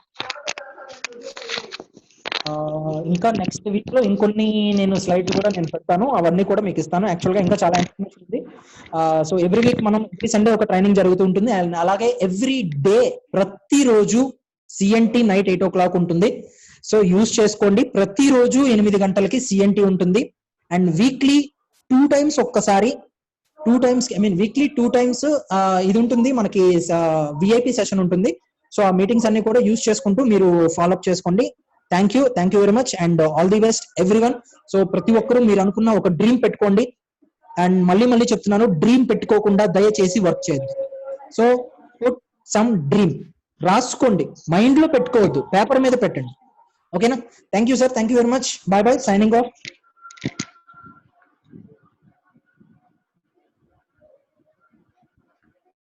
Speaker 1: ఇంకా నెక్స్ట్ వీక్ లో ఇంకొన్ని నేను స్లైడ్స్ కూడా నేను పెడతాను, అవన్నీ కూడా మీకు ఇస్తాను. యాక్చువల్ గా ఇంకా చాలా ఇన్ఫర్మేషన్ ఉంది. సో ఎవ్రీ వీక్ మనం ఎవ్రీ సండే ఒక ట్రైనింగ్ జరుగుతూ ఉంటుంది. అలాగే ఎవ్రీ డే ప్రతిరోజు సిఎన్టీ నైట్ 8 o'clock ఉంటుంది. సో యూజ్ చేసుకోండి. ప్రతిరోజు 8 గంటలకి సిఎన్టీ ఉంటుంది. అండ్ వీక్లీ 2 times ఒక్కసారి 2 times వీక్లీ 2 times ఇది ఉంటుంది మనకి, విఐపి సెషన్ ఉంటుంది. సో ఆ మీటింగ్స్ అన్ని కూడా యూజ్ చేసుకుంటూ మీరు ఫాలోఅప్ చేసుకోండి. Thank you very much and all the best everyone. So ప్రతి ఒక్కరూ మీరు అనుకున్న ఒక డ్రీమ్ పెట్టుకోండి. అండ్ మళ్ళీ చెప్తున్నాను, డ్రీమ్ పెట్టుకోకుండా దయచేసి వర్క్ చేయద్దు. సో పుట్ సమ్ డ్రీమ్, రాసుకోండి, మైండ్ లో పెట్టుకోవద్దు, పేపర్ మీద పెట్టండి. ఓకేనా? Thank you sir, thank you very much. By by, signing off.